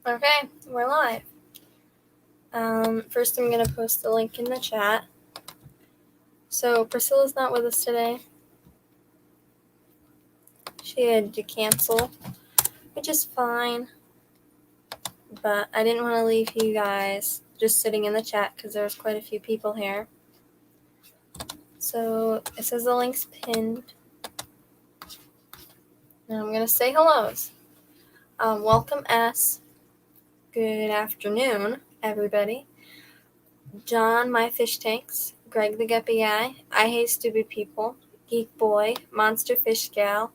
Okay, we're live. First I'm going to post the link in the chat. So Priscilla's not with us today. She had to cancel, which is fine. But I didn't want to leave you guys just sitting in the chat because there's quite a few people here. So it says the link's pinned. And I'm going to say hellos. Welcome S. Good afternoon, everybody. John, my fish tanks. Greg the Guppy Guy. I Hate Stupid People. Geek Boy. Monster Fish Gal.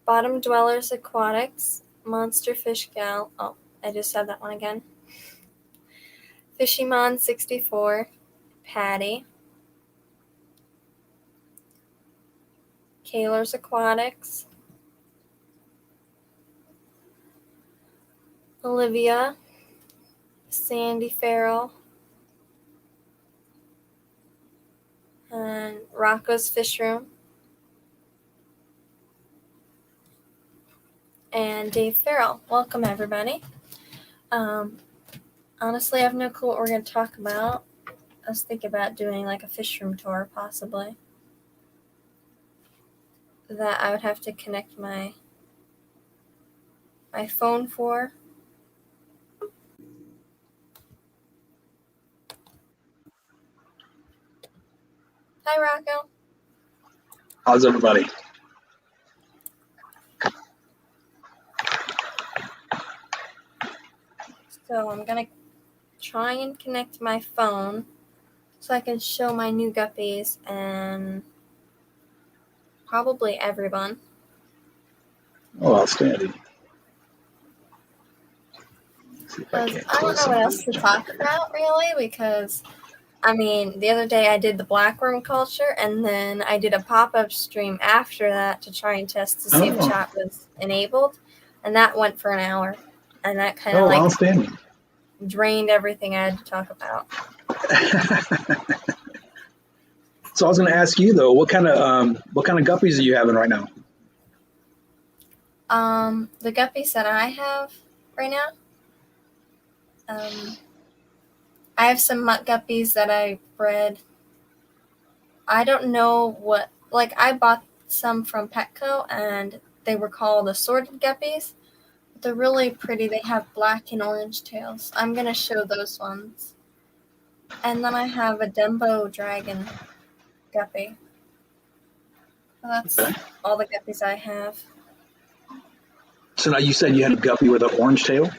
Bottom Dwellers Aquatics. Monster Fish Gal. Oh, I just said that one again. Fishymon 64. Patty. Kaler's Aquatics. Olivia. Sandy Farrell. And Rocco's Fish Room. And Dave Farrell. Welcome, everybody. Honestly, I have no clue what we're going to talk about. I was thinking about doing like a fish room tour, possibly. That I would have to connect my phone for. Hi, Rocco. How's everybody? So I'm going to try and connect my phone so I can show my new guppies and probably everyone. Oh, outstanding. I don't know what else to talk about, really, because, I mean, the other day I did the blackworm culture, and then I did a pop-up stream after that to try and test to see if chat was enabled, and that went for an hour, and that kind of outstanding. Drained everything I had to talk about. So I was going to ask you though, what kind of guppies are you having right now? The guppies that I have right now, I have some mutt guppies that I bred. I don't know what, like I bought some from Petco and they were called assorted guppies. They're really pretty. They have black and orange tails. I'm going to show those ones. And then I have a Dumbo dragon guppy. So that's all the guppies I have. So now you said you had a guppy with an orange tail?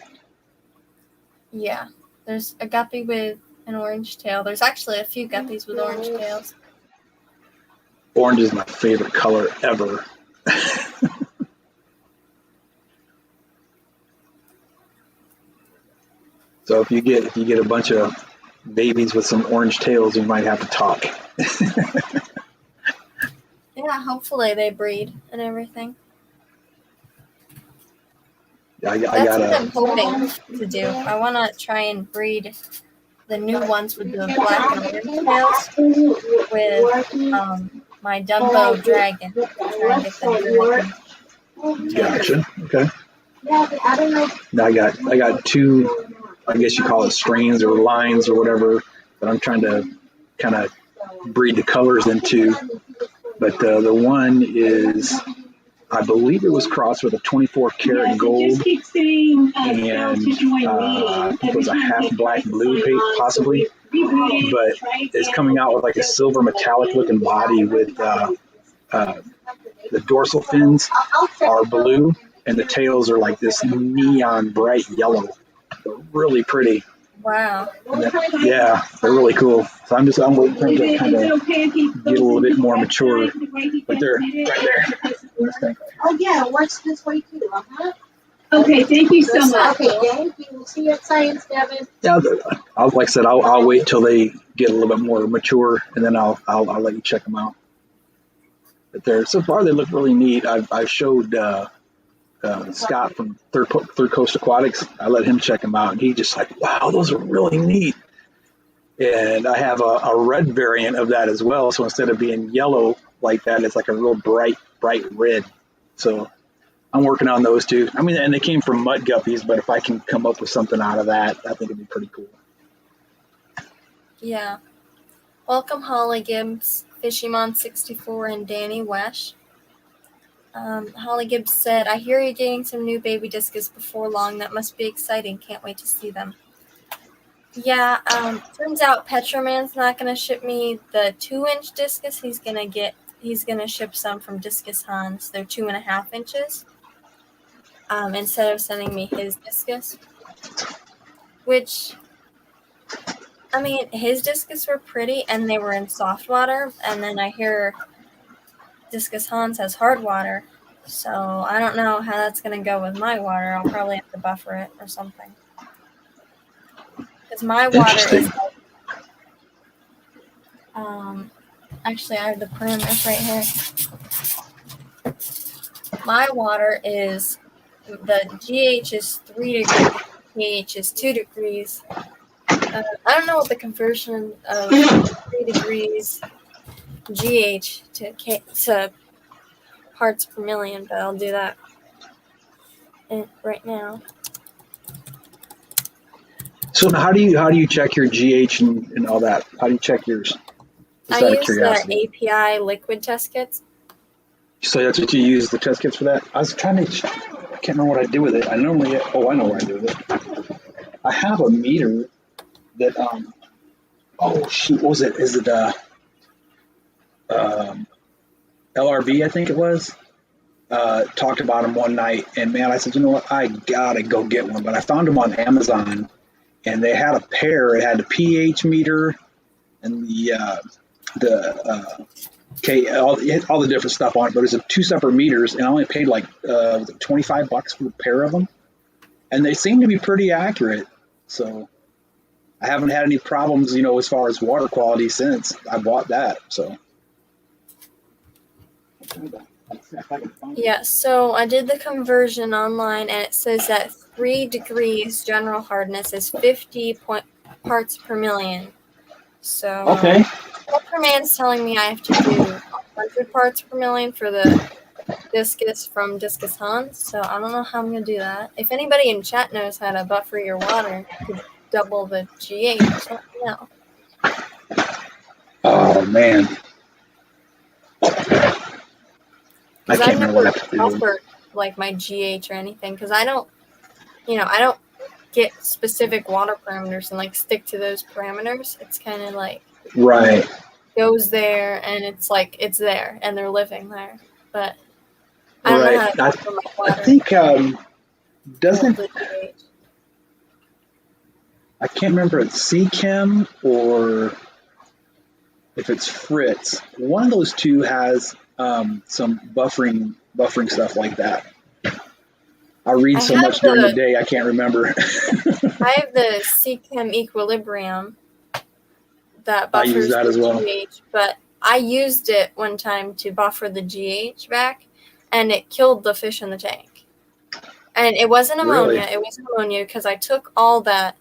Yeah. There's a guppy with an orange tail. There's actually a few guppies with orange tails. Orange is my favorite color ever. So if you get a bunch of babies with some orange tails, you might have to talk. Yeah, hopefully they breed and everything. That's what I'm hoping to do. I want to try and breed the new ones with the black and orange tails with my Dumbo dragon. Try and get Gotcha. Okay. Now I got two, I guess you call it strains or lines or whatever, that I'm trying to kind of breed the colors into. But the one is, I believe it was crossed with a 24 karat gold, and I think it was a half black blue possibly, but it's coming out with like a silver metallic looking body with the dorsal fins are blue and the tails are like this neon bright yellow. They're really pretty. Wow. Yeah, they're really cool. So I'm waiting for them to kind of get a little bit more mature. But they're right there. Oh yeah, watch this way too. Okay, thank you so much. Okay, thank you. We'll see you at Science, Devin. Yeah, like I said, I'll wait till they get a little bit more mature, and then I'll let you check them out. But so far they look really neat. I've showed Scott from Third Coast Aquatics. I let him check them out, and he just like, wow, those are really neat. And I have a red variant of that as well. So instead of being yellow like that, it's like a real bright red. So I'm working on those too. I mean, and they came from mud guppies, but if I can come up with something out of that, I think it'd be pretty cool. Yeah. Welcome, Holly Gibbs, Fishymon64, and Danny Wesh. Holly Gibbs said, I hear you're getting some new baby discus before long. That must be exciting. Can't wait to see them. Yeah, turns out Petroman's not going to ship me the 2-inch discus. He's going to ship some from Discus Hans. They're 2.5 inches. Instead of sending me his discus. Which, I mean, his discus were pretty and they were in soft water. And then I hear Discus Hans has hard water. So I don't know how that's going to go with my water. I'll probably have to buffer it or something. Because my water is actually I have the parameters right here. My water is, the GH is 3 degrees, pH is 2 degrees. I don't know what the conversion of 3 degrees GH to parts per million, but I'll do that right now. So how do you check your GH and all that? How do you check yours? Just I out of use curiosity. the API liquid test kits. So that's what you use the test kits for that? I was trying to, I can't remember what I do with it. I know what I do with it. I have a meter that, oh shoot, what was it? Is it, LRB, I think it was? Talked about them one night, and man, I said, you know what? I gotta go get one. But I found them on Amazon, and they had a pair. It had a pH meter and all the different stuff on it. But it was 2 separate meters, and I only paid like was it $25 for a pair of them, and they seem to be pretty accurate. So I haven't had any problems, as far as water quality since I bought that. So. Yeah, so I did the conversion online, and it says that 3 degrees general hardness is 50 parts per million. So Okay. Petroman's telling me I have to do 100 parts per million for the discus from Discus Hans. So I don't know how I'm going to do that. If anybody in chat knows how to buffer your water to double the GH, just let me know. Oh man. I Because can't I've remember never what I have to do. buffered like my GH or anything, because I don't get specific water parameters and like stick to those parameters. It's kind of like Right. goes there and it's like it's there and they're living there, but I don't know how to buffer my water. I think doesn't the GH. I can't remember if it's CChem or if it's Fritz. One of those two has some buffering stuff like that. I read so much during the day, I can't remember. I have the CChem Equilibrium that buffers I use that as well. GH, but I used it one time to buffer the GH back, and it killed the fish in the tank. And it wasn't ammonia. Really? It wasn't ammonia because I took all that.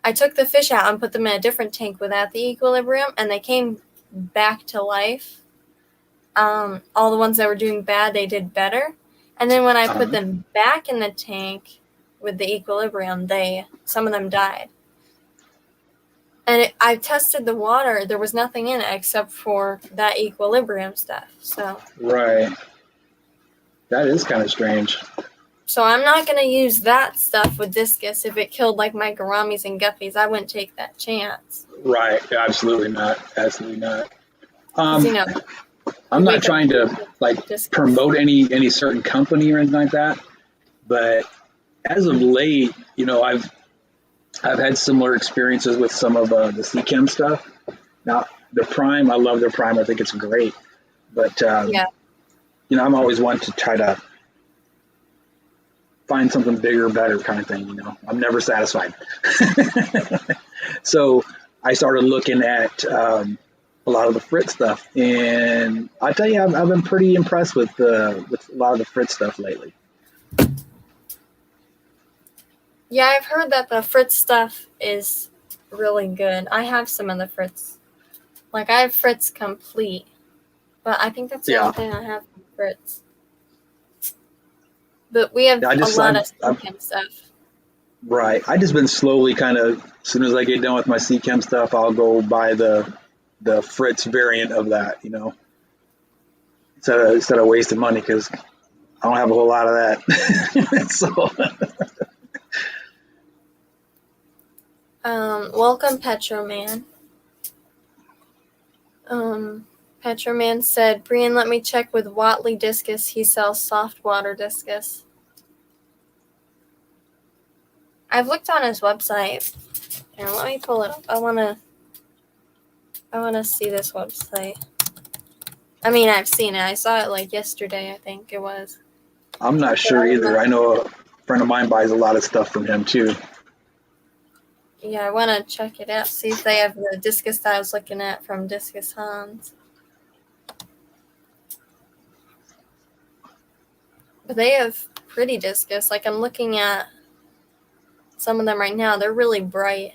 I took the fish out and put them in a different tank without the equilibrium, and they came back to life. All the ones that were doing bad, they did better. And then when I put them back in the tank with the equilibrium, some of them died. And I tested the water. There was nothing in it except for that equilibrium stuff. So Right. That is kind of strange. So I'm not going to use that stuff with discus. If it killed like my gouramis and guppies, I wouldn't take that chance. Right. Absolutely not. Absolutely not. 'Cause, I'm not trying to promote any certain company or anything like that, but as of late, I've had similar experiences with some of the CChem stuff. Now, the Prime, I love their Prime. I think it's great, but I'm always one to try to find something bigger, better kind of thing. I'm never satisfied. So I started looking at a lot of the Fritz stuff, and I tell you, I've been pretty impressed with a lot of the Fritz stuff lately. Yeah, I've heard that the Fritz stuff is really good. I have some of the Fritz. Like, I have Fritz Complete, but I think that's the only thing I have from Fritz. But we have Yeah, a lot of I'm Seachem stuff. right. I just been slowly kind of, as soon as I get done with my Seachem stuff, I'll go buy the Fritz variant of that, instead of wasting money because I don't have a whole lot of that. So Welcome, Petroman. Petroman said, Brian, let me check with Watley Discus. He sells soft water discus. I've looked on his website. Here, let me pull it up. I wanna see this website. I mean, I've seen it. I saw it like yesterday, I think it was. I'm not sure either. I know a friend of mine buys a lot of stuff from him too. Yeah, I want to check it out, see if they have the discus that I was looking at from Discus Hans. But they have pretty discus. Like, I'm looking at some of them right now. They're really bright.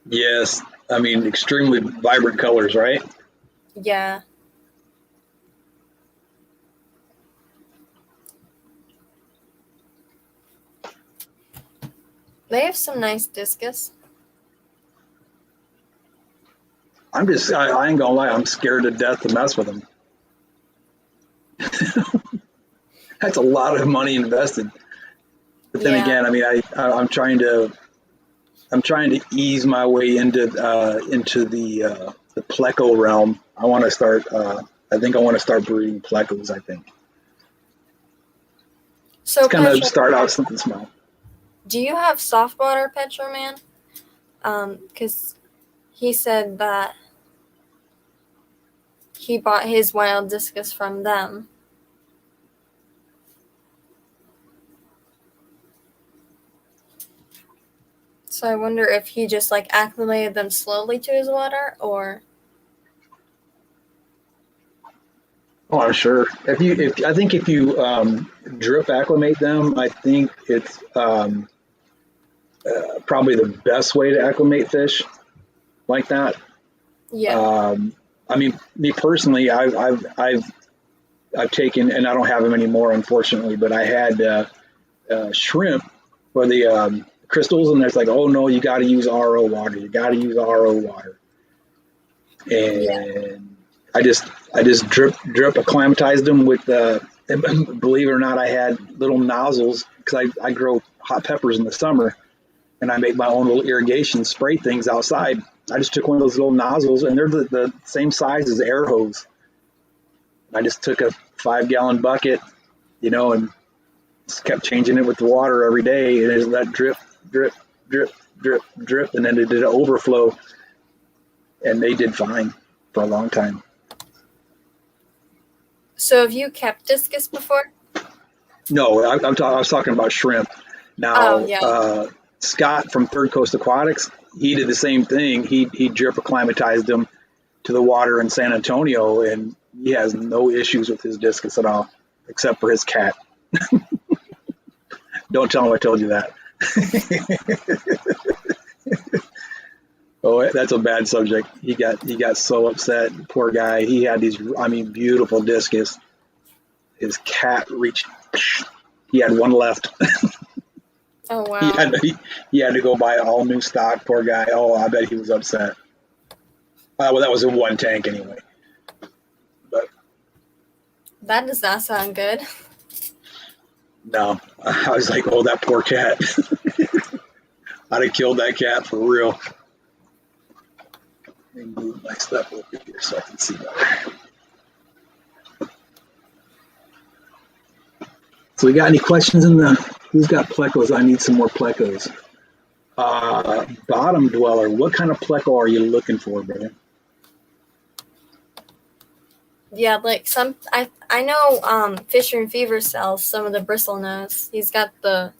Yes, I mean extremely vibrant colors, right? Yeah. They have some nice discus. I ain't gonna lie, I'm scared to death to mess with them. That's a lot of money invested. But then again, I mean, I'm trying to ease my way into the pleco realm. I want to start. I think I want to start breeding plecos. I think. So kind of start out something small. Do you have soft water, Petroman? Because he said that he bought his wild discus from them. So I wonder if he just like acclimated them slowly to his water, or. Oh, I'm sure. If you drip acclimate them, I think it's probably the best way to acclimate fish like that. Yeah. I mean, me personally, I've taken, and I don't have them anymore, unfortunately, but I had shrimp for the crystals, and it's like, oh no, you got to use RO water. You got to use RO water, and I just drip acclimatized them with believe it or not, I had little nozzles because I grow hot peppers in the summer, and I make my own little irrigation spray things outside. I just took one of those little nozzles, and they're the same size as air hose. I just took a 5-gallon bucket, and just kept changing it with the water every day, and it let drip, drip, drip, drip, drip, and then it did an overflow, and they did fine for a long time. So have you kept discus before? No, I was talking about shrimp. Now, Scott from Third Coast Aquatics, he did the same thing. He drip acclimatized them to the water in San Antonio, and he has no issues with his discus at all, except for his cat. Don't tell him I told you that. Oh, that's a bad subject. He got so upset. Poor guy. He had these, beautiful discus. His cat reached. He had one left. Oh wow. He had to go buy all new stock. Poor guy. Oh, I bet he was upset. Well, that was in one tank anyway. But that does not sound good. No, I was like, oh, that poor cat. I'd have killed that cat for real. Let me move my stuff over here so I can see better. So we got any questions who's got plecos? I need some more plecos. Bottom dweller, what kind of pleco are you looking for, brother? Yeah, like I know Fisher and Fever sells some of the bristle nose. He's got the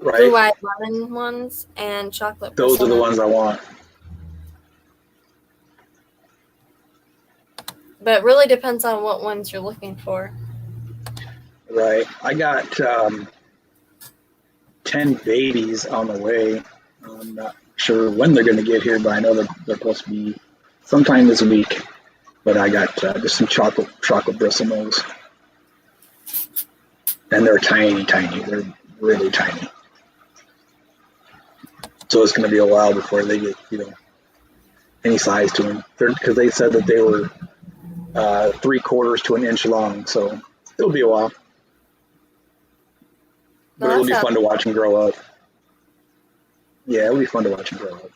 blue-eyed lemon ones and chocolate. Those are the ones I want. But it really depends on what ones you're looking for. Right. I got 10 babies on the way. I'm not sure when they're going to get here, but I know they're supposed to be sometime this week. But I got just some chocolate bristle nose. and they're tiny. They're really tiny. So it's going to be a while before they get, any size to them. Because they said that they were 3/4 to an inch long. So it'll be a while. But it'll be fun to watch them grow up. Yeah, it'll be fun to watch them grow up.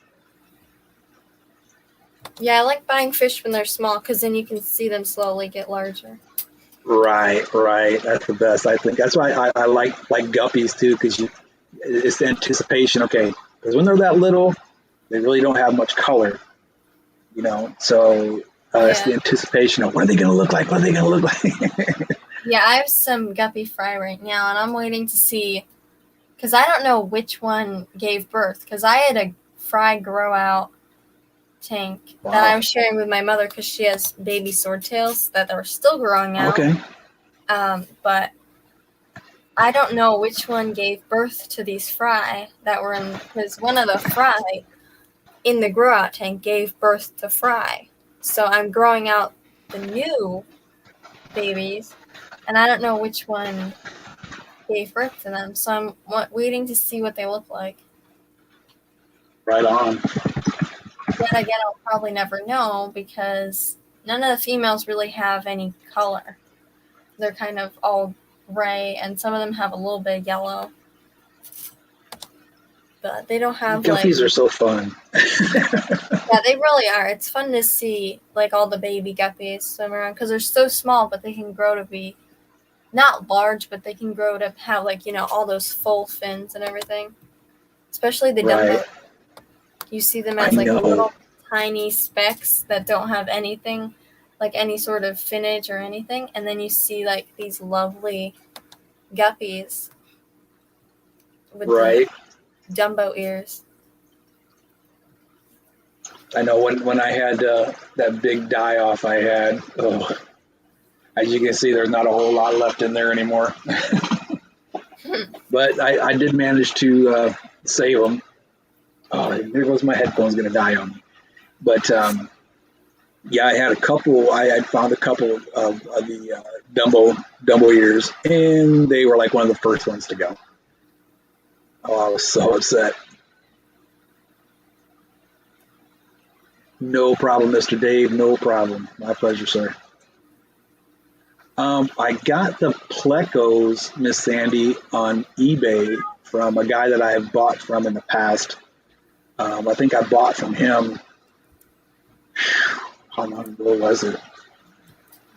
Yeah, I like buying fish when they're small because then you can see them slowly get larger. Right. That's the best, I think. That's why I like guppies too, because it's the anticipation. Okay, because when they're that little, they really don't have much color, So it's the anticipation of what are they going to look like? What are they going to look like? Yeah, I have some guppy fry right now, and I'm waiting to see because I don't know which one gave birth because I had a fry grow out tank that I was sharing with my mother because she has baby swordtails that are still growing out. Okay. But I don't know which one gave birth to these fry that were in, because one of the fry in the grow out tank gave birth to fry. So I'm growing out the new babies, and I don't know which one gave birth to them. So I'm waiting to see what they look like. Right on. Then again, I'll probably never know because none of the females really have any color. They're kind of all gray, and some of them have a little bit of yellow. But they don't have guppies are so fun. Yeah, they really are. It's fun to see all the baby guppies swim around because they're so small, but they can grow to be not large, but they can grow to have all those full fins and everything. Especially the Dumbo. You see them as little tiny specks that don't have anything, any sort of finnage or anything, and then you see these lovely guppies with the Dumbo ears. I know when I had that big die off I had, as you can see, there's not a whole lot left in there anymore. But I did manage to save them. Oh, there goes my headphones going to die on me. But yeah, I had a couple. I had found a couple of the Dumbo ears, and they were one of the first ones to go. Oh, I was so upset. No problem, Mr. Dave. No problem. My pleasure, sir. I got the plecos, Miss Sandy, on eBay from a guy that I have bought from in the past. I think I bought from him. How long ago was it?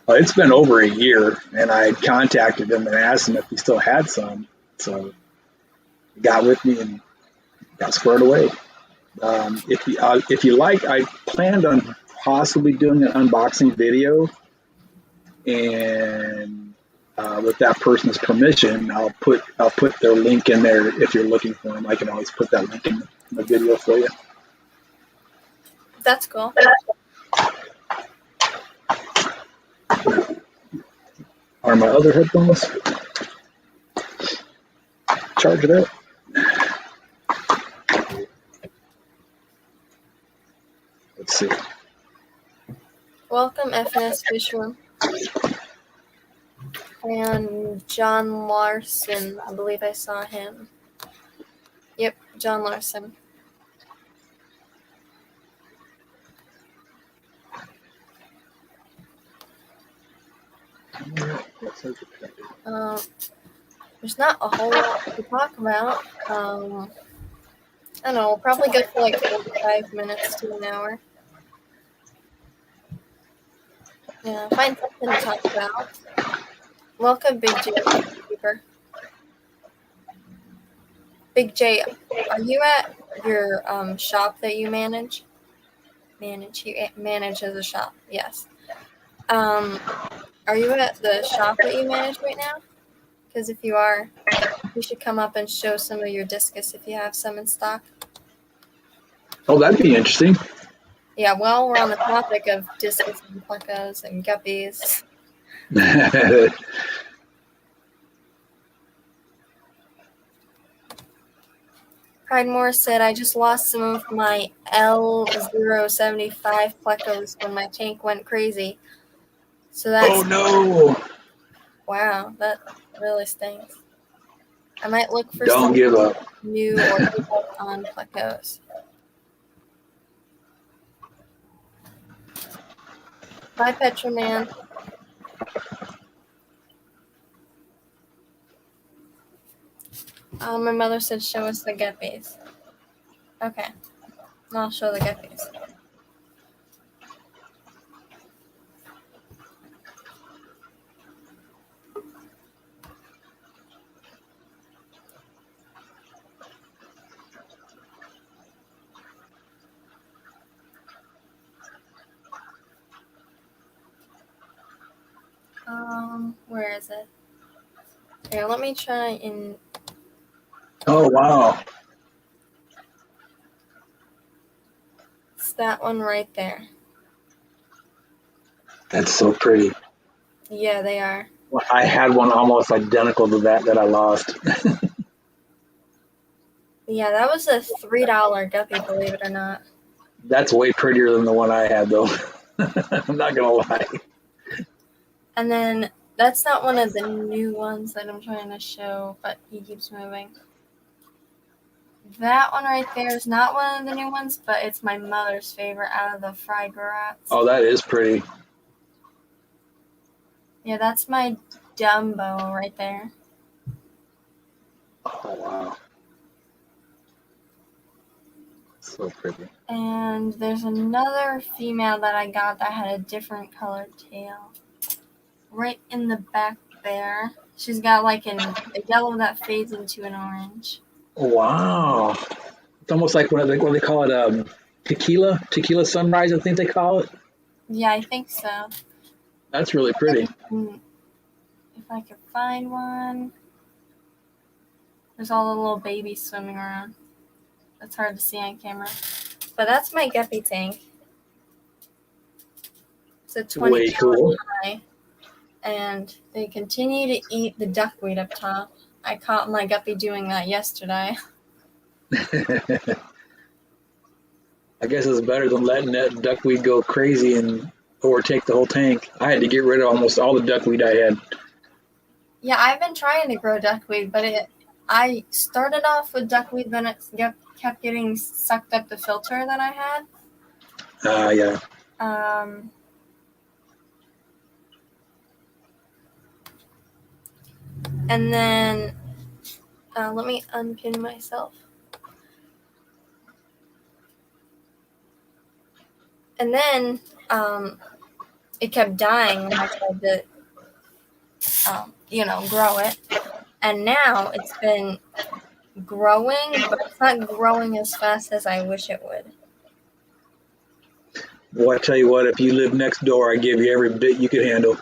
It's been over a year, and I had contacted him and asked him if he still had some. So he got with me and got squared away. If you like, I planned on possibly doing an unboxing video, and with that person's permission, I'll put their link in there if you're looking for them. I can always put that link in the video for you. That's cool. Are my other headphones charged up? Let's see. Welcome, FNS Fishroom. And John Larson, I believe I saw him. Yep, John Larson. There's not a whole lot to talk about. I don't know, we'll probably go for 45 minutes to an hour. Yeah, find something to talk about. Welcome, Big J. Keeper. Big J, are you at your shop that you manage? You manage as a shop, yes. Are you at the shop that you manage right now? Because if you are, you should come up and show some of your discus if you have some in stock. Oh, that'd be interesting. Yeah, well, we're on the topic of discus and plecos and guppies. Pride Morris said, I just lost some of my L075 plecos when my tank went crazy. So that's... Oh, no. Wow, really stinks. I might look for Don't some give up. new or on Plecos. Bye, Petroman. My mother said show us the guppies. Okay. I'll show the guppies. Where is it? Here, let me try and Oh, wow. it's that one right there. That's so pretty. Yeah, they are. Well, I had one almost identical to that I lost. Yeah, that was a $3 guppy, believe it or not. That's way prettier than the one I had, though. I'm not going to lie. And then that's not one of the new ones that I'm trying to show, but he keeps moving. That one right there is not one of the new ones, but it's my mother's favorite out of the Frygorats. Oh, that is pretty. Yeah, that's my Dumbo right there. Oh, wow. So pretty. And there's another female that I got that had a different colored tail. Right in the back there. She's got like a yellow that fades into an orange. Wow. It's almost like what they call it, tequila sunrise, I think they call it. Yeah, I think so. That's really pretty. If I could find one. There's all the little babies swimming around. That's hard to see on camera. But that's my guppy tank. It's a 20 Way cool. high. And they continue to eat the duckweed up top. I caught my guppy doing that yesterday. I guess it's better than letting that duckweed go crazy and overtake the whole tank. I had to get rid of almost all the duckweed I had. Yeah, I've been trying to grow duckweed, but I started off with duckweed, then it kept getting sucked up the filter that I had. Yeah. And then let me unpin myself. And then it kept dying when I tried to, grow it. And now it's been growing, but it's not growing as fast as I wish it would. Well, I tell you what, if you live next door, I give you every bit you could handle.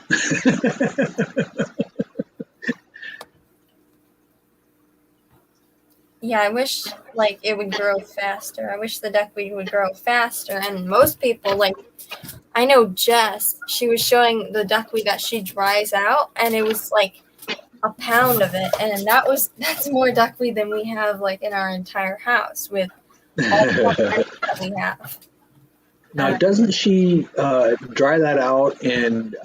Yeah, I wish like it would grow faster. I wish the duckweed would grow faster. And most people, like I know Jess, she was showing the duckweed that she dries out, and it was like a pound of it, and that's more duckweed than we have like in our entire house with all the plants that we have. Now, doesn't she dry that out and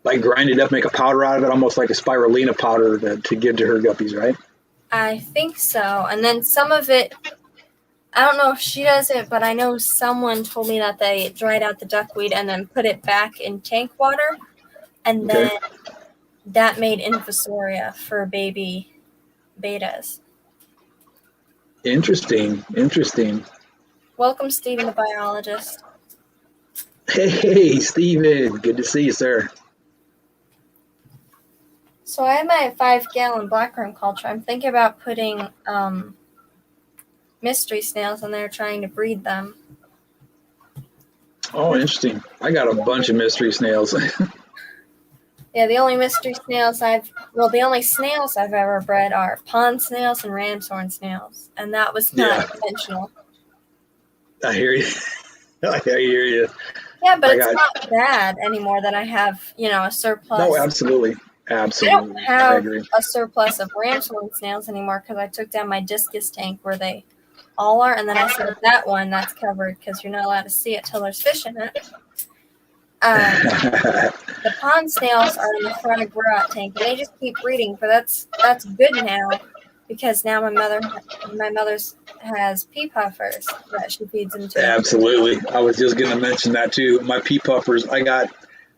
like grind it up, make a powder out of it, almost like a spirulina powder to give to her guppies, right? I think so. And then some of it, I don't know if she does it, but I know someone told me that they dried out the duckweed and then put it back in tank water, and then that made infusoria for baby betas. Interesting. Welcome, Stephen, the biologist. Hey, Steven. Good to see you, sir. So I have my 5-gallon blackworm culture. I'm thinking about putting mystery snails in there, trying to breed them. Oh, interesting. I got a bunch of mystery snails. Yeah, the only the only snails I've ever bred are pond snails and ram's horn snails, and that was not intentional. I hear you. I hear you. Yeah, but it's not bad anymore that I have, a surplus. No, absolutely. I don't have a surplus of ram's horn snails anymore because I took down my discus tank where they all are, and then I said that one that's covered because you're not allowed to see it till there's fish in it. The pond snails are in the front of grow out tank, and they just keep breeding. But that's good now, because now my mother's has pea puffers that she feeds them to. Absolutely. I was just going to mention that too. My pea puffers, I got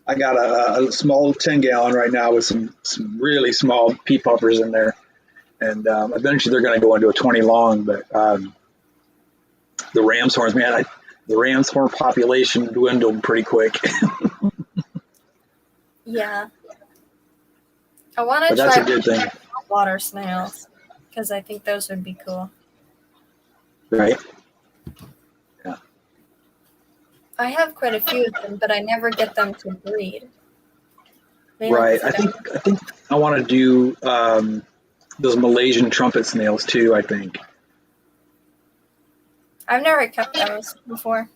a small 10-gallon right now with some really small pea puffers in there. And eventually they're going to go into a 20 long. But the ram's horns, man, the ram's horn population dwindled pretty quick. Yeah. I want to But that's try a good thing, water snails, because I think those would be cool. right? I have quite a few of them, but I never get them to breed. Maybe Right. because I think I want to do those Malaysian trumpet snails too, I think. I've never kept those before.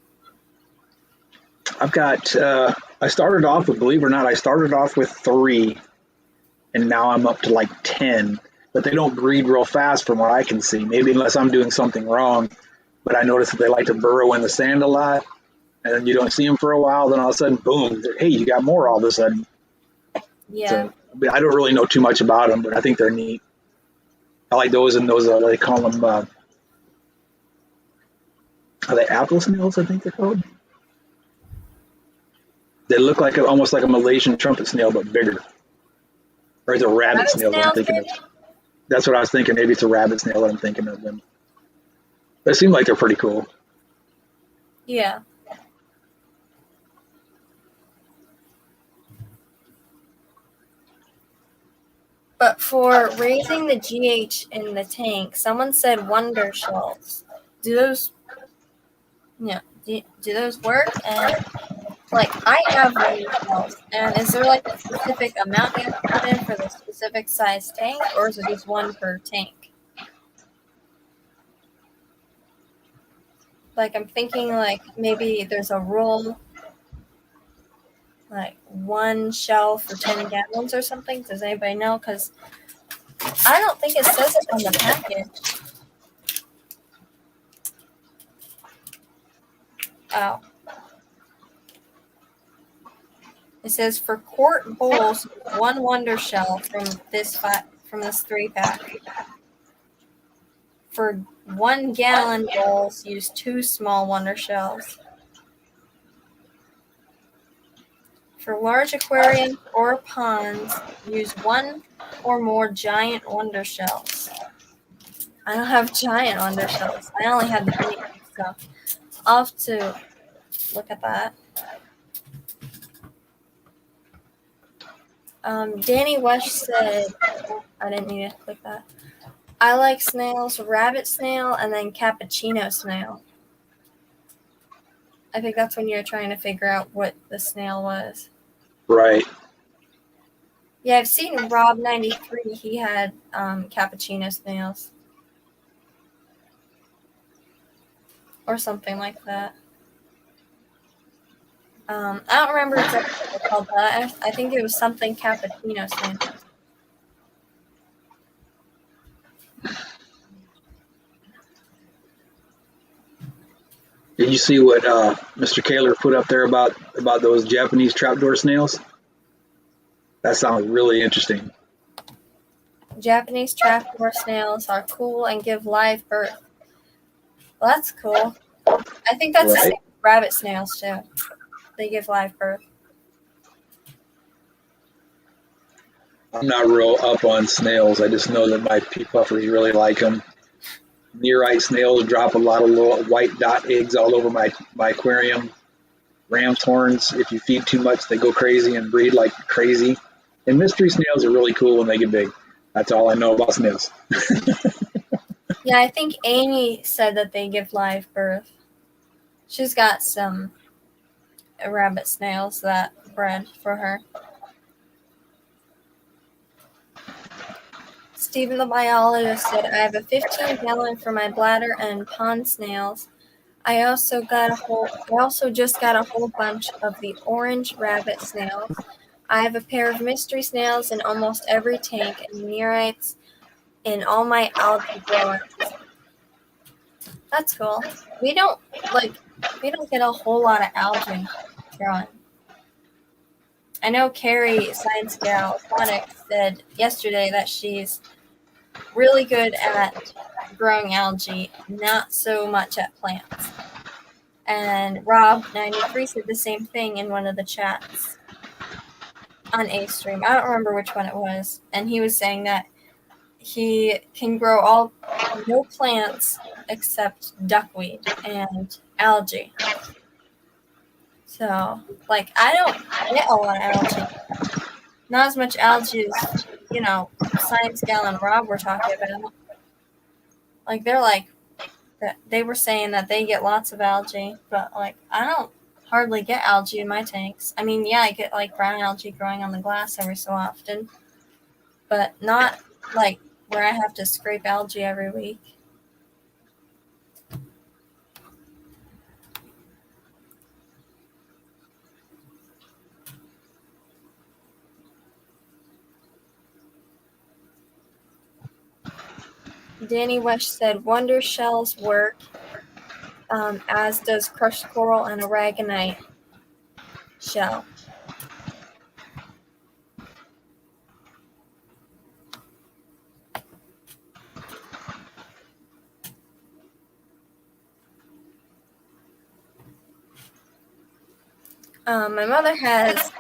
I've got, I started off with, believe it or not, I started off with 3, and now I'm up to like 10. But they don't breed real fast from what I can see. Maybe unless I'm doing something wrong. But I noticed that they like to burrow in the sand a lot, and then you don't see them for a while. Then all of a sudden, boom! Hey, you got more all of a sudden. Yeah. So, but I don't really know too much about them, but I think they're neat. I like those, and those they call them. Are they apple snails? I think they're called. They look like almost like a Malaysian trumpet snail, but bigger. Or it's a rabbit Rabbit snail that I'm snails, thinking of. maybe? That's what I was thinking. Maybe it's a rabbit snail that I'm thinking of. Them. They seem like they're pretty cool. Yeah. But for raising the GH in the tank, someone said wonder shells. Do those, do those work? And like, I have wonder shells, and is there like a specific amount you have to put in for the specific size tank, or is it just one per tank? Like, I'm thinking like maybe there's a rule, like 1 shell for 10 gallons or something. Does anybody know? Because I don't think it says it on the package. Oh. It says for quart bowls, 1 wonder shell from this 3-pack. For 1 gallon bowls, use 2 small wonder shells. For large aquariums or ponds, use 1 or more giant wonder shells. I don't have giant wonder shells. I only have the mini stuff. I'll have to look at that. Danny West said, I didn't need to click that. I like snails, rabbit snail, and then cappuccino snail. I think that's when you're trying to figure out what the snail was. Right. Yeah, I've seen Rob93. He had cappuccino snails. Or something like that. I don't remember exactly what they called that. I think it was something cappuccino snail. Did you see what Mr. Kaler put up there about those Japanese trapdoor snails? That sounds really interesting. Japanese trapdoor snails are cool and give live birth. Well, that's cool. I think that's the same with rabbit snails too. They give live birth. I'm not real up on snails. I just know that my pea puffers really like them. Nearite snails drop a lot of little white dot eggs all over my aquarium. Ram's horns, if you feed too much, they go crazy and breed like crazy. And mystery snails are really cool when they get big. That's all I know about snails. Yeah, I think Amy said that they give live birth. She's got some rabbit snails that bred for her. Stephen the biologist said, I have a 15-gallon for my bladder and pond snails. I also just got a whole bunch of the orange rabbit snails. I have a pair of mystery snails in almost every tank and neorites in all my algae growers. That's cool. We don't get a whole lot of algae growing. I know Carrie, Science Gal Aquatics, said yesterday that she's really good at growing algae, not so much at plants. And Rob93 said the same thing in one of the chats on A Stream. I don't remember which one it was. And he was saying that he can grow no plants except duckweed and algae. So, like, I don't get a lot of algae. Not as much algae as, Science Gal and Rob were talking about. Like, they were saying that they get lots of algae, but, like, I don't hardly get algae in my tanks. I mean, yeah, I get, like, brown algae growing on the glass every so often, but not, like, where I have to scrape algae every week. Danny Wesh said wonder shells work, as does crushed coral and aragonite shell. My mother has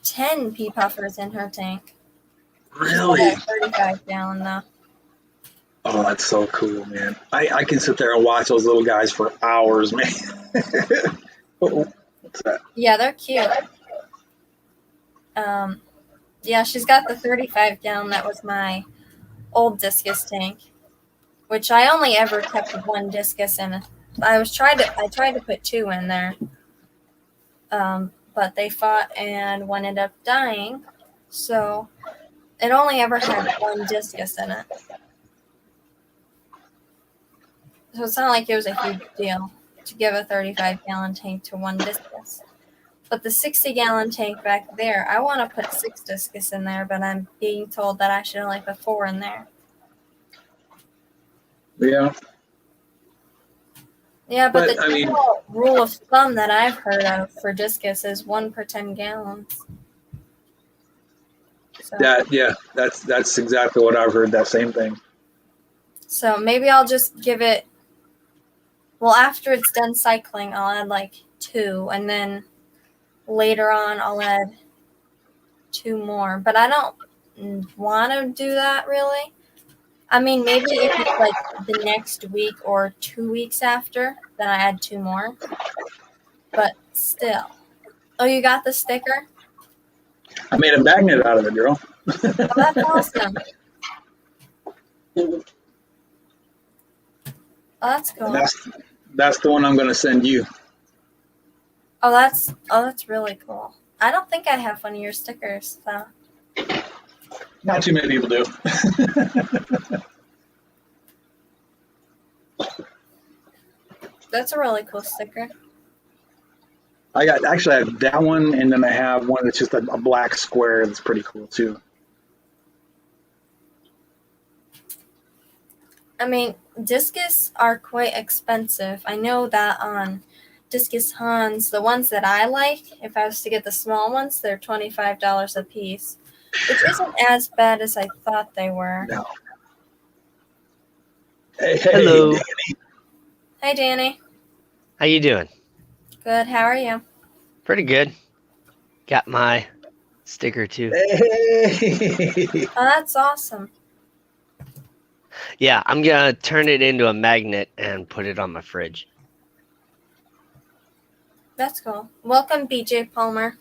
10 pea puffers in her tank. Really? 35-gallon though. Oh, that's so cool, man. I can sit there and watch those little guys for hours, man. Oh, what's that? Yeah, they're cute. Yeah, she's got the 35-gallon that was my old discus tank, which I only ever kept one discus in. I tried to put 2 in there, but they fought and one ended up dying, so it only ever had one discus in it. So it's not like it was a huge deal to give a 35-gallon tank to one discus. But the 60-gallon tank back there, I want to put 6 discus in there, but I'm being told that I should only put 4 in there. Yeah. Yeah, but the I mean, general rule of thumb that I've heard of for discus is 1 per 10 gallons. So, that's exactly what I've heard. That same thing. so maybe I'll just give it. Well, after it's done cycling, I'll add like 2, and then later on I'll add 2 more. But I don't want to do that really. I mean, maybe if it's like the next week or 2 weeks after, then I add 2 more. But still. Oh, you got the sticker? I made a magnet out of it, girl. Oh, that's awesome. Oh, that's cool. That's the one I'm going to send you. Oh, that's really cool. I don't think I have one of your stickers, so. Not too many people do. That's a really cool sticker. I have that one, and then I have one that's just a black square that's pretty cool too. I mean, discus are quite expensive. I know that on Discus Hans, the ones that I like, if I was to get the small ones, they're $25 a piece, which isn't as bad as I thought they were. No. Hey, Hello. Danny. Hi, Danny. How you doing? Good. How are you? Pretty good. Got my sticker too. Hey. Oh, that's awesome. Yeah, I'm gonna turn it into a magnet and put it on my fridge. That's cool. Welcome, BJ Palmer.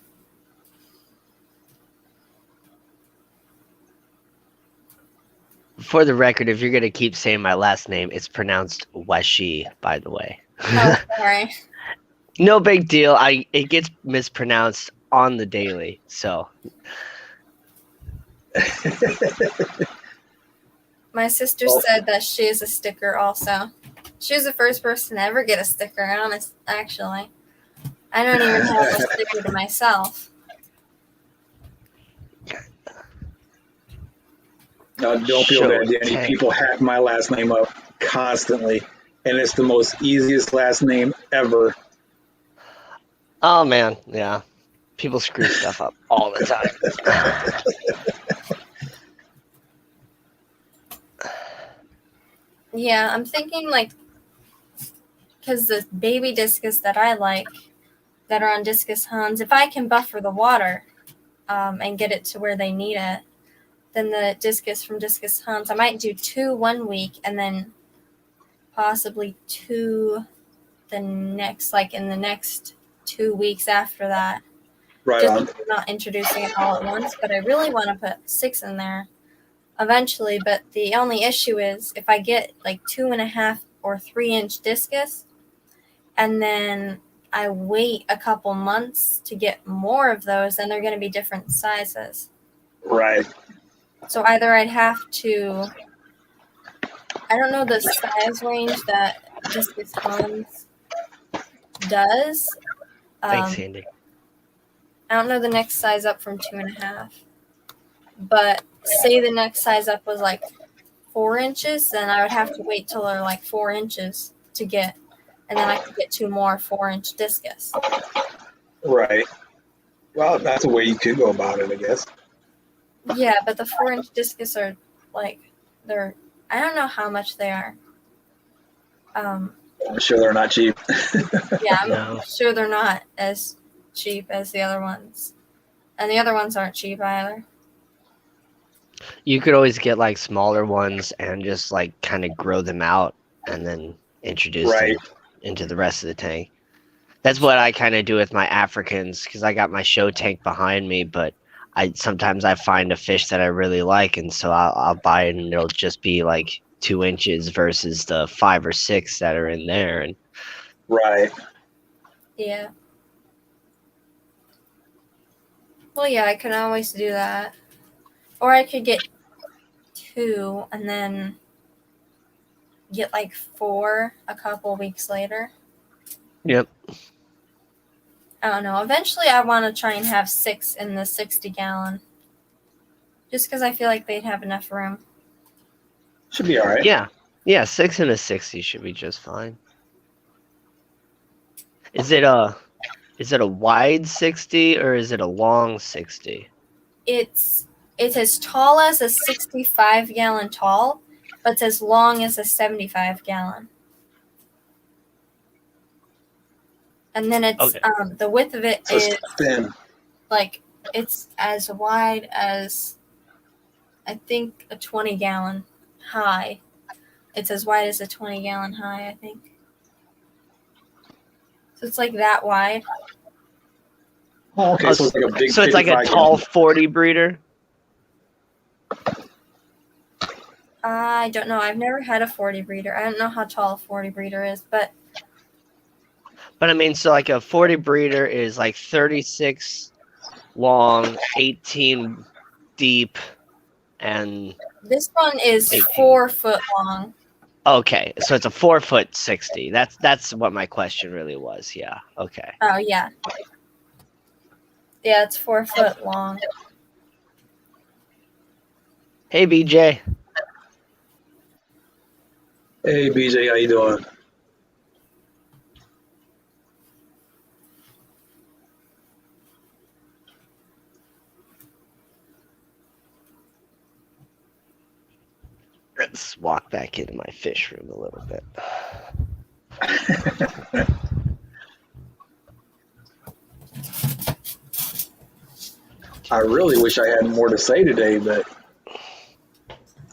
For the record, if you're gonna keep saying my last name, it's pronounced Washi, by the way. Oh, sorry. No big deal. It gets mispronounced on the daily, so My sister said that she is a sticker also. She was the first person to ever get a sticker, actually. I don't even have a sticker to myself. Don't feel bad, Danny. People hack my last name up constantly, and it's the most easiest last name ever. oh man, yeah. People screw stuff up all the time. Yeah, I'm thinking like, because the baby discus that I like, that are on Discus Hans, if I can buffer the water and get it to where they need it, then the discus from Discus Hans, I might do 2 1 week and then possibly 2 the next, like in the next 2 weeks after that. Right Just on. because I'm not introducing it all at once, but I really want to put 6 in there eventually. But the only issue is if I get like 2.5 or 3-inch discus, and then I wait a couple months to get more of those, then they're going to be different sizes. Right. So either I'd have to, I don't know the size range that Discus Hans does. Thanks, Andy. I don't know the next size up from 2.5. But say the next size up was like 4 inches, then I would have to wait till they're like 4 inches to get, and then I could get 2 more 4-inch discus. Right. Well, that's a way you could go about it, I guess. Yeah, but the 4-inch discus are like, they're, I don't know how much they are. I'm sure they're not cheap. Yeah, I'm No. sure they're not as cheap as the other ones. And the other ones aren't cheap either. You could always get like smaller ones and just like kind of grow them out and then introduce Right. them into the rest of the tank. That's what I kind of do with my Africans because I got my show tank behind me, but sometimes I find a fish that I really like, and so I'll buy it, and it'll just be like 2 inches versus the 5 or 6 that are in there. And Right. Yeah. Well, yeah, I could always do that. Or I could get 2 and then get like 4 a couple weeks later. yep, I don't know. Eventually, I want to try and have 6 in the 60-gallon. Just because I feel like they'd have enough room. Should be all right. yeah, 6 and a 60 should be just fine. Is it a wide 60 or is it a long 60? It's as tall as a 65-gallon tall, but it's as long as a 75-gallon. And then it's Okay. the width of it So is it's thin. like it's as wide as I think a 20-gallon high. It's as wide as a 20-gallon high, I think. So it's like that wide. Oh, okay. So it's like a big. So it's like a 55 tall gallon. 40 breeder. I don't know. I've never had a 40 breeder. I don't know how tall a 40 breeder is, but But I mean, so like a 40 breeder is like 36 long, 18 deep, and this one is 18. 4 foot long. okay, so it's a 4 foot 60. That's what my question really was. Yeah. Okay. Oh yeah. Yeah, it's 4 foot long. Hey, BJ. Hey, BJ, how you doing? Let's walk back into my fish room a little bit. I really wish I had more to say today, but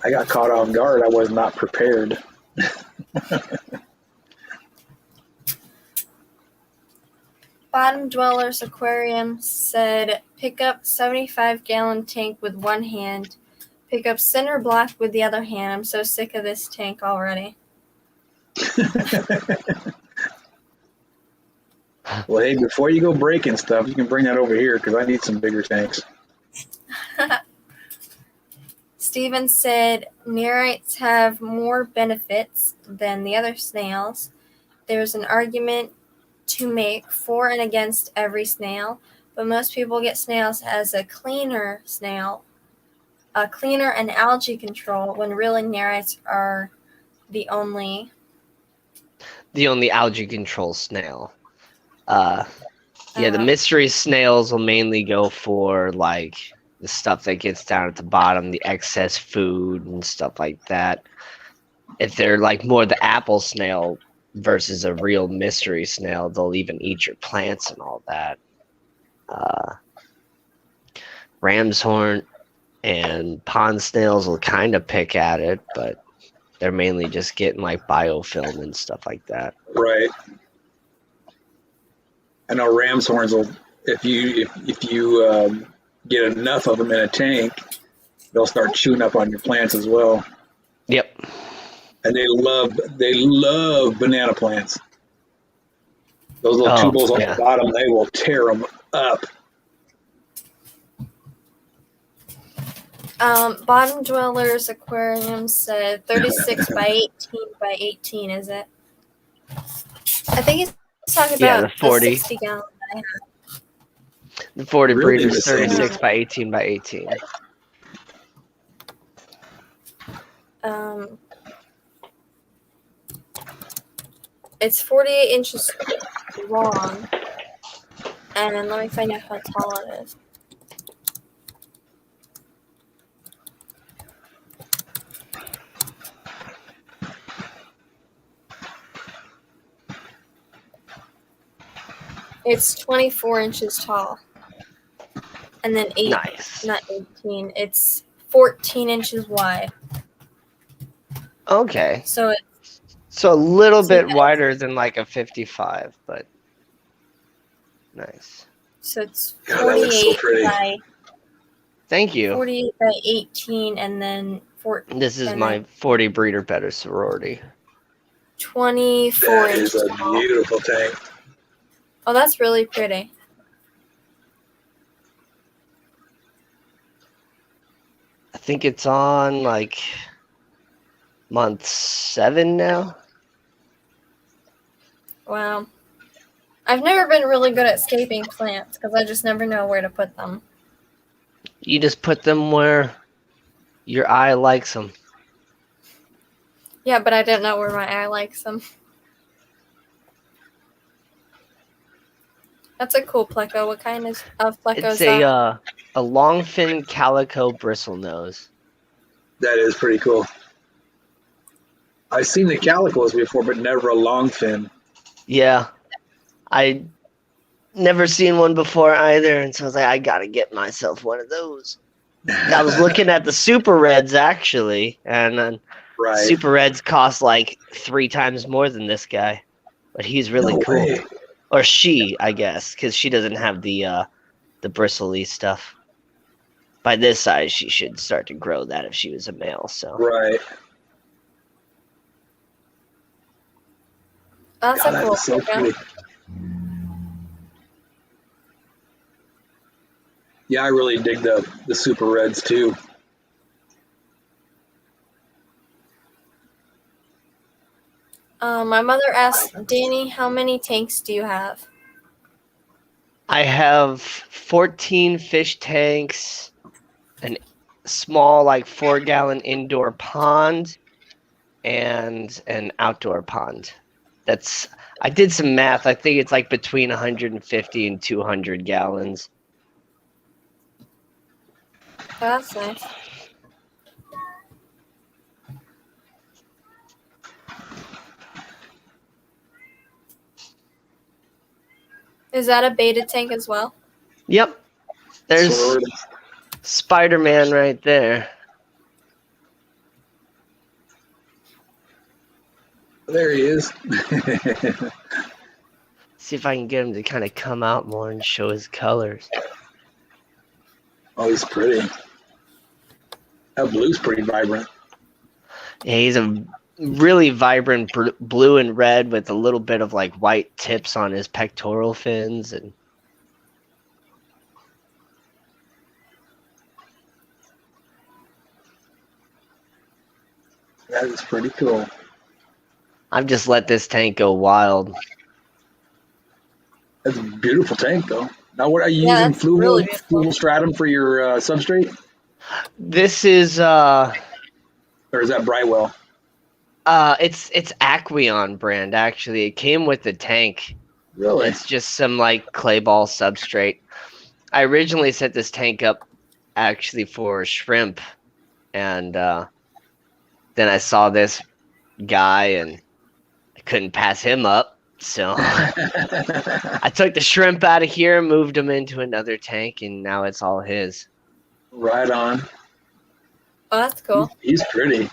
I got caught off guard. I was not prepared. Bottom Dwellers Aquarium said, pick up 75-gallon tank with one hand. Pick up center block with the other hand. I'm so sick of this tank already. Well, hey, before you go breaking stuff, you can bring that over here because I need some bigger tanks. Steven said, Nerites have more benefits than the other snails. There's an argument to make for and against every snail, but most people get snails as a cleaner snail, a cleaner and algae control, when really Nerites are the only The only algae control snail. Yeah, the mystery snails will mainly go for like the stuff that gets down at the bottom, the excess food and stuff like that. If they're like more the apple snail versus a real mystery snail, they'll even eat your plants and all that. Ram's horn and pond snails will kind of pick at it, but they're mainly just getting like biofilm and stuff like that. Right. I know ram's horns will, if you get enough of them in a tank, they'll start chewing up on your plants as well. Yep. And they love banana plants. Those little tubers on the bottom, they will tear them up. Bottom Dwellers Aquarium said 36 by 18 by 18, is it? I think he's talking about the 40. 60 gallon that I have. The 40 Really breeders, the same. 36 by 18 by 18. It's 48 inches long, and let me find out how tall it is. It's 24 inches tall, and then Nice. not 18. It's 14 inches wide. Okay. So So a little So bit yeah. wider than like a 55, but nice. it's God, that looks so 48 pretty. by Thank you. 48 by 18, and then This is and my then 40 breeder better sorority. 24 That inches is a tall. beautiful tank. Oh, that's really pretty. I think it's on like month 7 now. Wow. I've never been really good at escaping plants because I just never know where to put them. You just put them where your eye likes them. Yeah, but I didn't know where my eye likes them. That's a cool pleco. What kind of pleco It's is that? a longfin calico bristlenose. That is pretty cool. I've seen the calicos before, but never a long fin. Yeah, I never seen one before either, and so I was like, I gotta get myself one of those. I was looking at the super reds actually, and then Right. super reds cost like 3 times more than this guy, but he's really No cool. way. Or she, I guess, because she doesn't have the bristly stuff. By this size, she should start to grow that if she was a male. So Right. That's God, a that cool is so pleco. pretty. Yeah, I really dig the super reds too. My mother asked, Danny, how many tanks do you have? I have 14 fish tanks, an small like 4-gallon indoor pond, and an outdoor pond. I did some math. I think it's like between 150 and 200 gallons. Oh, that's nice. Is that a beta tank as well? Yep. There's Sorority. Spider-Man right there. There he is. See if I can get him to kind of come out more and show his colors. Oh, he's pretty. That blue's pretty vibrant. Yeah, he's a really vibrant blue and red with a little bit of like white tips on his pectoral fins, and That is pretty cool. I've just let this tank go wild. That's a beautiful tank, though. Now, what are you Yeah, using? that's really beautiful. Fluval stratum for your substrate, This is or is that Brightwell? it's Aquion brand actually. It came with the tank, Really? It's just some like clay ball substrate. I originally set this tank up actually for shrimp, and then I saw this guy and I couldn't pass him up, so I took the shrimp out of here, moved him into another tank, and now it's all his. Right on. Oh, that's cool. He's pretty.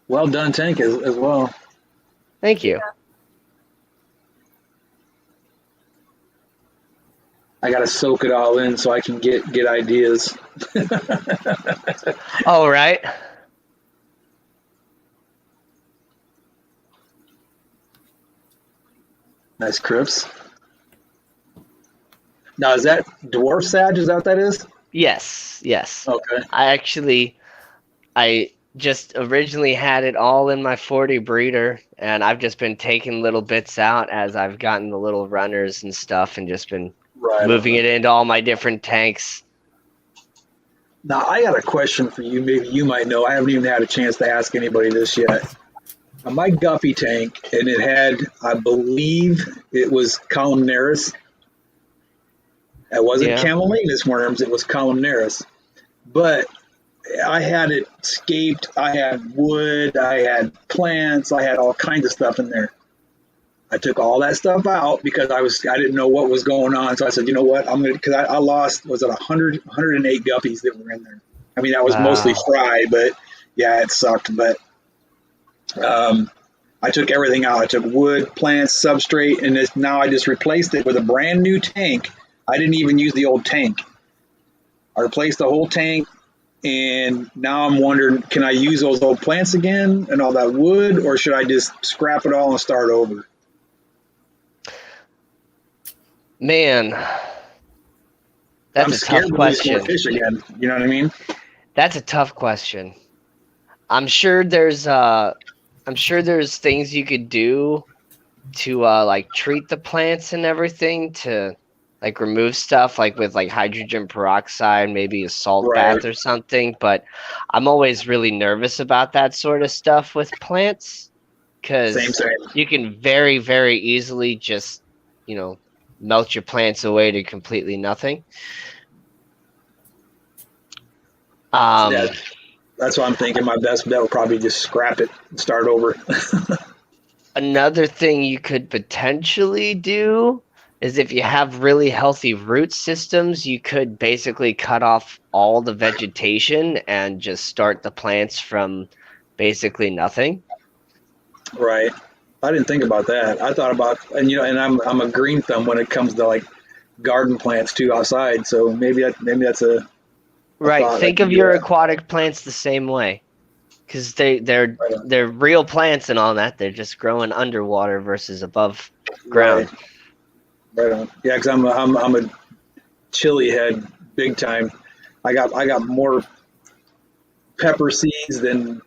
Well done tank as well. Thank you. I gotta soak it all in so I can get ideas. All right. Nice Crips. Now is that dwarf sage? Is that what that is? Yes, yes. Okay. I just originally had it all in my 40 breeder, and I've just been taking little bits out as I've gotten the little runners and stuff, and just been Right. moving it into all my different tanks. Now I got a question for you. Maybe you might know. I haven't even had a chance to ask anybody this yet. Now, my Guppy tank, and it had, I believe, it was columnaris. It wasn't Yeah. camellinus worms. It was columnaris. But I had it scaped. I had wood. I had plants. I had all kinds of stuff in there. I took all that stuff out because I didn't know what was going on. So I said, you know what, I'm gonna, because I lost, was it 108 guppies that were in there. I mean, that was mostly Wow. fry, but yeah, it sucked. But I took everything out. I took wood, plants, substrate, and now I just replaced it with a brand new tank. I didn't even use the old tank. I replaced the whole tank, and now I'm wondering, can I use those old plants again and all that wood, or should I just scrap it all and start over? Man, that's I'm a scared tough to lose more question. fish again. You know what I mean? That's a tough question. I'm sure there's things you could do to like treat the plants and everything to like remove stuff like with like hydrogen peroxide, maybe a salt Right. bath or something, but I'm always really nervous about that sort of stuff with plants Same, cuz same. you can very very easily just, melt your plants away to completely nothing. Yeah, that's what I'm thinking. My best bet would probably just scrap it and start over. Another thing you could potentially do is if you have really healthy root systems, you could basically cut off all the vegetation and just start the plants from basically nothing. Right. I didn't think about that. I thought about, and and I'm a green thumb when it comes to like garden plants too outside. So maybe that's a Right. thought I Think can of do your that. aquatic plants the same way. Because they're Right on. they're real plants and all that. They're just growing underwater versus above ground. Right on. Yeah, because I'm a chili head big time. I got more pepper seeds than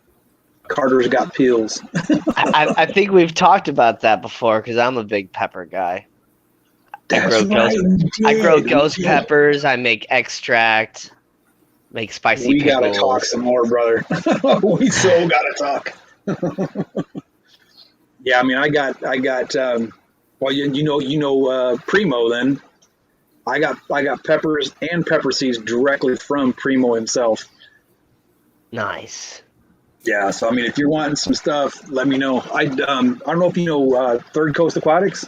Carter's got peels. I think we've talked about that before because I'm a big pepper guy. I grow ghost peppers. I make extract. Make spicy We pickles. gotta talk some more, brother. We so gotta talk. Yeah, I mean, I got. Well, Primo. Then I got peppers and pepper seeds directly from Primo himself. Nice. Yeah, so I mean, if you're wanting some stuff, let me know. I don't know if you know Third Coast Aquatics.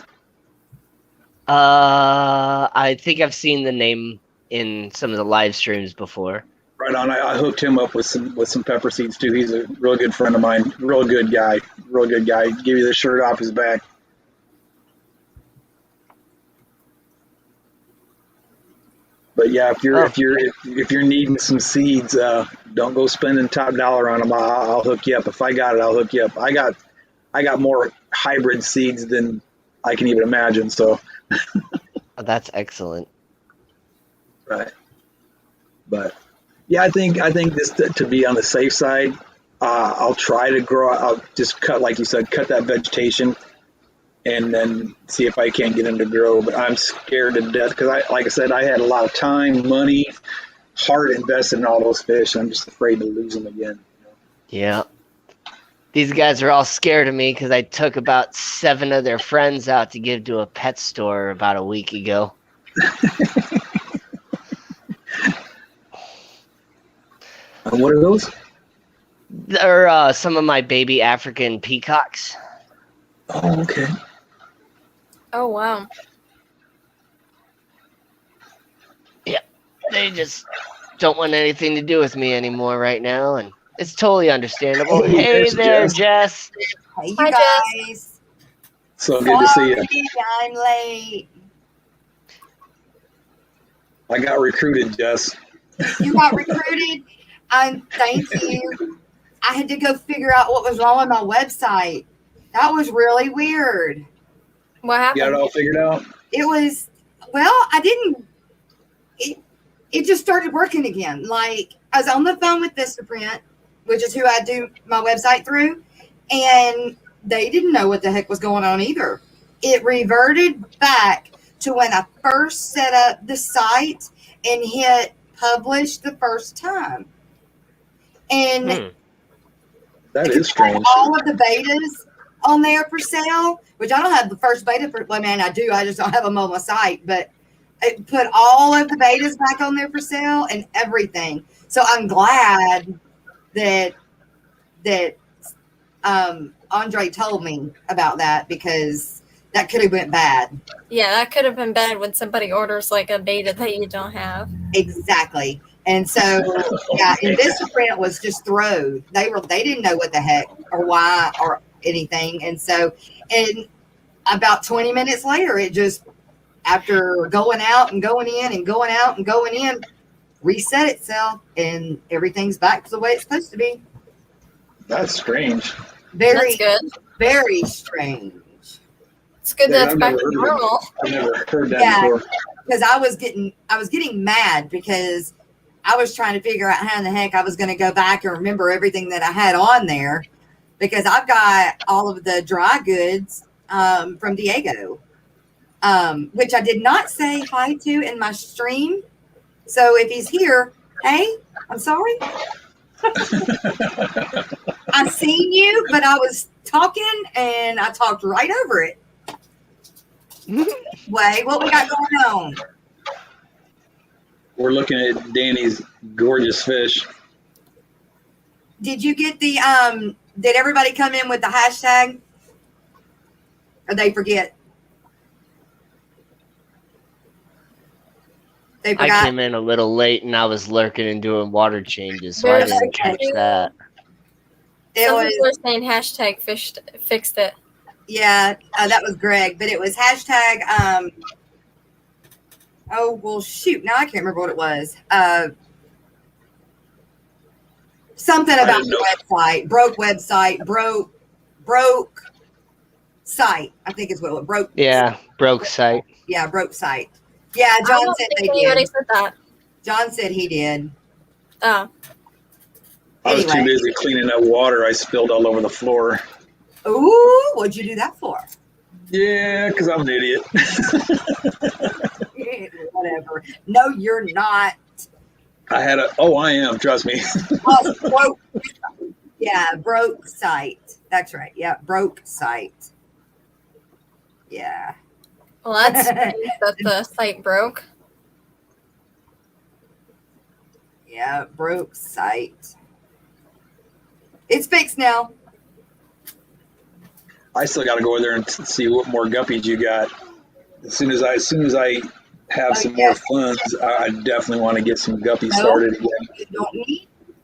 I think I've seen the name in some of the live streams before. Right on. I hooked him up with some pepper seeds too. He's a real good friend of mine. Real good guy. Real good guy. Give you the shirt off his back. But yeah, if you're needing some seeds, don't go spending top dollar on them. I'll hook you up. If I got it, I'll hook you up. I got more hybrid seeds than I can even imagine. So Oh, that's excellent. right. But yeah, I think this to be on the safe side. I'll try to grow. I'll just cut, like you said, cut that vegetation, and then see if I can't get them to grow. But I'm scared to death because like I said, I had a lot of time, money, heart invested in all those fish. I'm just afraid to lose them again. Yeah. These guys are all scared of me because I took about 7 of their friends out to give to a pet store about a week ago. And what are those? They're some of my baby African peacocks. Oh, okay. Oh wow. They just don't want anything to do with me anymore right now, and it's totally understandable. Hey, Hey there's there, Jess. Jess. Hey, you Hi, Jess. guys. So good to see you. Sorry, I'm late. I got recruited, Jess. You got recruited? Thank you. I had to go figure out what was wrong with my website. That was really weird. What You got it happened? all figured out? It was, well, I didn't, it just started working again. Like, I was on the phone with Vistaprint, which is who I do my website through, and they didn't know what the heck was going on either. It reverted back to when I first set up the site and hit publish the first time. And That if you is strange. put all of the betas on there for sale, which I don't have the first beta for, well, man, I do. I just don't have them on my site, but it put all of the betas back on there for sale and everything. So I'm glad that Andre told me about that, because that could have went bad. Yeah, that could have been bad when somebody orders like a beta that you don't have. Exactly. And so, yeah, and Vistaprint was just throwed. They didn't know what the heck or why or anything. And so, and about 20 minutes later, it just, after going out and going in and going out and going in, reset itself, and everything's back to the way it's supposed to be. That's strange. Very, That's good. very strange. It's good Yeah, that's I've back never to heard of it. normal. I've never heard that Yeah. before. Because I was getting mad, because I was trying to figure out how in the heck I was going to go back and remember everything that I had on there, because I've got all of the dry goods from Diego, which I did not say hi to in my stream. So if he's here, hey, I'm sorry. I seen you, but I was talking and I talked right over it. Wait, what we got going on? We're looking at Danny's gorgeous fish. Did you get the did everybody come in with the hashtag? Or they forget? They I forgot. came in a little late and I was lurking and doing water changes, so I There's didn't catch that. It Some was, people are saying hashtag fixed it. yeah, that was Greg, but it was hashtag oh well shoot, now I can't remember what it was. Something I about didn't the website, broke site. I think is what it was. Broke. Yeah, broke site. Yeah, broke site. Yeah, I John don't said think they anybody did. said that. John said he did. Oh, I was too Anyway. busy cleaning up water I spilled all over the floor. Ooh, what'd you do that for? Yeah, because I'm an idiot. Whatever. No, you're not. I am, trust me. Oh, broke. Yeah, broke site. That's right. Yeah, broke site. Yeah. well, that's strange that the site broke. Yeah, broke site. It's fixed now. I still got to go over there and see what more guppies you got. As soon as I have some more funds, I definitely want to get some guppies started again.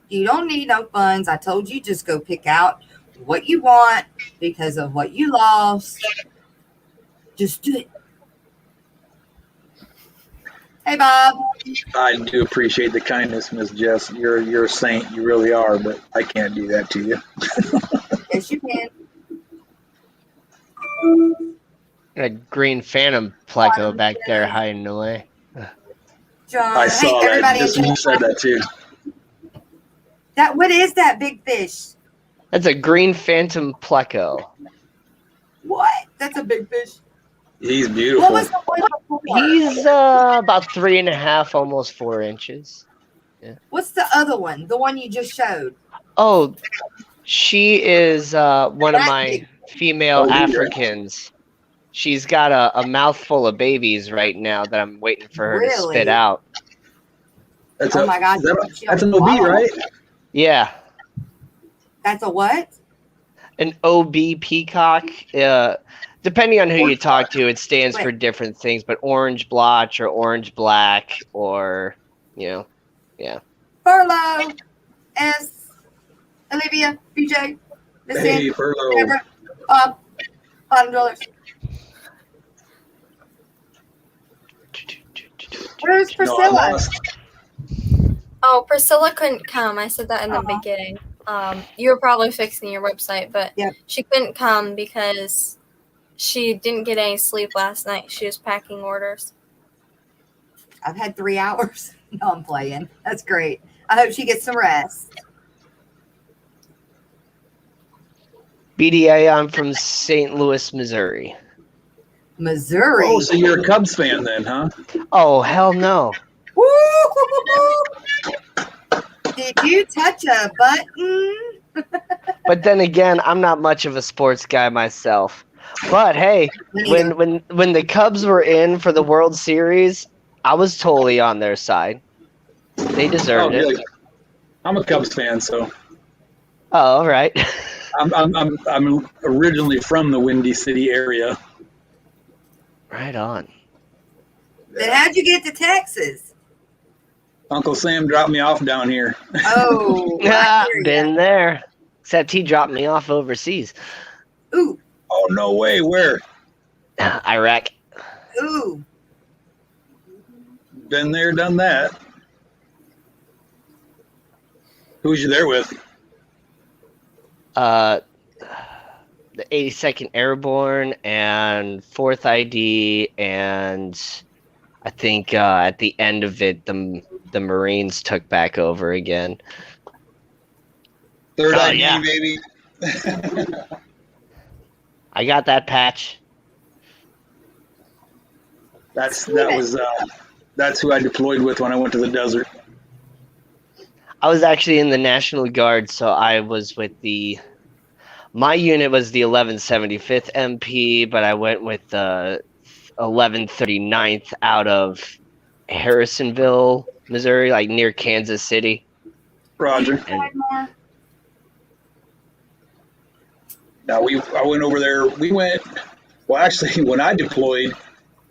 You don't need no funds. I told you, just go pick out what you want because of what you lost. Just do it. Hey, Bob. I do appreciate the kindness, Miss Jess. You're a saint. You really are, but I can't do that to you. Yes, you can. A green phantom pleco back there hiding away. John. I saw hey, that. everybody. Just when you said that too. What is that big fish? That's a green phantom pleco. What? That's a big fish. He's What beautiful. was the one before? He's about 3.5, almost 4 inches. What's the other one? The one you just showed? Oh, She is one of That my big. female Oh, yeah. Africans. She's got a mouthful of babies right now that I'm waiting for her to spit Really? out. That's Oh my God. that's an OB, right? Yeah, That's a what? an OB peacock. Depending on who you talk to, it stands for Wait. different things, but orange blotch or orange black or, yeah. Furlough. S. Olivia. BJ. Miss Hey, Sandy. Furlough. Deborah. Bob. Bottom dwellers. Where's No, I'm Priscilla? lost. Oh, Priscilla couldn't come. I said that in the beginning. You were probably fixing your website, but Yep. she couldn't come because she didn't get any sleep last night. She was packing orders. I've had 3 hours. No, I'm playing. That's great. I hope she gets some rest. BDA, I'm from St. Louis, Missouri. Missouri. Oh, so you're a Cubs fan then, huh? Oh, hell no. Woo! Did you touch a button? But then again, I'm not much of a sports guy myself. But hey, when the Cubs were in for the World Series, I was totally on their side. They deserved it. Good. I'm a Cubs fan, so Oh, all right. I'm originally from the Windy City area. Right on. Then how'd you get to Texas? Uncle Sam dropped me off down here. Oh, Yeah, I hear been there. Except he dropped me off overseas. ya. Ooh, Oh, no way. Where? Iraq. ooh. Been there, done that. Who was you there with? The 82nd Airborne and 4th ID, and I think at the end of it, the Marines took back over again. Third Oh, ID, yeah. baby. I got that patch. That's who I deployed with when I went to the desert. I was actually in the National Guard, so I was with my unit was the 1175th MP, but I went with the 1139th out of Harrisonville, Missouri, like near Kansas City. Roger. And Now I went over there. Well, actually, when I deployed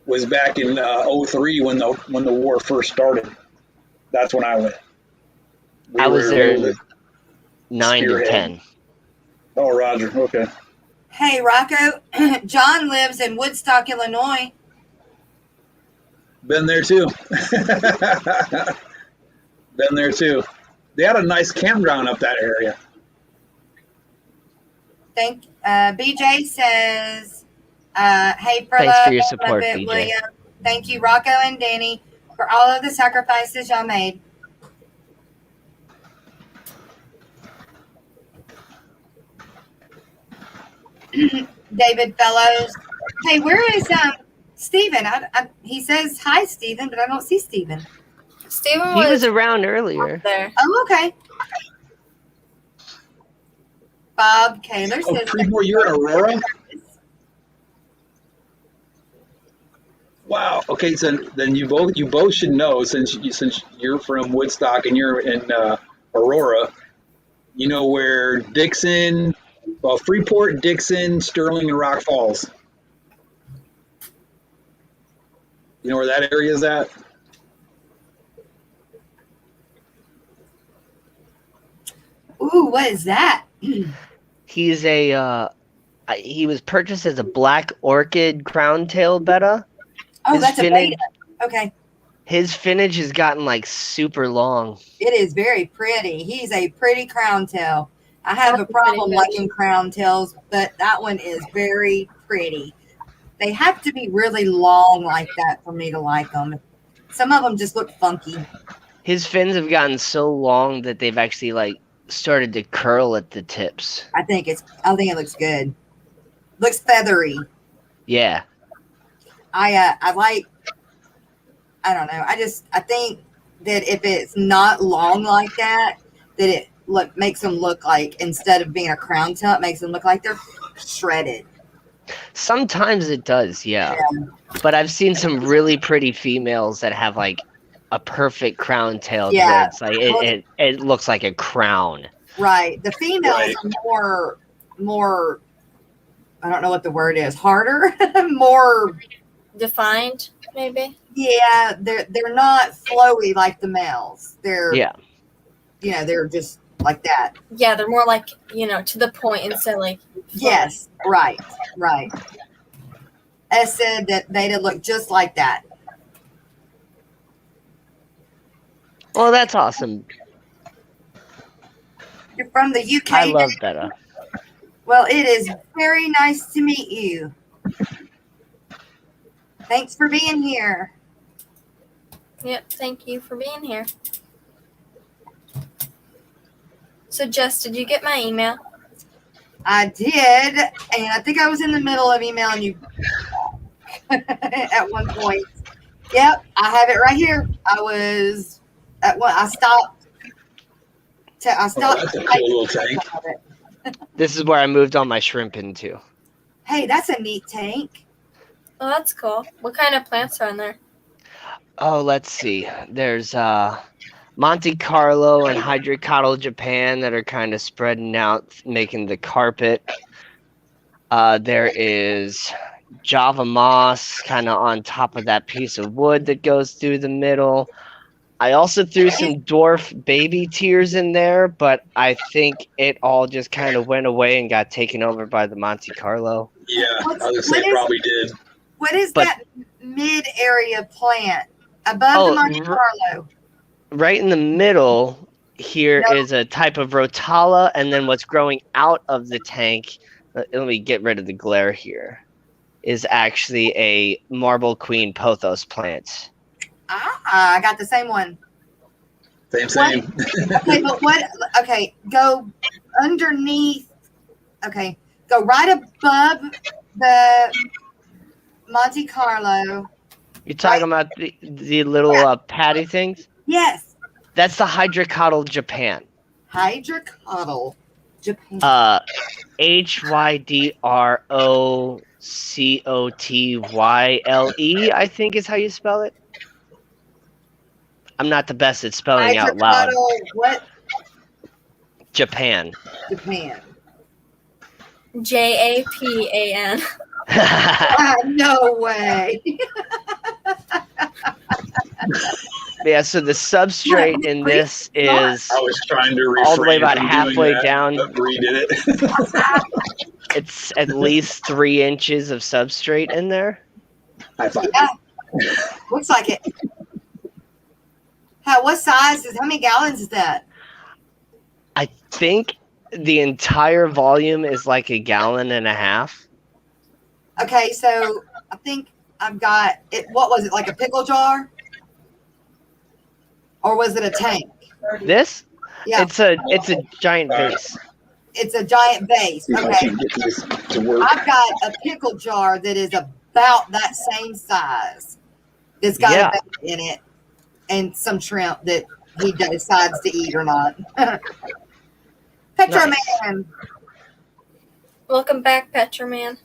was back in 03 when the war first started. That's when I went. I was there in the 9 to spearhead. 10. Oh, Roger. Okay. Hey, Rocco. John lives in Woodstock, Illinois. Been there too. Been there too. They had a nice campground up that area. BJ says, hey, Furlough, Thanks for your love support, it, BJ. William. Thank you, Rocco and Danny, for all of the sacrifices y'all made. David Fellows. Hey, where is Stephen? He says hi, Stephen, but I don't see Stephen. Stephen He was was around earlier. there. Oh, okay. Bob Kaler Oh, says, Freeport, you're in Aurora? Wow. Okay, so then you both should know since you're from Woodstock and you're in Aurora. You know where Freeport, Dixon, Sterling, and Rock Falls. You know where that area is at? ooh, what is that? He's he was purchased as a black orchid crown tail betta. Oh, His that's a finnage- beta. Okay. His finnage has gotten like super long. It is very pretty. He's a pretty crown tail. I have a That's a problem pretty liking crown tails, but that one is very pretty. They have to be really long like that for me to like them. Some of them just look funky. His fins have gotten so long that they've actually like started to curl at the tips. I think it looks good. Looks feathery. Yeah. I like. I don't know. I think that if it's not long like that, that makes them look like, instead of being a crown tail, it makes them look like they're shredded. Sometimes it does, yeah. But I've seen some really pretty females that have like a perfect crown tail Yeah. where it's like it looks like a crown. Right. The females Right. are more, I don't know what the word is, harder, more. Defined, maybe. Yeah, they're not flowy like the males. They're Yeah. They're just like that. Yeah, they're more like, to the point instead of like. Yes, right. As said that they'd look just like that. Well, that's awesome. You're from the UK. I love Betta. Well, it is very nice to meet you. Thanks for being here. Yep, thank you for being here. So, Jess, did you get my email? I did, and I think I was in the middle of emailing you at one point. Yep, I have it right here. I was at what I stopped. I stopped. that's a cool little tank. This is where I moved all my shrimp into. Hey, that's a neat tank. Oh, that's cool. What kind of plants are in there? Oh, let's see. There's Monte Carlo and Hydrocotyle Japan that are kind of spreading out, making the carpet. There is Java moss kind of on top of that piece of wood that goes through the middle. I also threw some dwarf baby tears in there, but I think it all just kind of went away and got taken over by the Monte Carlo. Yeah, I was gonna say What is- probably did. What is But- that mid-area plant above the Monte Carlo? Right in the middle here No. is a type of rotala, and then what's growing out of the tank, let me get rid of the glare here, is actually a marble queen pothos plant. I got the same one. Same. Okay, but what? Okay, go underneath. Okay, go right above the Monte Carlo. You're talking about the little patty things? Yes, That's the Hydrocotyle Japan. Hydrocotyle Japan. HYDROCOTYLE, I think is how you spell it. I'm not the best at spelling out loud. Hydrocotyle what? Japan. Japan. JAPAN. No way. Yeah, so the substrate in this is I was trying to refrain all the way about from doing halfway that, down. but redid it. It's at least 3 inches of substrate in there. High five. Yeah. Looks like it. What size is? How many gallons is that? I think the entire volume is like 1.5 gallons. Okay, so I think I've got it. What was it, like a pickle jar? Or was it a tank? This? Yeah, It's a giant vase. it's a giant vase. See if I Okay, can get this to work. I've got a pickle jar that is about that same size. It's got Yeah. a bait in it and some shrimp that he decides to eat or not. Petro Nice. Man. Welcome back, Petroman.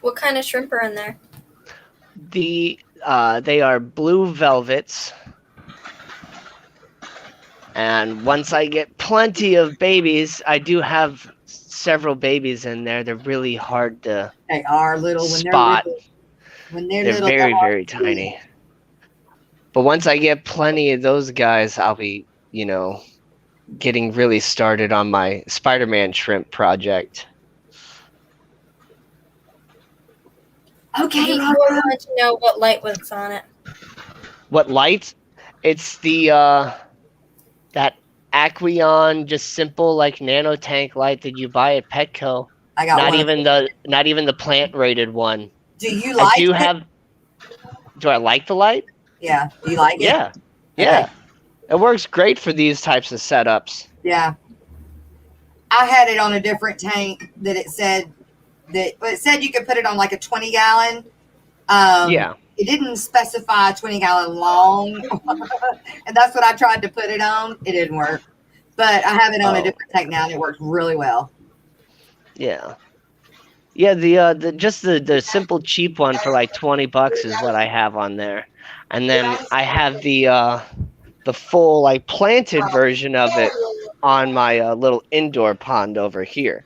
What kind of shrimp are in there? They are blue velvets. And once I get plenty of babies, I do have several babies in there. They're really hard to They are little when spot. they're little. When they're, They're little, very, hard very to tiny. But once I get plenty of those guys, I'll be, getting really started on my Spider-Man shrimp project. eat. Okay, He Rocco. wanted to know what light was on it. What light? It's the that Aqueon, just simple like nano tank light that you buy at Petco. I got Not one. even the plant rated one. Do you I like do it? have. Do I like the light? Yeah. Do you like it? Yeah, yeah. It works great for these types of setups. Yeah. I had it on a different tank that it said that well, it said you could put it on like a 20-gallon. Yeah. It didn't specify 20-gallon long, and that's what I tried to put it on. It didn't work, but I have it on a Oh. different tank now, and it works really well. Yeah. Yeah, the simple cheap one for like $20 is what I have on there. And then I have the full like planted version of it on my little indoor pond over here.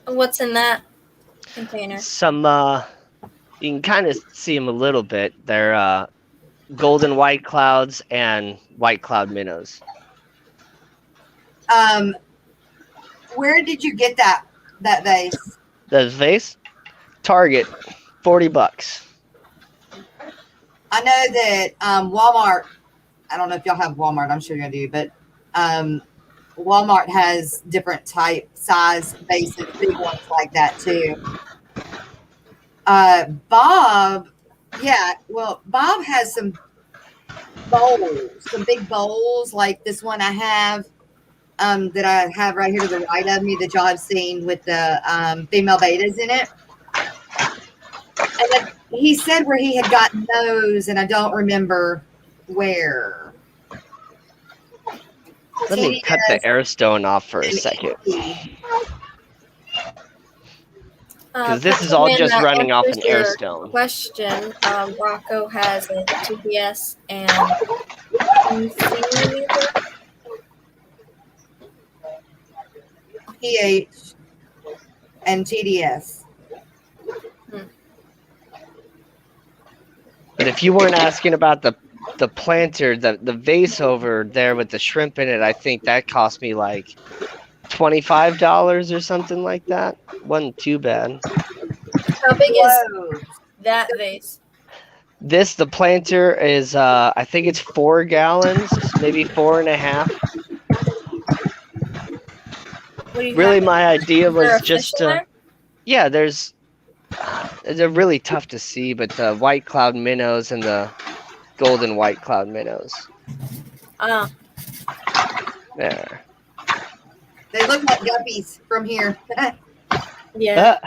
What's in that container? Some you can kind of see them a little bit. They're golden white clouds and white cloud minnows. Where did you get that vase? The vase, Target, $40. I know that Walmart. I don't know if y'all have Walmart. I'm sure you do, but Walmart has different type size vases, big ones like that too. Bob, yeah. Well, Bob has some bowls, some big bowls like this one I have. That I have right here to the right of me that y'all have seen with the female betas in it. And then he said where he had gotten those, and I don't remember where. Let me cut the air stone off for a second. Because this is all just running off an air stone. Question, Rocco has a TBS and pH and TDS. But if you weren't asking about the planter, the vase over there with the shrimp in it, I think that cost me like $25 or something like that. Wasn't too bad. How big is that vase? The planter is I think it's 4 gallons, maybe 4.5. Really, my idea was just to, yeah, they're really tough to see, but the white cloud minnows and the golden white cloud minnows. There. They look like guppies from here. Yeah.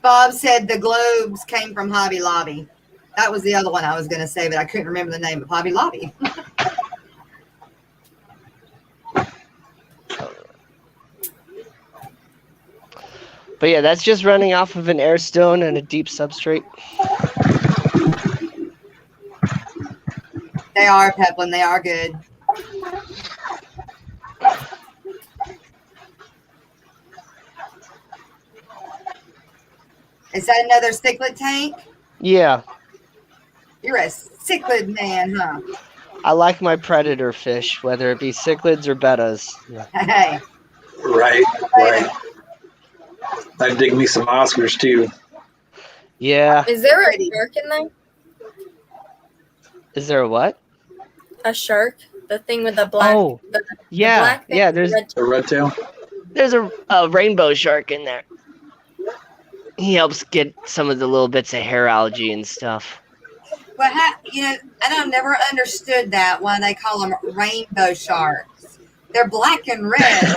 Bob said the globes came from Hobby Lobby. That was the other one I was going to say, but I couldn't remember the name of Hobby Lobby. But yeah, that's just running off of an air stone and a deep substrate. They are, Peplin. They are good. Is that another cichlid tank? Yeah. You're a cichlid man, huh? I like my predator fish, whether it be cichlids or bettas. Yeah. Hey. Right. I dig me some Oscars too. Yeah. Is there a shark in there? Is there a what? A shark? The thing with the black. Oh, the yeah. black thing Yeah, with there's the red- A red tail. There's a rainbow shark in there. He helps get some of the little bits of hair algae and stuff. Well, I don't never understood that why they call them rainbow sharks. They're black and red.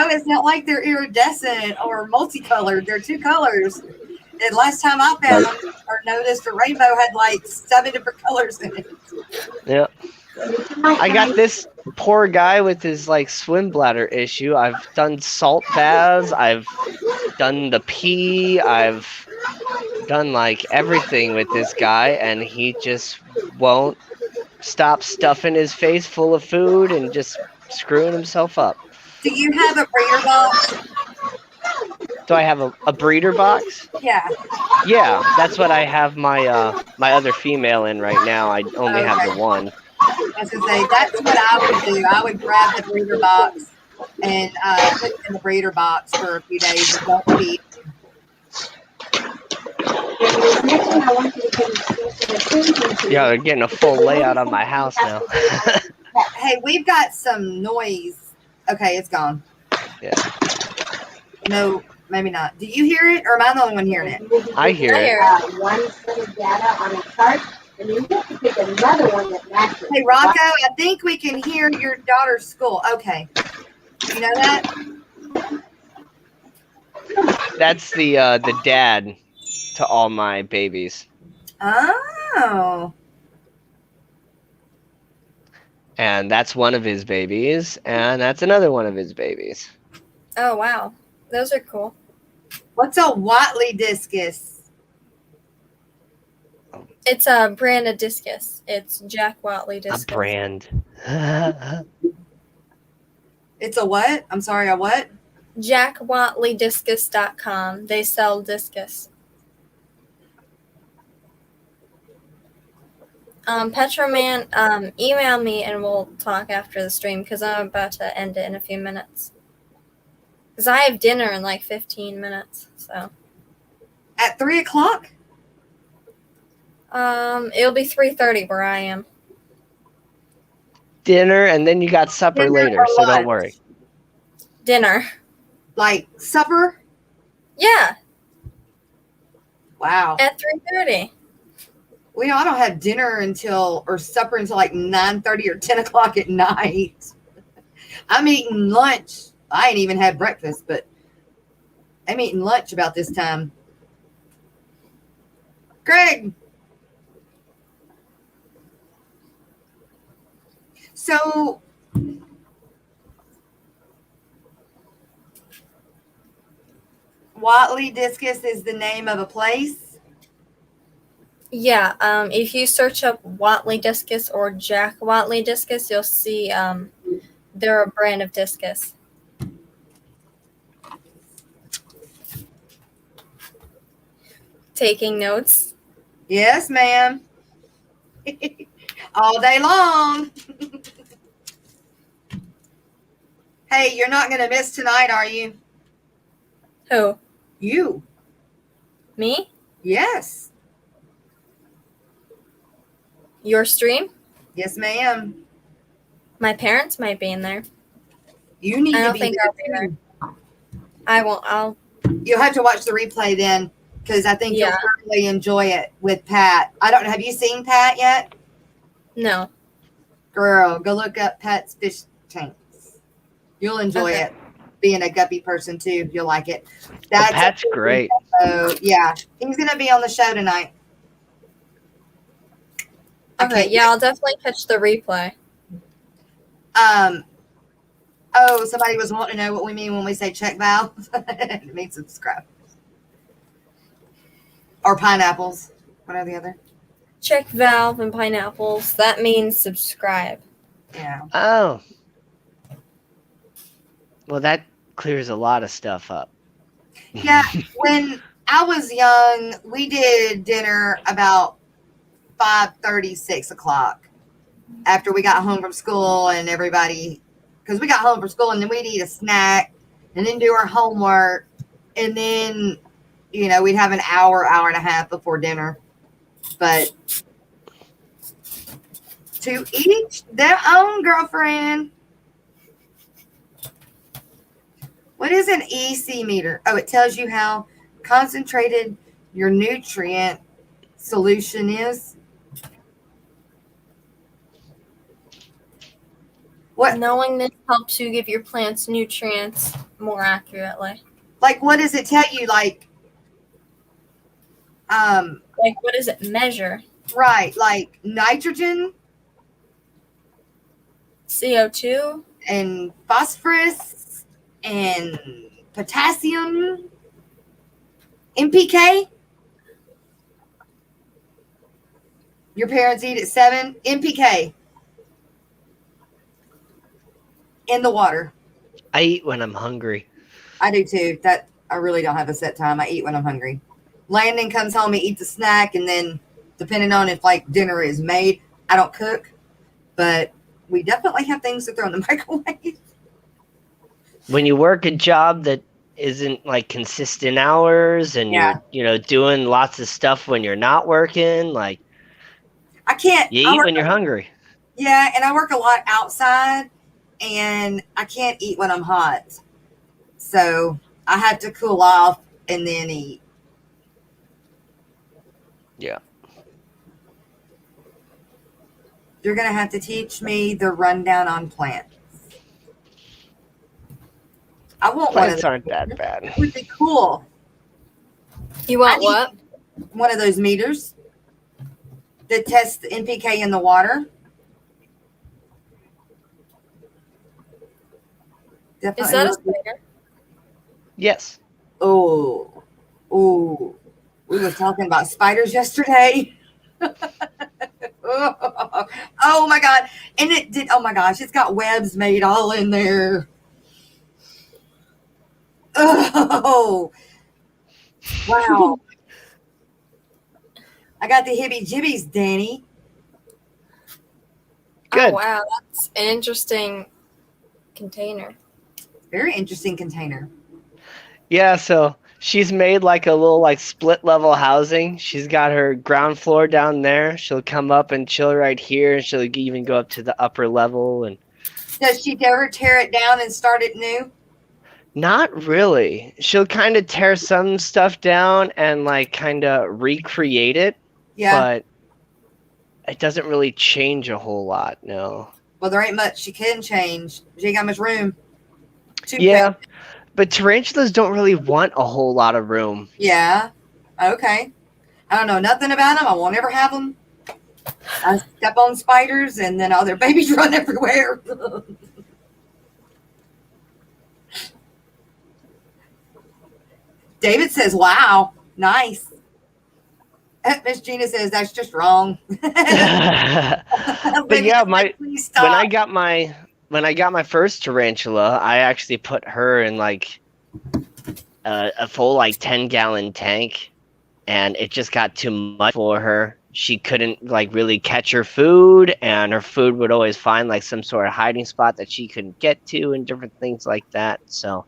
It's not like they're iridescent or multicolored. They're 2 colors. And last time I found or noticed a rainbow had like 7 different colors in it. Yeah. I got this poor guy with his like swim bladder issue. I've done salt baths. I've done the pee. I've done like everything with this guy, and he just won't stop stuffing his face full of food and just screwing himself up. Do you have a breeder box? Do I have a breeder box? Yeah. Yeah, that's what I have my my other female in right now. I only have the one. I was going to say, that's what I would do. I would grab the breeder box and put it in the breeder box for a few days and don't feed. Yeah, they're getting a full layout on my house now. Hey, we've got some noise. Okay, it's gone. Yeah. No, maybe not. Do you hear it, or am I the only one hearing it? I hear it. One set of data on a chart And then you have to pick another one that matches. Hey, Rocco, I think we can hear your daughter's school. Okay. You know that? That's the dad to all my babies. Oh. And that's one of his babies, and that's another one of his babies. Oh, wow. Those are cool. What's a Watley discus? It's a brand of discus. It's Jack Watley A discus. brand. It's a what? I'm sorry, a what? JackWatleyDiscus.com. They sell discus. Petroman, email me and we'll talk after the stream because I'm about to end it in a few minutes. Because I have dinner in like 15 minutes. So At 3 o'clock? it'll be 3:30 where I am. Dinner, and then you got supper Dinner later, or so don't lunch? worry. Dinner. Like supper? Yeah, Wow. at 3:30. I don't have dinner or supper until like 9:30 or 10 o'clock at night. I'm eating lunch. I ain't even had breakfast, but I'm eating lunch about this time. Greg. So Watley Discus is the name of a place? Yeah, if you search up Watley discus or Jack Watley discus, you'll see they're a brand of discus. Taking notes. Yes, ma'am. All day long. Hey, you're not going to miss tonight, are you? Who? You. Me? Yes. Your stream? Yes, ma'am. My parents might be in there. You need I to don't be think there I'll be there. too. I won't. I'll. You'll have to watch the replay then, because I think Yeah. you'll really enjoy it with Pat. I don't know. Have you seen Pat yet? No. Girl, go look up Pat's fish tanks. You'll enjoy Okay. it. Being a guppy person too, you'll like it. Well, Pat's great. Yeah, he's gonna be on the show tonight. Okay. Yeah, I'll definitely catch the replay. Oh, somebody was wanting to know what we mean when we say check valve. It means subscribe. Or pineapples. One or the other. Check valve and pineapples. That means subscribe. Yeah. Oh. Well, that clears a lot of stuff up. Yeah. When I was young, we did dinner about 5:30, 6 o'clock after we got home from school, and everybody, because we got home from school and then we'd eat a snack and then do our homework, and then we'd have an hour and a half before dinner. But to each their own, girlfriend. What is an EC meter? Oh, it tells you how concentrated your nutrient solution is. What? Knowing this helps you give your plants nutrients more accurately. Like, what does it tell you? Like, Like, what does it measure? right, like nitrogen CO2? and phosphorus and potassium, NPK. Your parents eat at 7. NPK in the water. I eat when I'm hungry. I do too. That I really don't have a set time. I eat when I'm hungry. Landon comes home, he eats a snack, and then depending on if like dinner is made, I don't cook, but we definitely have things to throw in the microwave. When you work a job that isn't like consistent hours and Yeah. you're doing lots of stuff when you're not working, like I can't. you I eat work when you're a- hungry. Yeah, and I work a lot outside, and I can't eat when I'm hot. So I have to cool off and then eat. Yeah. You're gonna have to teach me the rundown on plants. I want one of Plants those. aren't that bad. It would be cool. You want I need- what? One of those meters that tests the NPK in the water. Is Definitely that a would be- spider? Oh, Yes. we were talking about spiders yesterday. Oh my god. And it did, oh my gosh, it's got webs made all in there. Oh, wow. I got the hibby jibbies, Danny. Good. Oh wow, that's an interesting container. Very interesting container. Yeah, so she's made like a little like split level housing. She's got her ground floor down there. She'll come up and chill right here, and she'll even go up to the upper level. And Does she ever tear it down and start it new? not really. She'll kind of tear some stuff down and like kind of recreate it, Yeah. but it doesn't really change a whole lot. No. Well, there ain't much she can change. She ain't got much room. to Yeah, change. but tarantulas don't really want a whole lot of room. Yeah. Okay. I don't know nothing about them. I won't ever have them. I step on spiders and then all their babies run everywhere. David says, wow, nice. Miss Gina says, that's just wrong. But yeah, Please stop. when I got my first tarantula, I actually put her in like a full like 10-gallon tank, and it just got too much for her. She couldn't like really catch her food, and her food would always find like some sort of hiding spot that she couldn't get to, and different things like that. So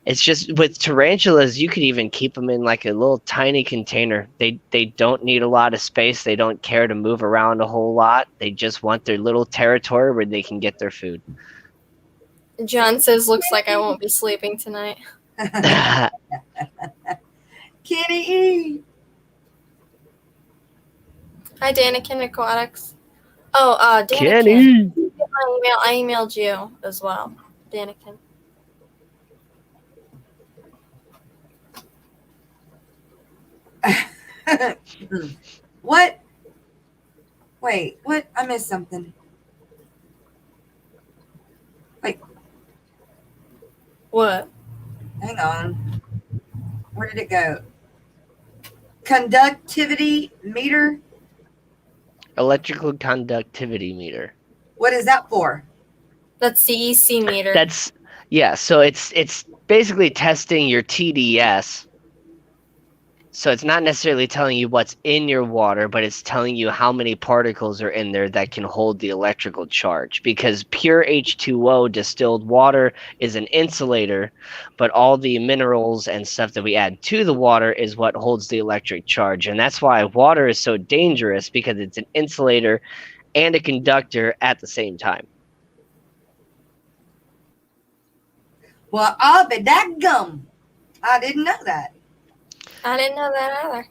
it's just with tarantulas, you could even keep them in like a little tiny container. They don't need a lot of space. They don't care to move around a whole lot. They just want their little territory where they can get their food. John says, "Looks like I won't be sleeping tonight." Kenny. Hi, Danikin Aquatics. Oh, Danikin. Kenny. I emailed you as well, Danikin. What? Wait, what? I missed something. What? Hang on. Where did it go? Conductivity meter? Electrical conductivity meter. What is that for? That's the EC meter. So it's basically testing your TDS. So it's not necessarily telling you what's in your water, but it's telling you how many particles are in there that can hold the electrical charge. Because pure H2O distilled water is an insulator, but all the minerals and stuff that we add to the water is what holds the electric charge. And that's why water is so dangerous, because it's an insulator and a conductor at the same time. Well, I'll be dadgum. I didn't know that. I didn't know that either.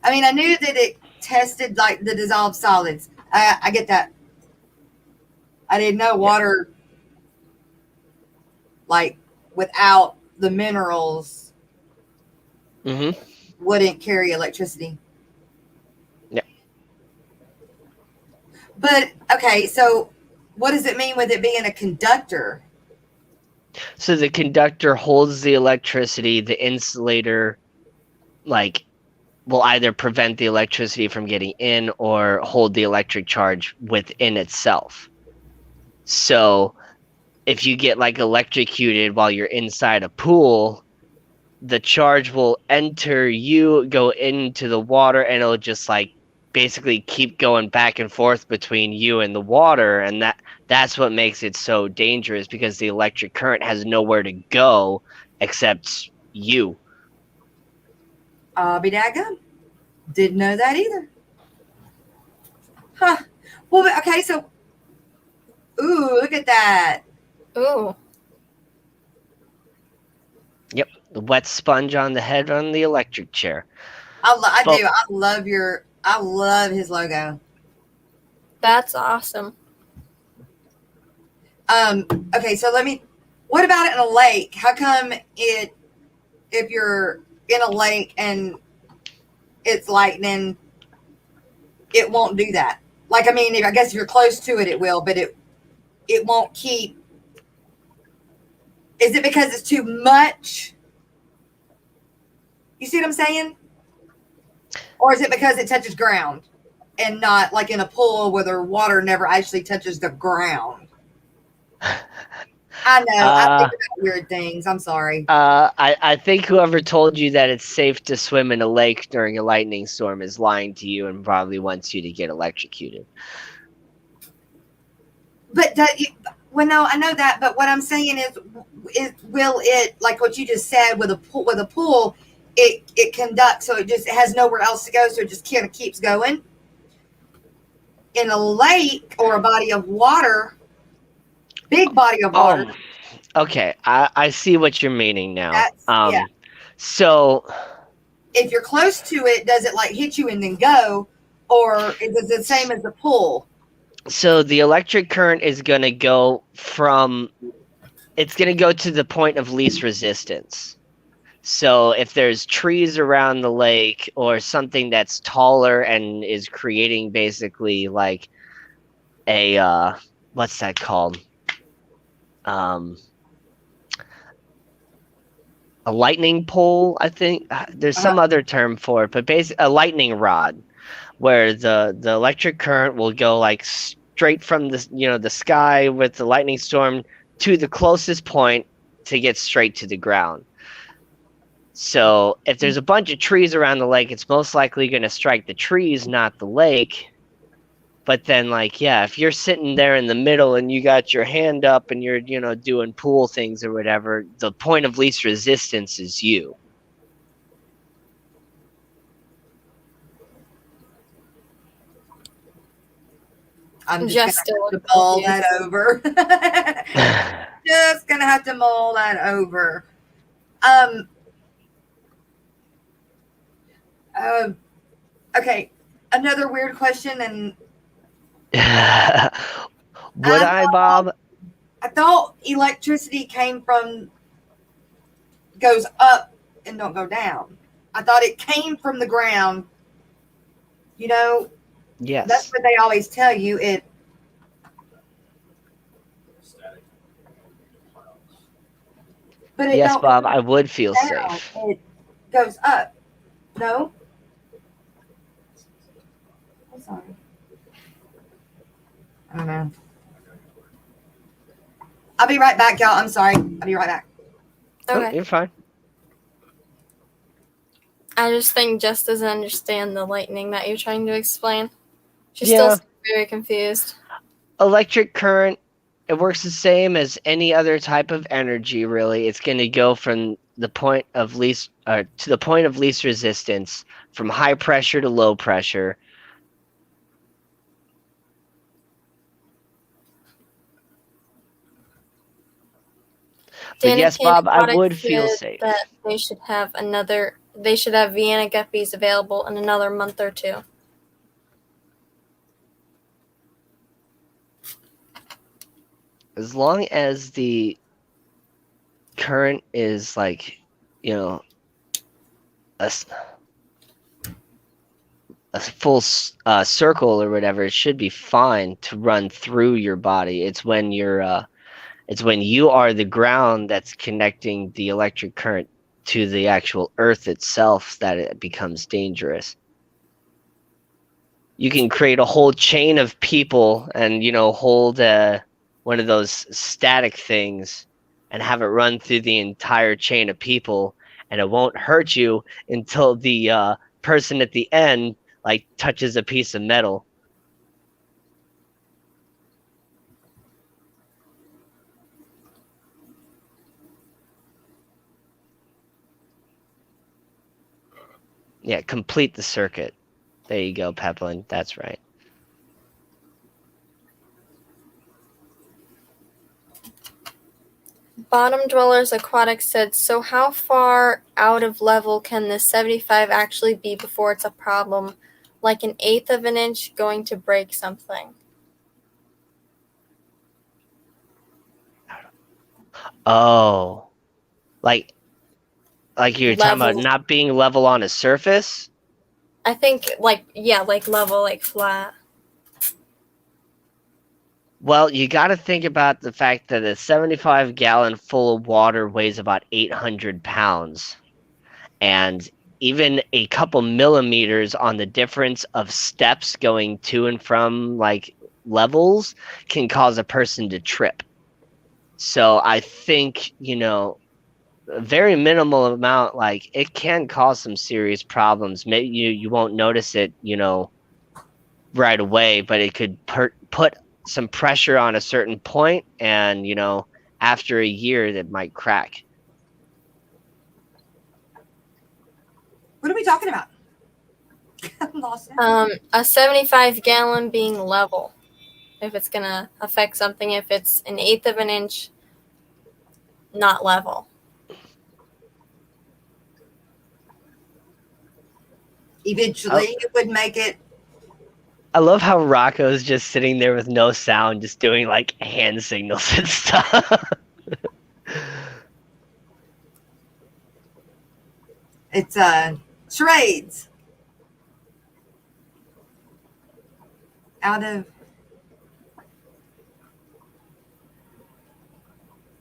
I mean, I knew that it tested like the dissolved solids. I get that. I didn't know water, like without the minerals, Mm-hmm. wouldn't carry electricity. Yeah. But okay, so what does it mean with it being a conductor? So the conductor holds the electricity, the insulator will either prevent the electricity from getting in or hold the electric charge within itself. So if you get like electrocuted while you're inside a pool, the charge will enter you, go into the water, and it'll just like basically keep going back and forth between you and the water, and that's what makes it so dangerous, because the electric current has nowhere to go except you. I'll be daggum. Didn't know that either. Huh. Well, okay, so, ooh, look at that. Ooh. Yep, the wet sponge on the head on the electric chair. I Well- do. I I love his logo. That's awesome. Okay, so what about it in a lake? How come if you're in a lake and it's lightning, it won't do that? Like, I mean, I guess if you're close to it, it will, but it won't keep. Is it because it's too much? You see what I'm saying? Or is it because it touches ground and not like in a pool where the water never actually touches the ground? I know. I think about weird things. I'm sorry. I think whoever told you that it's safe to swim in a lake during a lightning storm is lying to you and probably wants you to get electrocuted. But well, no, I know that. But what I'm saying is will it, like what you just said, with a pool, it conducts, so it has nowhere else to go, so it just kind of keeps going. In a lake or a body of water, big body of water. Okay, I see what you're meaning now. Yeah. So if you're close to it, does it like hit you and then go, or is it the same as the pool? So the electric current is going to go it's going to go to the point of least resistance. So if there's trees around the lake or something that's taller and is creating basically like a, what's that called? A lightning pole, I think. There's some other term for it, but basically a lightning rod, where the electric current will go like straight from the sky with the lightning storm to the closest point to get straight to the ground. So if there's a bunch of trees around the lake, it's most likely going to strike the trees, not the lake. But then, like, yeah, if you're sitting there in the middle and you got your hand up and you're, doing pool things or whatever, the point of least resistance is you. I'm Just just going to mull that over. Just going to have to mull that over. Okay, another weird question, and Bob? I thought electricity goes up and don't go down. I thought it came from the ground. Yes. That's what they always tell you. But yes, Bob, I would feel down. safe. It goes up. No? I'm sorry. I don't know. I'll be right back, y'all. I'm sorry. I'll be right back. Oh, Okay. you're fine. I just think Jess doesn't understand the lightning that you're trying to explain. She's Yeah. still very confused. Electric current, it works the same as any other type of energy, really. It's going to go from the point of least to the point of least resistance, from high pressure to low pressure. But Danny yes, Candy Bob, I Products would feel said safe. that they should have Vienna guppies available in another month or two. As long as the current is like, a full circle or whatever, it should be fine to run through your body. It's when you are the ground that's connecting the electric current to the actual earth itself that it becomes dangerous. You can create a whole chain of people and, hold one of those static things and have it run through the entire chain of people, and it won't hurt you until the person at the end touches a piece of metal. Yeah, complete the circuit. There you go, Peplin. That's right. Bottom Dwellers Aquatics said, so how far out of level can this 75 actually be before it's a problem like an eighth of an inch going to break something. Oh, like you're talking about Level. not being level on a surface? I think like level, like flat. Well, you got to think about the fact that a 75-gallon full of water weighs about 800 pounds. And even a couple millimeters on the difference of steps going to and from like levels can cause a person to trip. So I think, a very minimal amount, like it can cause some serious problems. Maybe you won't notice it, right away, but it could put some pressure on a certain point, and after a year that might crack. What are we talking about? I'm lost now. A 75 gallon being level. If it's gonna affect something, if it's an eighth of an inch not level. Eventually, it would make it. I love how Rocco's just sitting there with no sound, just doing like hand signals and stuff. It's charades. Out of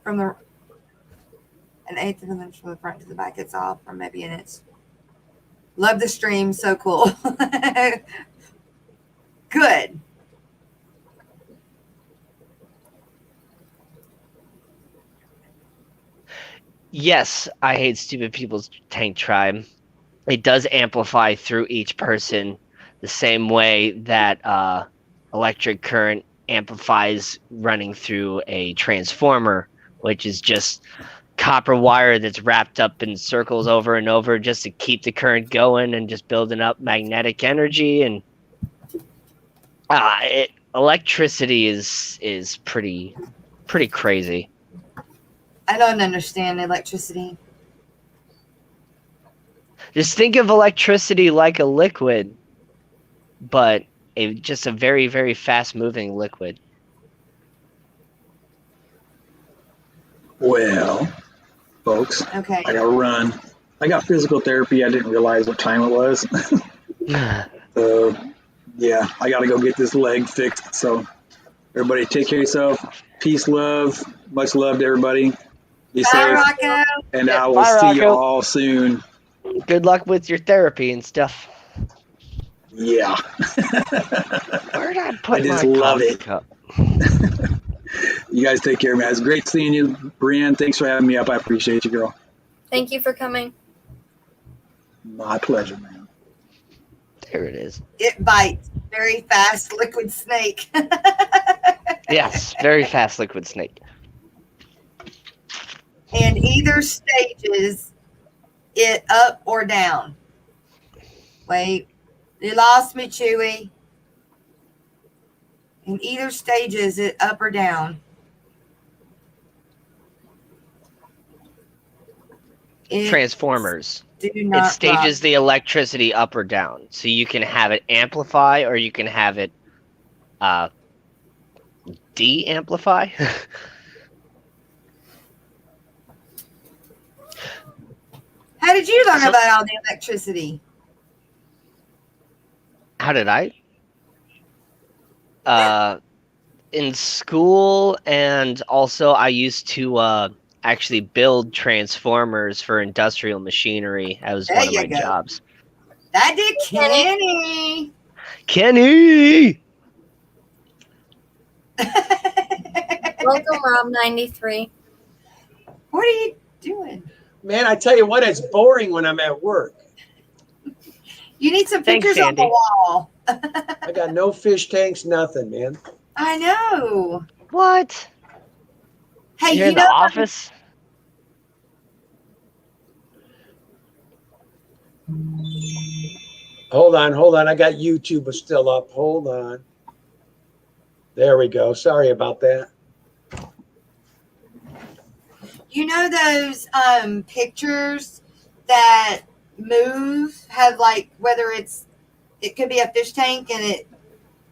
from the an eighth of an inch from the front to the back. It's off, or maybe an inch. Love the stream, so cool. Good. Yes, I hate stupid people's tank tribe. It does amplify through each person the same way that electric current amplifies running through a transformer, which is just copper wire that's wrapped up in circles over and over just to keep the current going and just building up magnetic energy. And electricity is pretty crazy. I don't understand electricity. Just think of electricity like a liquid, but just a very, very fast-moving liquid. Well, folks, Okay. I gotta run. I got physical therapy. I didn't realize what time it was. Yeah, I gotta go get this leg fixed. So, everybody, take care of yourself. Peace, love, much love to everybody. Be Bye, safe, Rocco. and I will Bye, see you Rocco. all soon. Good luck with your therapy and stuff. Yeah. Where did I put I just my love coffee it. cup? You guys take care, man. It's great seeing you, Brienne. Thanks for having me up. I appreciate you, girl. Thank you for coming. My pleasure, man. There it is. It bites. Very fast liquid snake. Yes, very fast liquid snake. And either stages it up or down. Wait, you lost me, Chewy. In either stages it up or down. It Transformers. do not It stages rock. the electricity up or down. So you can have it amplify or you can have it de-amplify. How did you learn So- about all the electricity? How did I? In school, and also I used to actually build transformers for industrial machinery. That was There one of you my go. jobs. That did Kenny. Kenny! Welcome, Rob93. What are you doing? Man, I tell you what, it's boring when I'm at work. You need some Thanks, pictures on the Sandy. wall. I got no fish tanks, nothing, man. I know. What? Hey, You're you in the know, office? Hold on. I got YouTube still up. Hold on. There we go. Sorry about that. you know those pictures that move have like whether it's it could be a fish tank, and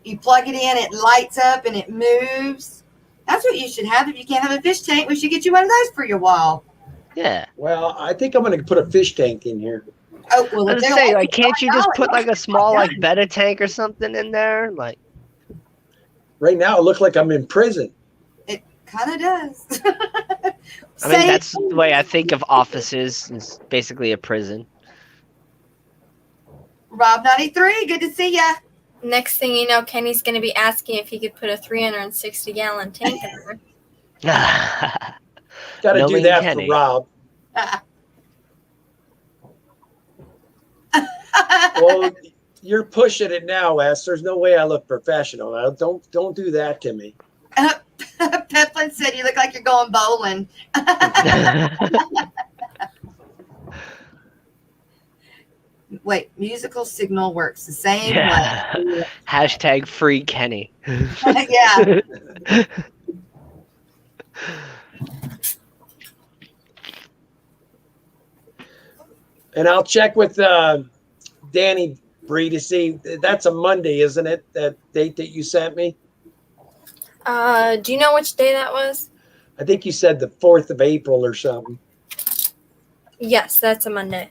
you plug it in, it lights up and it moves. That's what you should have. If you can't have a fish tank, we should get you one of those for your wall. Yeah. Well, I think I'm going to put a fish tank in here. Oh, well, I if was they saying, don't like, can't you just put like a small done. like betta tank or something in there? Like, Right now, it looks like I'm in prison. It kind of does. I mean, that's the way I think of offices. It's basically a prison. Rob 93, good to see ya. Next thing you know, Kenny's going to be asking if he could put a 360-gallon tank in there. Got to do Knowing that Kenny. for Rob. Well, you're pushing it now, Wes. There's no way I look professional. Don't do that to me. Peplin said you look like you're going bowling. Wait, musical signal works the same Yeah. way. Hashtag free Kenny. Yeah. And I'll check with Danny Bree to see. That's a Monday, isn't it? That date that you sent me? Do you know which day that was? I think you said the 4th of April or something. Yes, that's a Monday.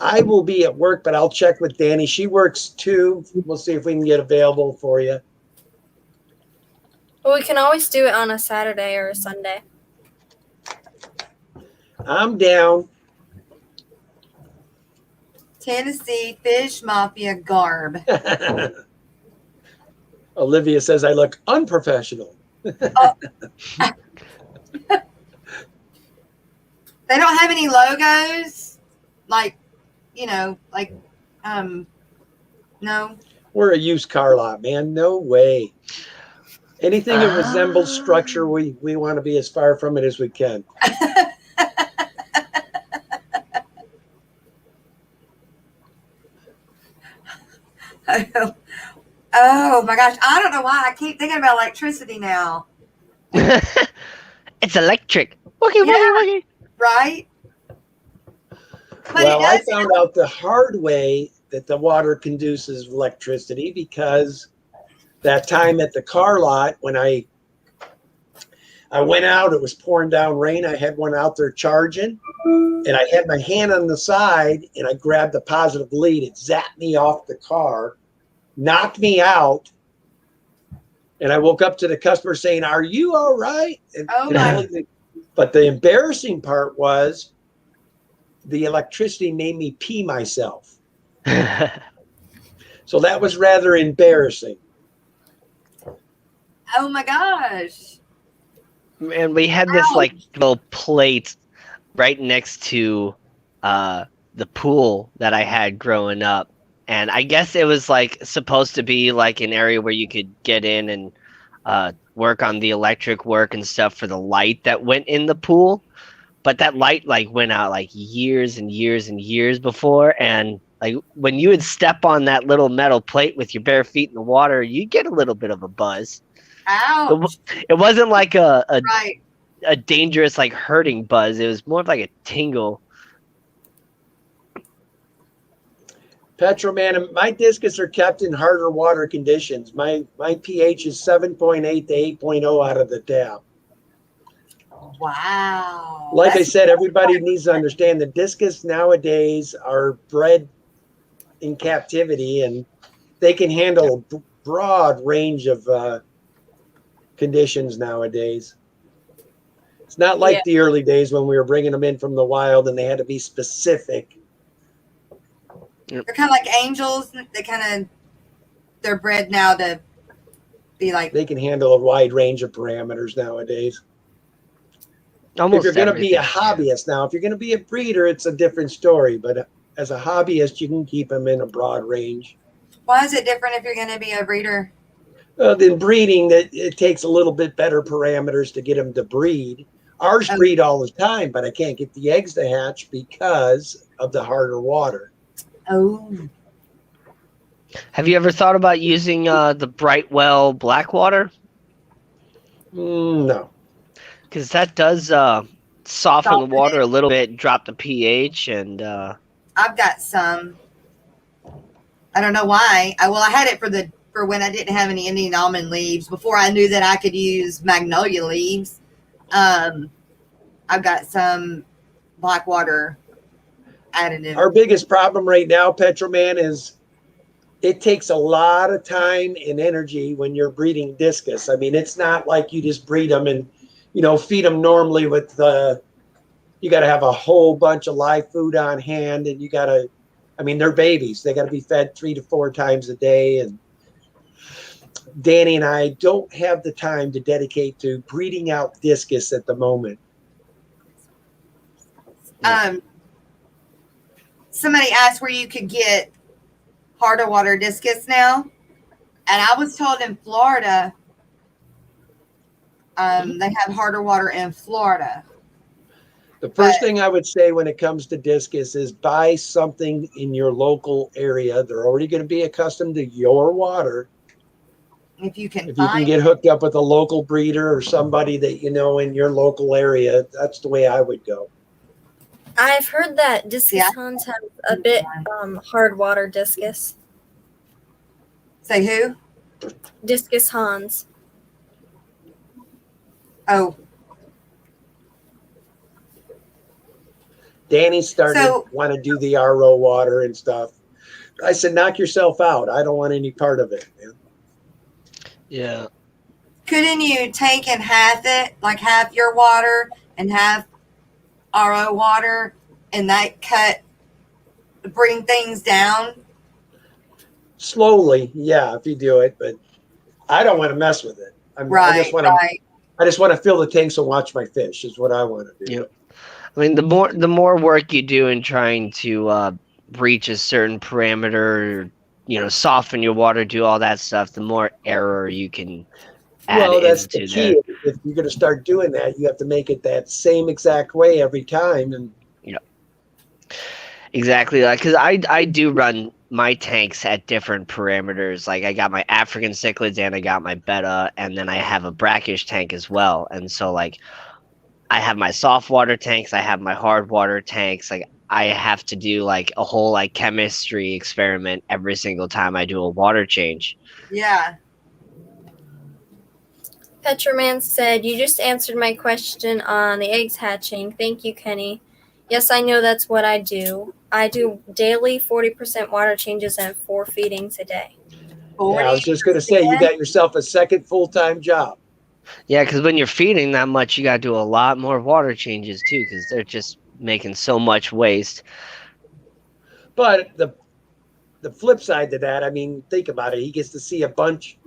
I will be at work, but I'll check with Danny. She works too. We'll see if we can get available for you. Well, we can always do it on a Saturday or a Sunday. I'm down. Tennessee Fish Mafia garb. Olivia says I look unprofessional. They don't have any logos, like, no. We're a used car lot, man. No way. Anything that resembles structure, we want to be as far from it as we can. Oh my gosh, I don't know why I keep thinking about electricity now, It's electric. Wookie, Yeah. wookie, wookie. right? But Well, it I does. found out the hard way that the water conduces electricity because that time at the car lot when I went out, it was pouring down rain. I had one out there charging, and I had my hand on the side, and I grabbed the positive lead. It zapped me off the car, knocked me out, and I woke up to the customer saying, "Are you all right?" And, Oh my. But the embarrassing part was the electricity made me pee myself. So that was rather embarrassing. Oh my gosh. And we had this like little plate right next to the pool that I had growing up. And I guess it was like supposed to be like an area where you could get in and work on the electric work and stuff for the light that went in the pool. But that light like went out like years and years and years before. And like when you would step on that little metal plate with your bare feet in the water, you get a little bit of a buzz. Ouch. It wasn't like a Right. dangerous like hurting buzz. It was more of like a tingle. Petroman, my discus are kept in harder water conditions. My pH is 7.8 to 8.0 out of the tap. Wow. Like I That's- said, everybody needs to understand the discus nowadays are bred in captivity and they can handle a broad range of conditions nowadays. It's not like Yeah. the early days when we were bringing them in from the wild and they had to be specific. They're kind of like angels. They're bred now to be like, They can handle a wide range of parameters nowadays. Almost If you're going to be a everything. hobbyist now, if you're going to be a breeder, it's a different story. But as a hobbyist, you can keep them in a broad range. why is it different if you're going to be a breeder? Then breeding, that it takes a little bit better parameters to get them to breed. Ours Oh. breed all the time, but I can't get the eggs to hatch because of the harder water. Oh, Have you ever thought about using the Brightwell Blackwater? No. Because that does soften the Soften water it. a little bit, drop the pH, and I've got some. I don't know why. I had it for when I didn't have any Indian almond leaves. Before I knew that I could use magnolia leaves, I've got some Blackwater additive. Our biggest problem right now, Petroman, is it takes a lot of time and energy when you're breeding discus. I mean, it's not like you just breed them and, feed them normally with you got to have a whole bunch of live food on hand, and they're babies. They got to be fed 3 to 4 times a day. And Danny and I don't have the time to dedicate to breeding out discus at the moment. Somebody asked where you could get harder water discus now, and I was told in Florida, they have harder water in Florida. The first thing I would say when it comes to discus is buy something in your local area. They're already going to be accustomed to your water. If you can get hooked up with a local breeder or somebody that you know in your local area, that's the way I would go. I've heard that discus Hans have a bit hard water discus. Say who? Discus Hans. Oh, Danny started to want to do the RO water and stuff. I said, knock yourself out. I don't want any part of it, man. Yeah. couldn't you take and half it, like half your water and half RO water, and that bring things down? Slowly, yeah, if you do it, but I don't want to mess with it. I just want to fill the tanks and watch my fish is what I want to do. Yep. I mean, the more work you do in trying to reach a certain parameter, soften your water, do all that stuff, the more error you can add Well, that's into the key. If you're going to start doing that, you have to make it that same exact way every time. And exactly, like, because I do run my tanks at different parameters. Like, I got my African cichlids and I got my betta, and then I have a brackish tank as well. And so, like, I have my soft water tanks, I have my hard water tanks. Like, I have to do like a whole chemistry experiment every single time I do a water change. Yeah. Petroman said, "You just answered my question on the eggs hatching. Thank you, Kenny. Yes, I know that's what I do. I do daily 40% water changes and 4 feedings a day." I was just going to say, you got yourself a second full-time job. Yeah, because when you're feeding that much, you got to do a lot more water changes too, because they're just making so much waste. But the flip side to that, I mean, think about it. He gets to see a bunch,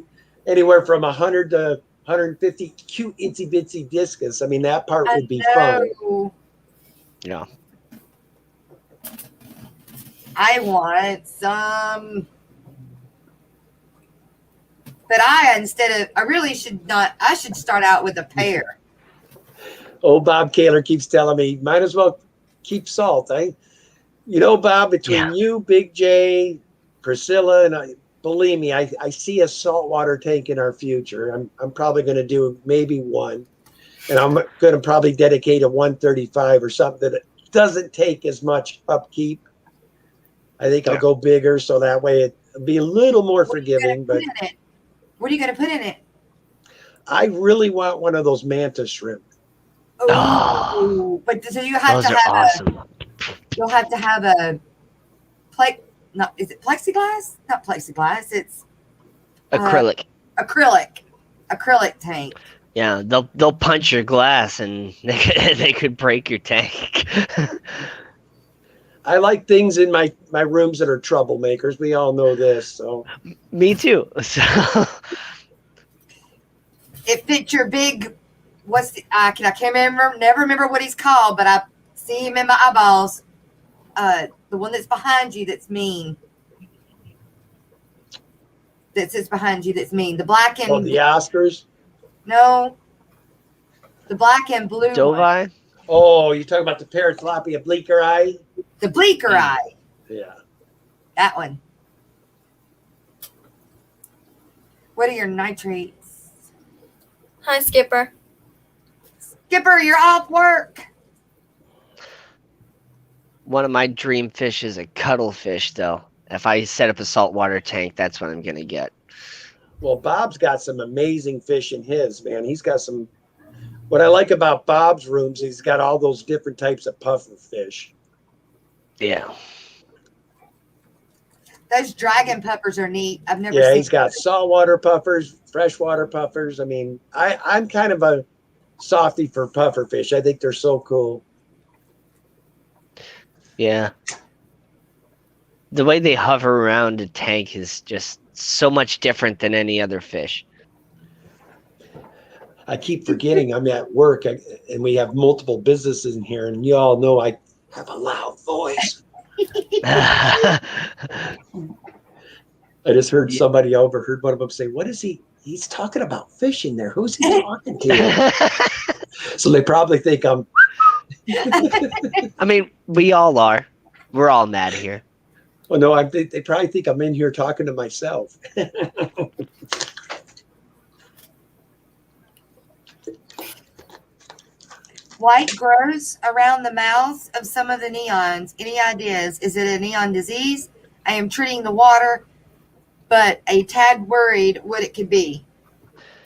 anywhere from 100 to 150 cute itsy bitsy discus. I mean, that part would be fun. Yeah. I want some, but I should start out with a pair. Old Bob Kaler keeps telling me, might as well keep salt. Bob, between you, Big J, Priscilla, and I, believe me, I see a saltwater tank in our future. I'm probably going to do maybe one, and I'm going to probably dedicate a 135 or something that doesn't take as much upkeep. I think I'll go bigger, so that way it'll be a little more forgiving. But what are you going to put in it? I really want one of those manta shrimp. Oh, but so you have Those to are have awesome. you'll have to have a is it plexiglass? Not plexiglass. It's Acrylic. acrylic tank. Yeah, they'll punch your glass and they could break your tank. I like things in my rooms that are troublemakers. We all know this. So Me too. So It fits your big. I can't never remember what he's called, but I see him in my eyeballs. The one that's behind you that's mean. That sits behind you that's mean. The black and the Oscars. no, the black and blue one. Dovi? Oh, you're talking about the Parathylopia bleaker eye? The bleaker eye. Yeah. That one. What are your nitrates? Hi, Skipper. Skipper, you're off work. One of my dream fish is a cuttlefish, though. If I set up a saltwater tank, that's what I'm gonna get. Well, Bob's got some amazing fish in his, man. He's got some. What I like about Bob's rooms, he's got all those different types of puffer fish. Yeah. Those dragon puffers are neat. I've never Yeah, seen. he's got saltwater puffers, freshwater puffers. I mean, I'm kind of a softy for puffer fish. I think they're so cool. Yeah. The way they hover around a tank is just so much different than any other fish. I keep forgetting I'm at work and we have multiple businesses in here, and you all know I have a loud voice. I just heard somebody overheard one of them say, "What is he? He's talking about fish in there. Who's he talking to?" So they probably think I'm. I mean, we all are. We're all mad here. Well, no, they probably think I'm in here talking to myself. White grows around the mouths of some of the neons. Any ideas? Is it a neon disease? I am treating the water, but a tad worried what it could be.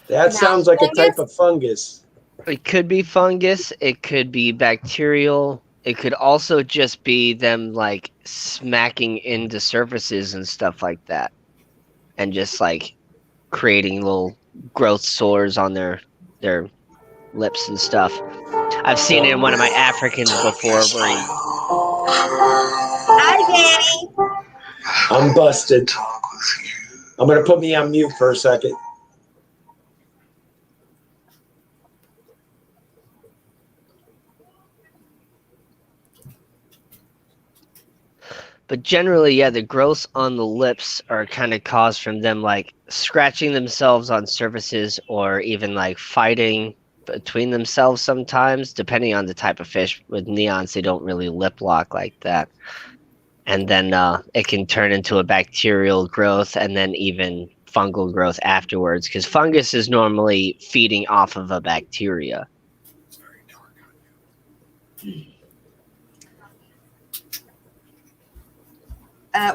That sounds like a type of fungus. It could be fungus. It could be bacterial. It could also just be them like smacking into surfaces and stuff like that, and just like creating little growth sores on their lips and stuff. I've seen it in one of my Africans before where he... Hi, Danny. I'm busted. I'm going to put me on mute for a second. But generally, yeah, the growths on the lips are kind of caused from them like scratching themselves on surfaces or even like fighting between themselves sometimes, depending on the type of fish. With neons, they don't really lip lock like that. And then it can turn into a bacterial growth and then even fungal growth afterwards, because fungus is normally feeding off of a bacteria.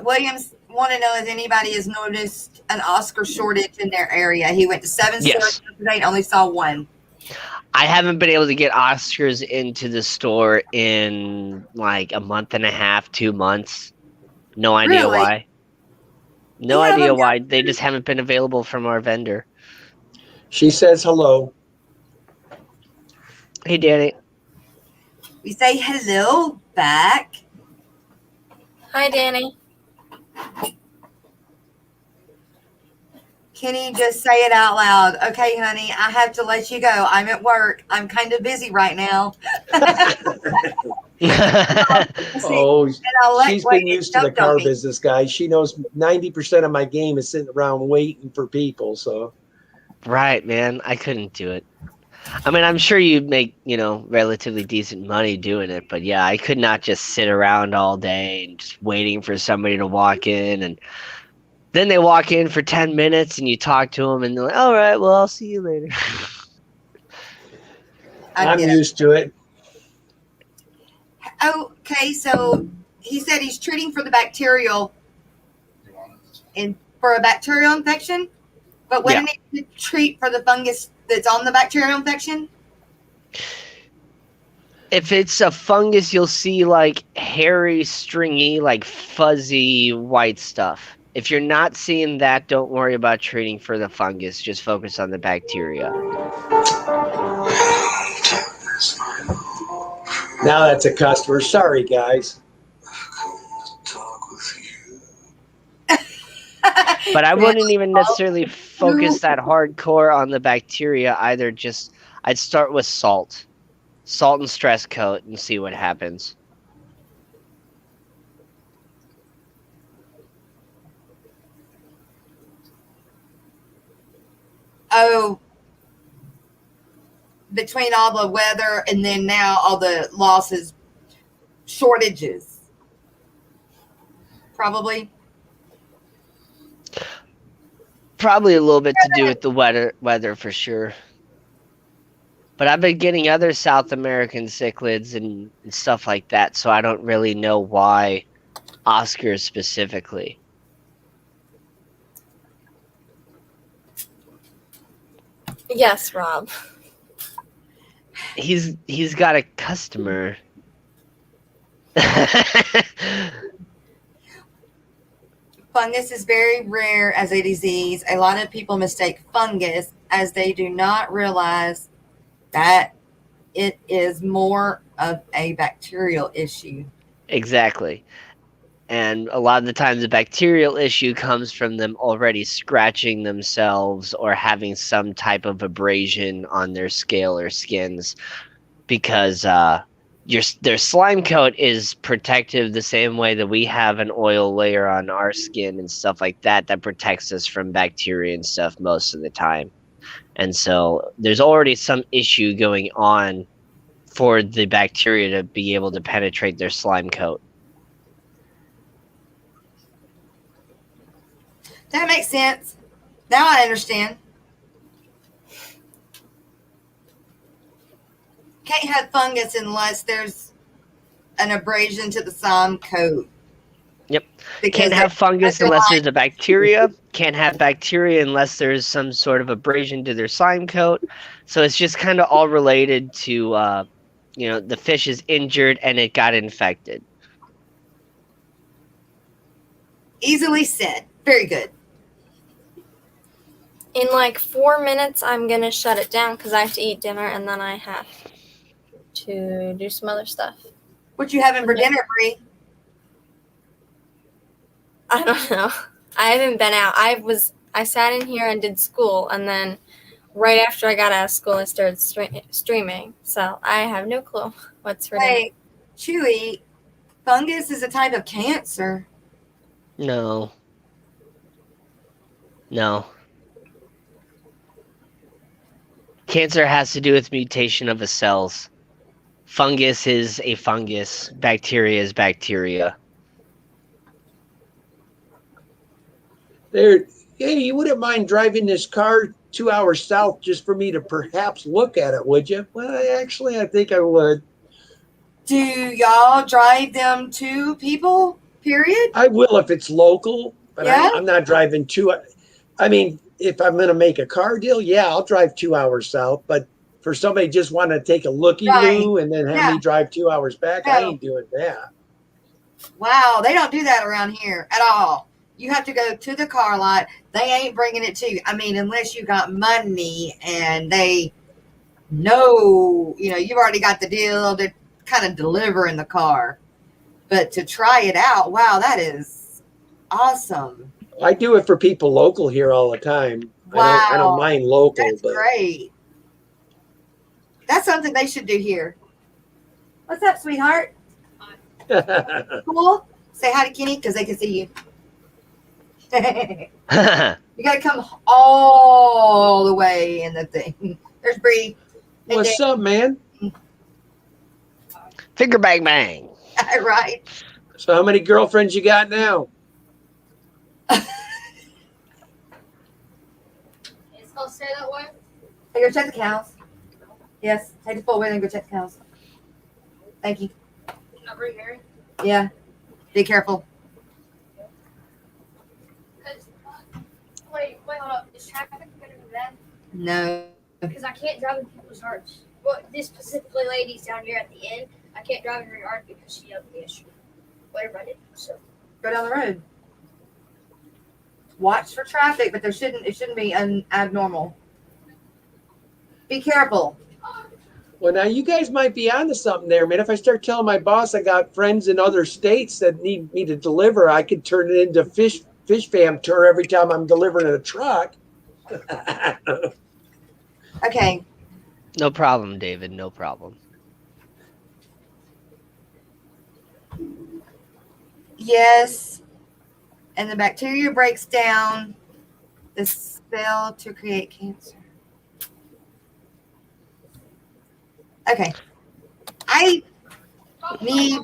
Williams want to know if anybody has noticed an Oscar shortage in their area. He went to 7 Yes. stores yesterday and only saw one. I haven't been able to get Oscars into the store in like a month and a half, 2 months. No idea Really? why. No Yeah, idea but- why. They just haven't been available from our vendor. She says hello. Hey, Danny. We say hello back. Hi, Danny. Kenny, just say it out loud. Okay, honey, I have to let you go. I'm at work. I'm kind of busy right now. Oh, And I'll let she's Wade been used to the jump on car me. business, guys. She knows 90% of my game is sitting around waiting for people. So Right, man. I couldn't do it. I mean, I'm sure you make, relatively decent money doing it, but yeah, I could not just sit around all day and just waiting for somebody to walk in, and then they walk in for 10 minutes and you talk to them and they're like, all right, well, I'll see you later. I I'm get it. used to it. Okay, so he said he's treating for the bacterial for a bacterial infection, but wouldn't it treat for the fungus that's on the bacterial infection? If it's a fungus, you'll see like hairy, stringy, like fuzzy white stuff. If you're not seeing that, don't worry about treating for the fungus. Just focus on the bacteria. Now that's a customer. Sorry, guys. But I wouldn't even necessarily focus that hardcore on the bacteria either. Just I'd start with salt and stress coat and see what happens. Oh, between all the weather and then now all the losses, shortages, probably. Probably a little bit to do with the weather for sure. But I've been getting other South American cichlids and stuff like that, so I don't really know why Oscars specifically. Yes, Rob. He's got a customer. Fungus is very rare as a disease. A lot of people mistake fungus as they do not realize that it is more of a bacterial issue. Exactly. And a lot of the times the bacterial issue comes from them already scratching themselves or having some type of abrasion on their scale or skins, because their slime coat is protective the same way that we have an oil layer on our skin and stuff like that protects us from bacteria and stuff most of the time. And so there's already some issue going on for the bacteria to be able to penetrate their slime coat. That makes sense. Now I understand. Can't have fungus unless there's an abrasion to the slime coat. Yep. Because Can't have fungus that's unless why- there's a bacteria. Can't have bacteria unless there's some sort of abrasion to their slime coat. So it's just kind of all related to, the fish is injured and it got infected. Easily said. Very good. In like 4 minutes, I'm going to shut it down because I have to eat dinner and then I have to do some other stuff. What you having for dinner, Bree? I don't know. I haven't been out. I sat in here and did school, and then right after I got out of school, I started streaming. So I have no clue what's for dinner. Hey, Chewy, fungus is a type of cancer. No. Cancer has to do with mutation of the cells. Fungus is a fungus. Bacteria is bacteria. Hey, you wouldn't mind driving this car 2 hours south just for me to perhaps look at it, would you? Well, I think I would. Do y'all drive them to people? Period. I will if it's local, but Yeah? I'm not driving I mean, if I'm going to make a car deal, yeah, I'll drive 2 hours south. But for somebody just want to take a looky-loo and then have me drive 2 hours back, I ain't doing that. Wow, they don't do that around here at all. You have to go to the car lot. They ain't bringing it to you. I mean, unless you got money and they know, you've already got the deal to kind of deliver in the car. But to try it out, wow, that is awesome. I do it for people local here all the time. Wow. I don't mind local, That's but great. That's something they should do here. What's up, sweetheart? Cool. Say hi to Kenny because they can see you. You got to come all the way in the thing. There's Bree. Hey, What's up, man? Finger bang bang. Right. So how many girlfriends you got now? It's gonna stay that way. Hey, go check the cows. Yes. Take the four-wheeler and go check the cows. Thank you. Not very Harry. Yeah. Be careful. Wait, hold up. Is traffic gonna be bad? No. Because I can't drive in people's yards. Well, this specifically lady's down here at the end. I can't drive in her yard because she has the issue. Whatever I did. So Go down the road. Watch for traffic, but it shouldn't be abnormal. Be careful. Well, now you guys might be onto something there, man. If I start telling my boss I got friends in other states that need me to deliver, I could turn it into fish fam tour every time I'm delivering a truck. Okay. No problem, David. No problem. Yes. And the bacteria breaks down the cell to create cancer. Okay. I need.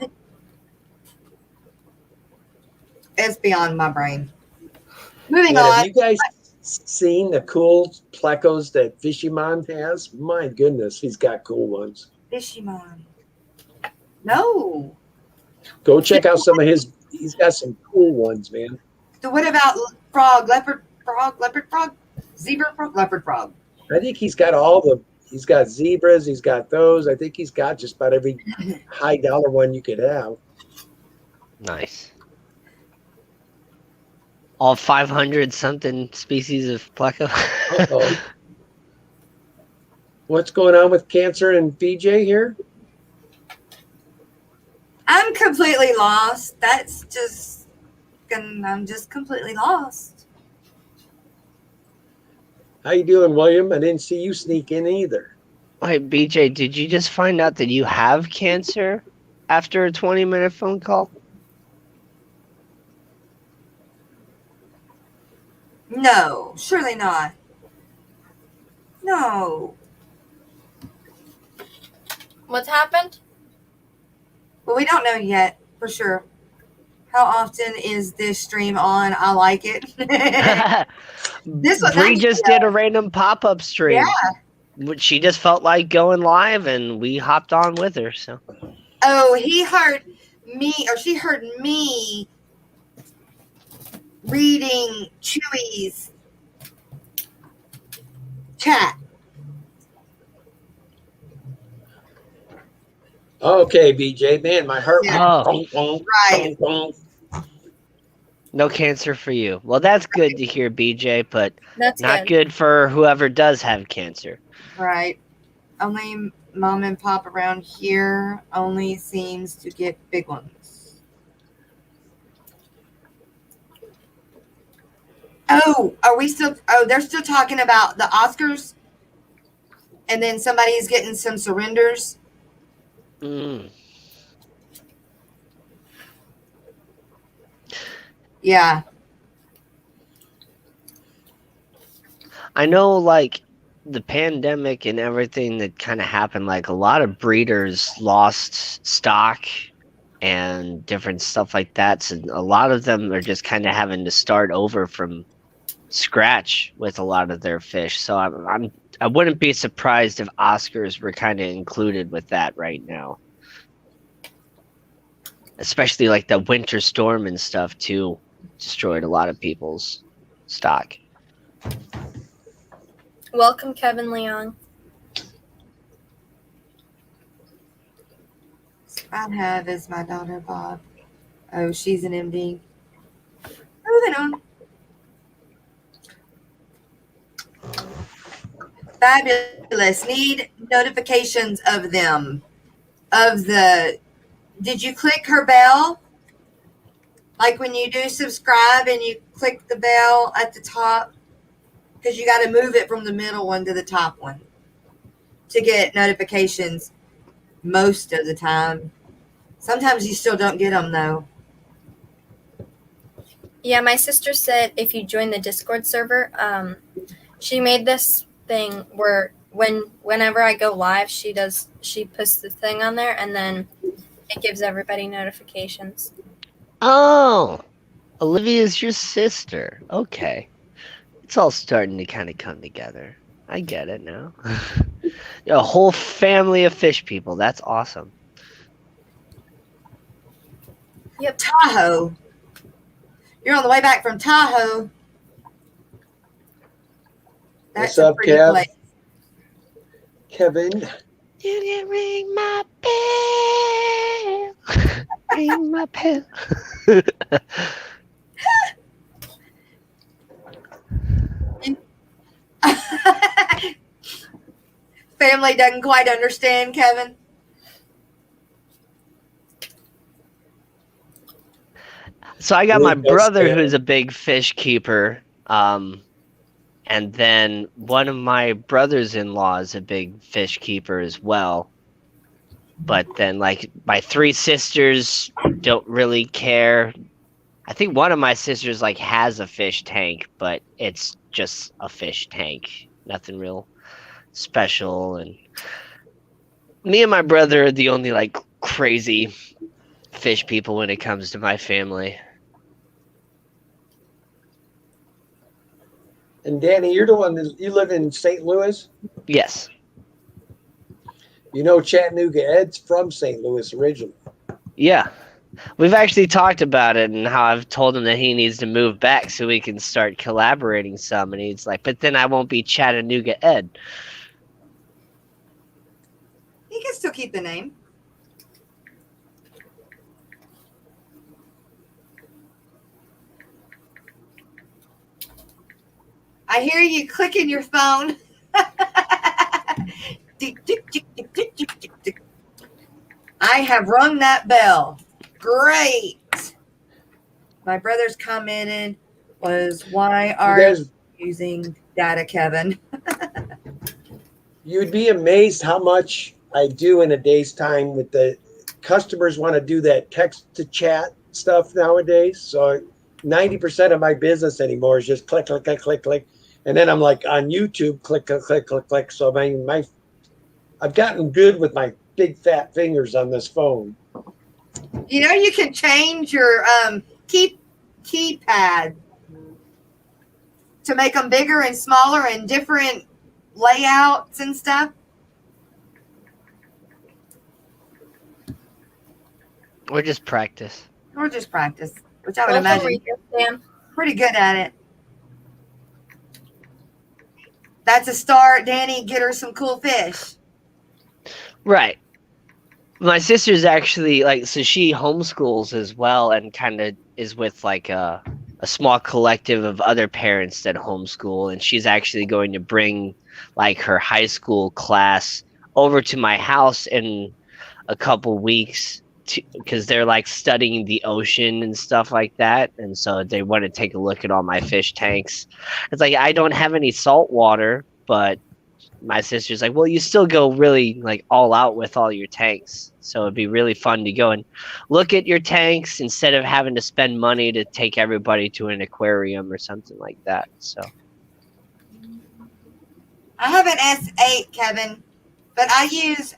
It's beyond my brain. Moving Man, on. have you guys seen the cool plecos that Fishymon has? My goodness, he's got cool ones. Fishymon. No. Go check out some of his. He's got some cool ones, man. So what about frog, leopard frog, zebra frog, leopard frog? I think he's got he's got zebras, he's got those. I think he's got just about every high dollar one you could have. Nice. All 500 something species of pleco. Uh-oh. What's going on with Cancer and BJ here? I'm completely lost. I'm just completely lost. How you doing, William? I didn't see you sneak in either. Wait, BJ, did you just find out that you have cancer after a 20-minute phone call? No, surely not. No. What's happened? Well, we don't know yet for sure. How often is this stream on? I like it. This was Bree nice, just did a random pop-up stream. Yeah. She just felt like going live, and we hopped on with her. So. Oh, he heard me, or she heard me reading Chewy's chat. Okay, BJ, man, my heart. Yeah. Right. No cancer for you. Well, that's good to hear, BJ, but That's not good for whoever does have cancer. Right. Only mom and pop around here only seems to get big ones. Oh, are we still? Oh, they're still talking about the Oscars, and then somebody's getting some surrenders. Mm. Yeah. I know, like, the pandemic and everything that kind of happened, like, a lot of breeders lost stock and different stuff like that. So a lot of them are just kind of having to start over from scratch with a lot of their fish. So I wouldn't be surprised if Oscars were kind of included with that right now. Especially like the winter storm and stuff too destroyed a lot of people's stock. Welcome, Kevin Leong. I have is my daughter Bob. Oh, she's an MD. Moving on. Fabulous. Need notifications of them. Did you click her bell? Like when you do subscribe and you click the bell at the top? Because you got to move it from the middle one to the top one to get notifications most of the time. Sometimes you still don't get them though. Yeah, my sister said if you join the Discord server, she made this thing where whenever I go live, she puts the thing on there and then it gives everybody notifications. Oh, Olivia's your sister. Okay. It's all starting to kind of come together. I get it now. A whole family of fish people. That's awesome. Yep, Tahoe. You're on the way back from Tahoe. What's up, Kev? Place. Kevin. You can ring my bell. Ring my bell. Family doesn't quite understand, Kevin. So I got my brother who's a big fish keeper. And then one of my brothers-in-law is a big fish keeper as well. But then, like, my three sisters don't really care. I think one of my sisters, like, has a fish tank, but it's just a fish tank. Nothing real special. And me and my brother are the only, like, crazy fish people when it comes to my family. And Danny, you're the one that you live in St. Louis? Yes. You know Chattanooga Ed's from St. Louis originally. Yeah. We've actually talked about it and how I've told him that he needs to move back so we can start collaborating some. And he's like, but then I won't be Chattanooga Ed. You can still keep the name. I hear you clicking your phone. Tick, tick, tick, tick, tick, tick, tick, tick. I have rung that bell. Great. My brother's commented was, why are you guys- using data, Kevin? You'd be amazed how much I do in a day's time with the customers want to do that text to chat stuff nowadays. So 90% of my business anymore is just click, click, click, click, click. And then I'm like on YouTube, click, click, click, click, click. So I've gotten good with my big fat fingers on this phone. You know, you can change your keypad to make them bigger and smaller and different layouts and stuff. Or just practice. Or just practice, which I would Social imagine media, Sam. pretty good at it. That's a start, Danny. Get her some cool fish. Right. My sister's actually so she homeschools as well and kind of is with like a small collective of other parents that homeschool, and she's actually going to bring like her high school class over to my house in a couple weeks because they're like studying the ocean and stuff like that, and so they want to take a look at all my fish tanks. It's like I don't have any salt water, but my sister's like, well, you still go really like all out with all your tanks. So it'd be really fun to go and look at your tanks instead of having to spend money to take everybody to an aquarium or something like that. So I have an S8, Kevin, but I use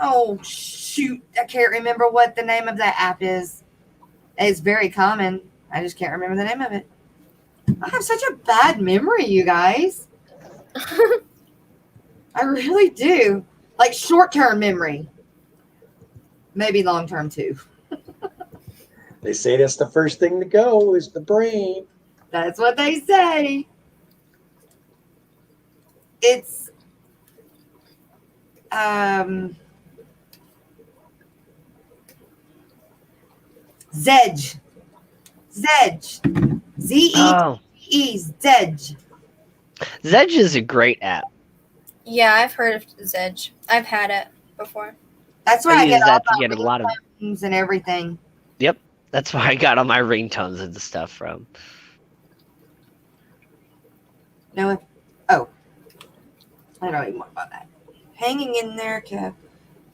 oh shoot, I can't remember what the name of that app is. It's very common. I just can't remember the name of it. I have such a bad memory, you guys. I really do. Like short-term memory. Maybe long-term too. They say that's the first thing to go is the brain. That's what they say. It's Zedge. Zedge. Z-E-E. Zedge. Zedge is a great app. Yeah, I've heard of Zedge. I've had it before. That's where I I use get all that to my get a lot of. ringtones and everything. That's where I got all my ringtones and stuff from. No, oh, I don't even want about that. Hanging in there, Kev.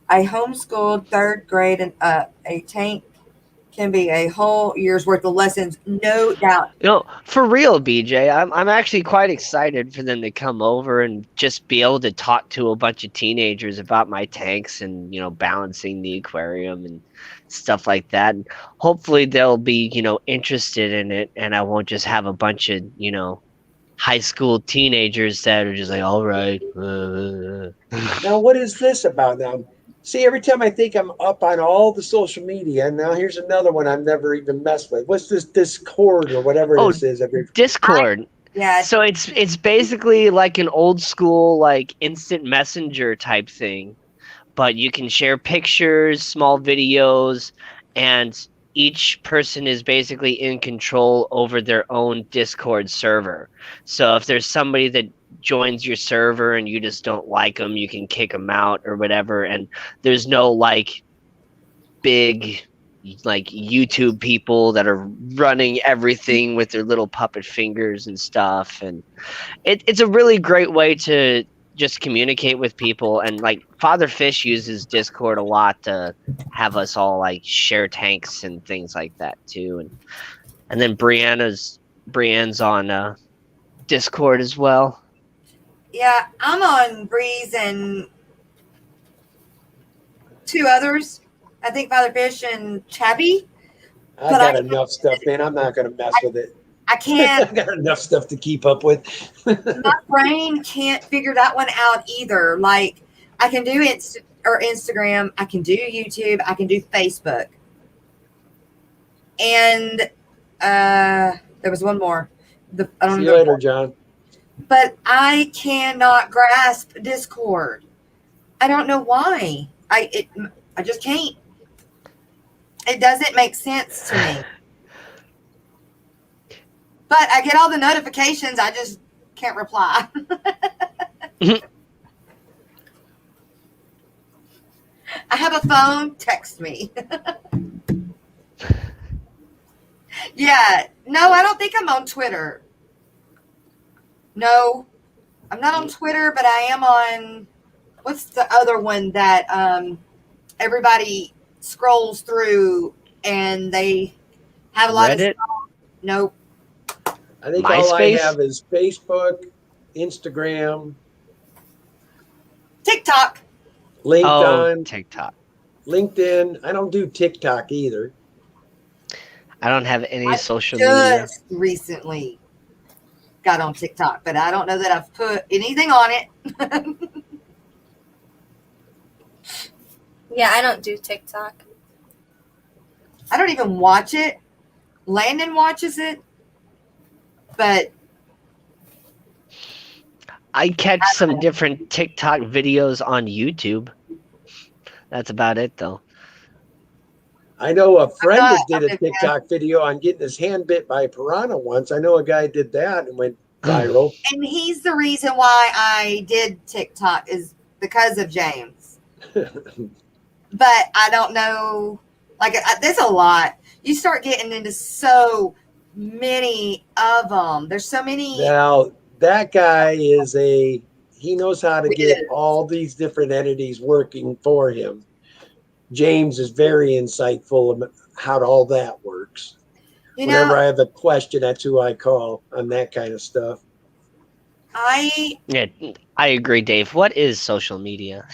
I homeschooled third grade and up. A tank can be a whole year's worth of lessons, no doubt. You know, for real, BJ, I'm actually quite excited for them to come over and just be able to talk to a bunch of teenagers about my tanks and, you know, balancing the aquarium and stuff like that. And hopefully they'll be, you know, interested in it, and I won't just have a bunch of, you know, high school teenagers that are just like, all right. Now, what is this about now? See, every time I think I'm up on all the social media, and now here's another one I've never even messed with. What's this Discord or whatever Oh, this is? Discord. Yeah, So it's basically like an old school like instant messenger type thing, but you can share pictures, small videos, and each person is basically in control over their own Discord server. So if there's somebody that joins your server and you just don't like them, you can kick them out or whatever, and there's no like big like YouTube people that are running everything with their little puppet fingers and stuff. And it's a really great way to just communicate with people. And like Father Fish uses Discord a lot to have us all like share tanks and things like that too. And then Brienne's on Discord as well. yeah, I'm on Breeze and two others. I think Father Fish and Chabby. I But got I- enough stuff, man. I'm not going to mess with it. I I can't, got enough stuff to keep up with. my brain can't figure that one out either. Like, I can do or Instagram. I can do YouTube. I can do Facebook. And there was one more. I don't See know. you later, John. But I cannot grasp Discord. I don't know why. I just can't. It doesn't make sense to me. But I get all the notifications. I just can't reply. I have a phone. Text me. Yeah. No, I don't think I'm on Twitter. No, I'm not on Twitter, but I am on, what's the other one that everybody scrolls through and they have a lot Reddit? of stuff. Nope. I think all I MySpace? have is Facebook, Instagram, TikTok. Oh, LinkedIn. TikTok. LinkedIn. I don't do TikTok either. I don't have any I social media. Just recently got on TikTok, but I don't know that I've put anything on it. Yeah, I don't do TikTok. I don't even watch it. Landon watches it, but I catch some different TikTok videos on YouTube. That's about it, though. I know a friend not that did a a big fan. TikTok video on getting his hand bit by a piranha once. I know a guy did that and went viral. and he's the reason why I did TikTok is because of James. But I don't know. Like, there's a lot. You start getting into so many of them. There's so many. Now, that guy he knows how to get Yes. all these different entities working for him. James is very insightful about how all that works. You Whenever know, I have a question, that's who I call on that kind of stuff. Yeah, I agree, Dave. What is social media?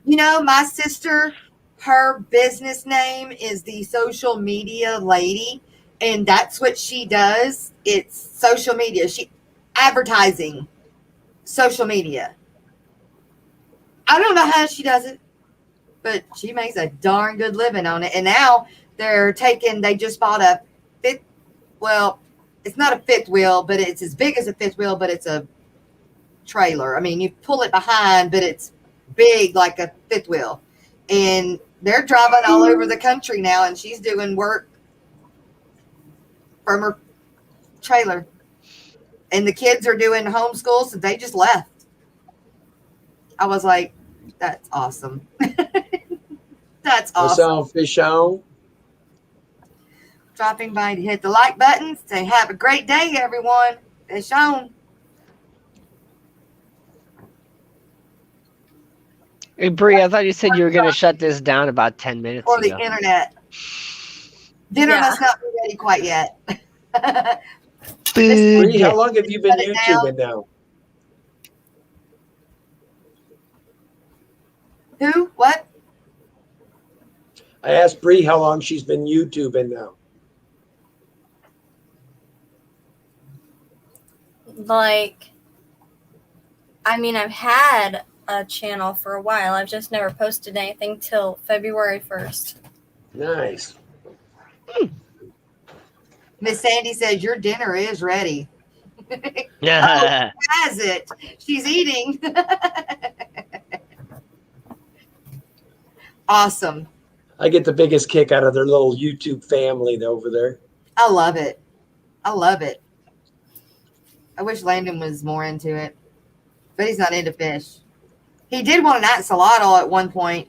my sister, her business name is the social media lady, and that's what she does. It's social media. She advertising, social media. I don't know how she does it, but she makes a darn good living on it. And now they just bought a fifth, well, it's not a fifth wheel, but it's as big as a fifth wheel, but it's a trailer. I mean, you pull it behind, but it's big like a fifth wheel. And they're driving all over the country now, and she's doing work from her trailer. And the kids are doing homeschool, so they just left. I was like, that's awesome. That's What's awesome. on, fish on? Dropping by to hit the like button. Say, have a great day, everyone. Fish on. Hey, Bree, I thought you said you were going to shut this down about 10 minutes Or the ago. internet. Dinner Yeah. must not be ready quite yet. Bree, Food. how long have you been Shut it down. YouTubing now? Who? What? I asked Bree how long she's been YouTubing now. Like, I mean, I've had a channel for a while. I've just never posted anything till February 1st. Nice. Miss Sandy says your dinner is ready. Yeah. Has it? She's eating. Awesome. I get the biggest kick out of their little YouTube family over there. I love it. I love it. I wish Landon was more into it, but he's not into fish. He did want an axolotl at one point,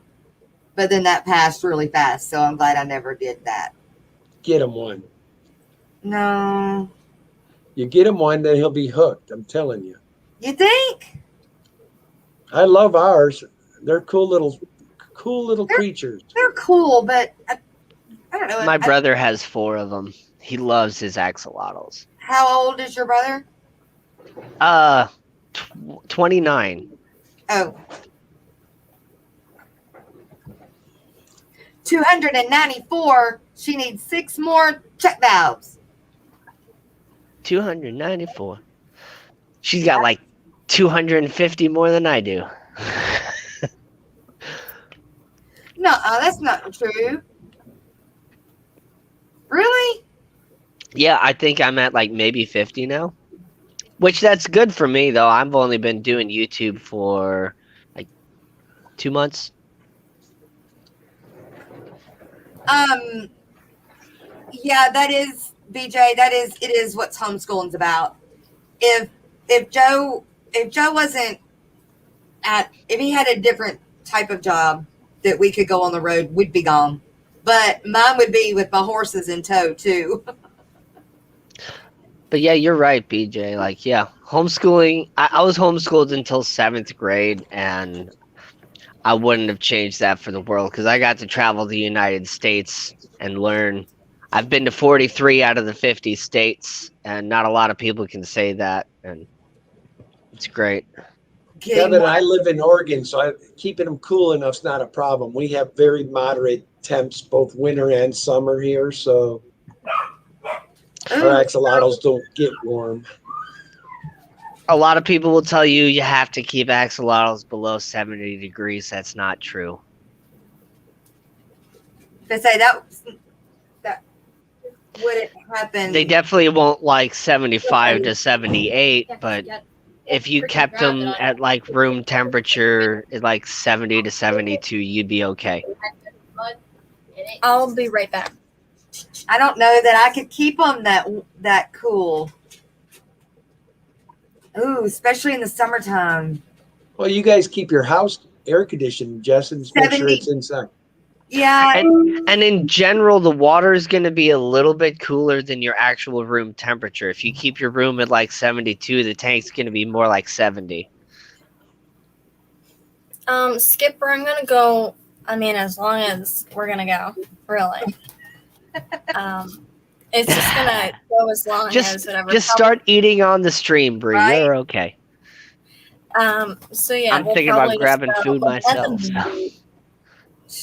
but then that passed really fast, so I'm glad I never did that. Get him one. No. You get him one, then he'll be hooked. I'm telling you. You think? I love ours. They're cool little They're- creatures. They're cool, but I don't know. My brother has 4 of them. He loves his axolotls. How old is your brother? 29. Oh. 294. She needs 6 more check valves. 294. She's got like 250 more than I do. No, that's not true. Really? Yeah, I think I'm at like maybe 50 now. Which that's good for me though. I've only been doing YouTube for like 2 months. Yeah, that is BJ. It is what homeschooling's about. If Joe wasn't if he had a different type of job that we could go on the road, we'd be gone. But mine would be with my horses in tow too. But yeah, you're right, BJ. Like, yeah, homeschooling. I was homeschooled until 7th grade, and I wouldn't have changed that for the world because I got to travel the United States and learn. I've been to 43 out of the 50 states, and not a lot of people can say that, and it's great. Kevin and I live in Oregon, so keeping them cool enough's not a problem. We have very moderate temps, both winter and summer here, so our axolotls don't get warm. A lot of people will tell you you have to keep axolotls below 70 degrees. That's not true. They say that wouldn't happen. They definitely won't like 75 to 78, but if you kept them at like room temperature at like 70 to 72, you'd be okay. I'll be right back. I don't know that I could keep them that cool. Ooh, especially in the summertime. Well, you guys keep your house air conditioned, Jess, and make sure 70. it's inside. Yeah. And in general, the water is going to be a little bit cooler than your actual room temperature. If you keep your room at like 72, the tank's going to be more like 70. Skipper, I'm gonna go. I mean, as long as we're gonna go, really. It's just gonna go as long as whatever. Just start eating on the stream, Bree. Right. You're okay. So yeah, I'm we'll thinking about probably just grabbing go. food myself.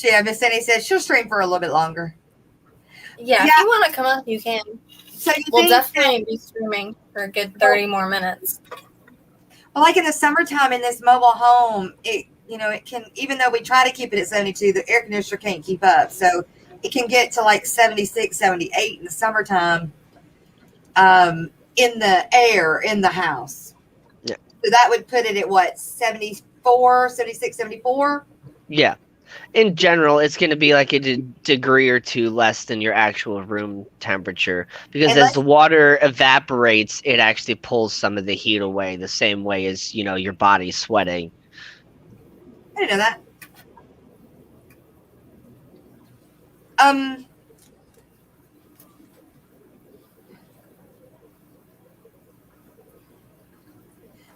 Yeah, Miss Annie said she'll stream for a little bit longer. Yeah, if Yeah. you want to come up, you can. So you We'll think definitely be streaming for a good 30 more minutes. well, like in the summertime in this mobile home, it can, even though we try to keep it at 72, the air conditioner can't keep up. So it can get to like 76, 78 in the summertime in the air in the house. Yeah. So that would put it at what, 74, 76, 74? Yeah. In general, it's going to be like a degree or two less than your actual room temperature because And as the water evaporates, it actually pulls some of the heat away the same way as, your body's sweating. I didn't know that.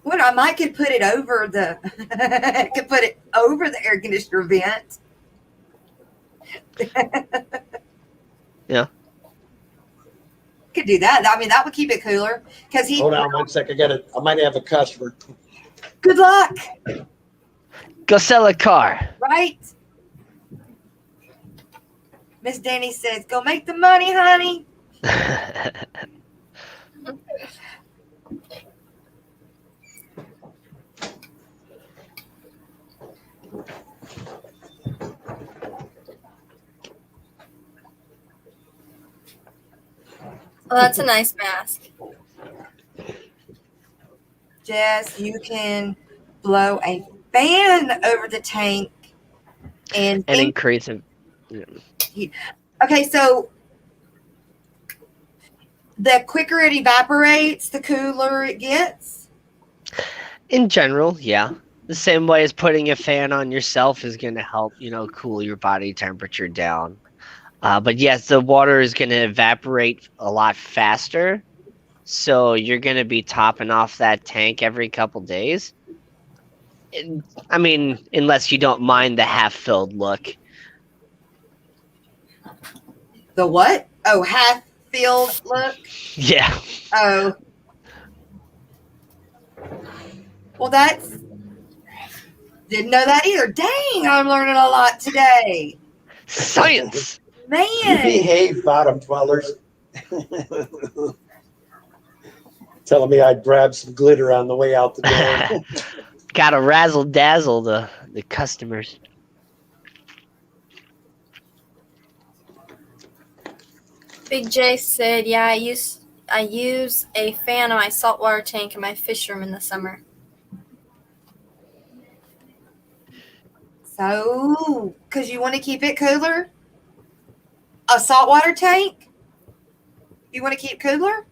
Well, I might could put it over the air conditioner vent. Yeah. Could do that. I mean, that would keep it cooler because Hold on 1 sec. I might have a customer. Good luck, Go sell a car. right? Miss Danny says, "Go make the money, honey." Well, that's a nice mask. Jess, you can blow a fan over the tank and increase it. okay, so the quicker it evaporates, the cooler it gets. In general, yeah. The same way as putting a fan on yourself is going to help, cool your body temperature down. But yes, the water is going to evaporate a lot faster. So you're going to be topping off that tank every couple days. I mean, unless you don't mind the half-filled look. The what? Oh, half-filled look? Yeah. Oh. Well, that's... Didn't know that either. Dang, I'm learning a lot today. Science! Man. Behave, bottom dwellers. Telling me I'd grab some glitter on the way out the door. Gotta razzle dazzle the customers. Big J said, "Yeah, I use a fan on my saltwater tank in my fish room in the summer." So, because you want to keep it cooler? A saltwater tank? You want to keep cooler?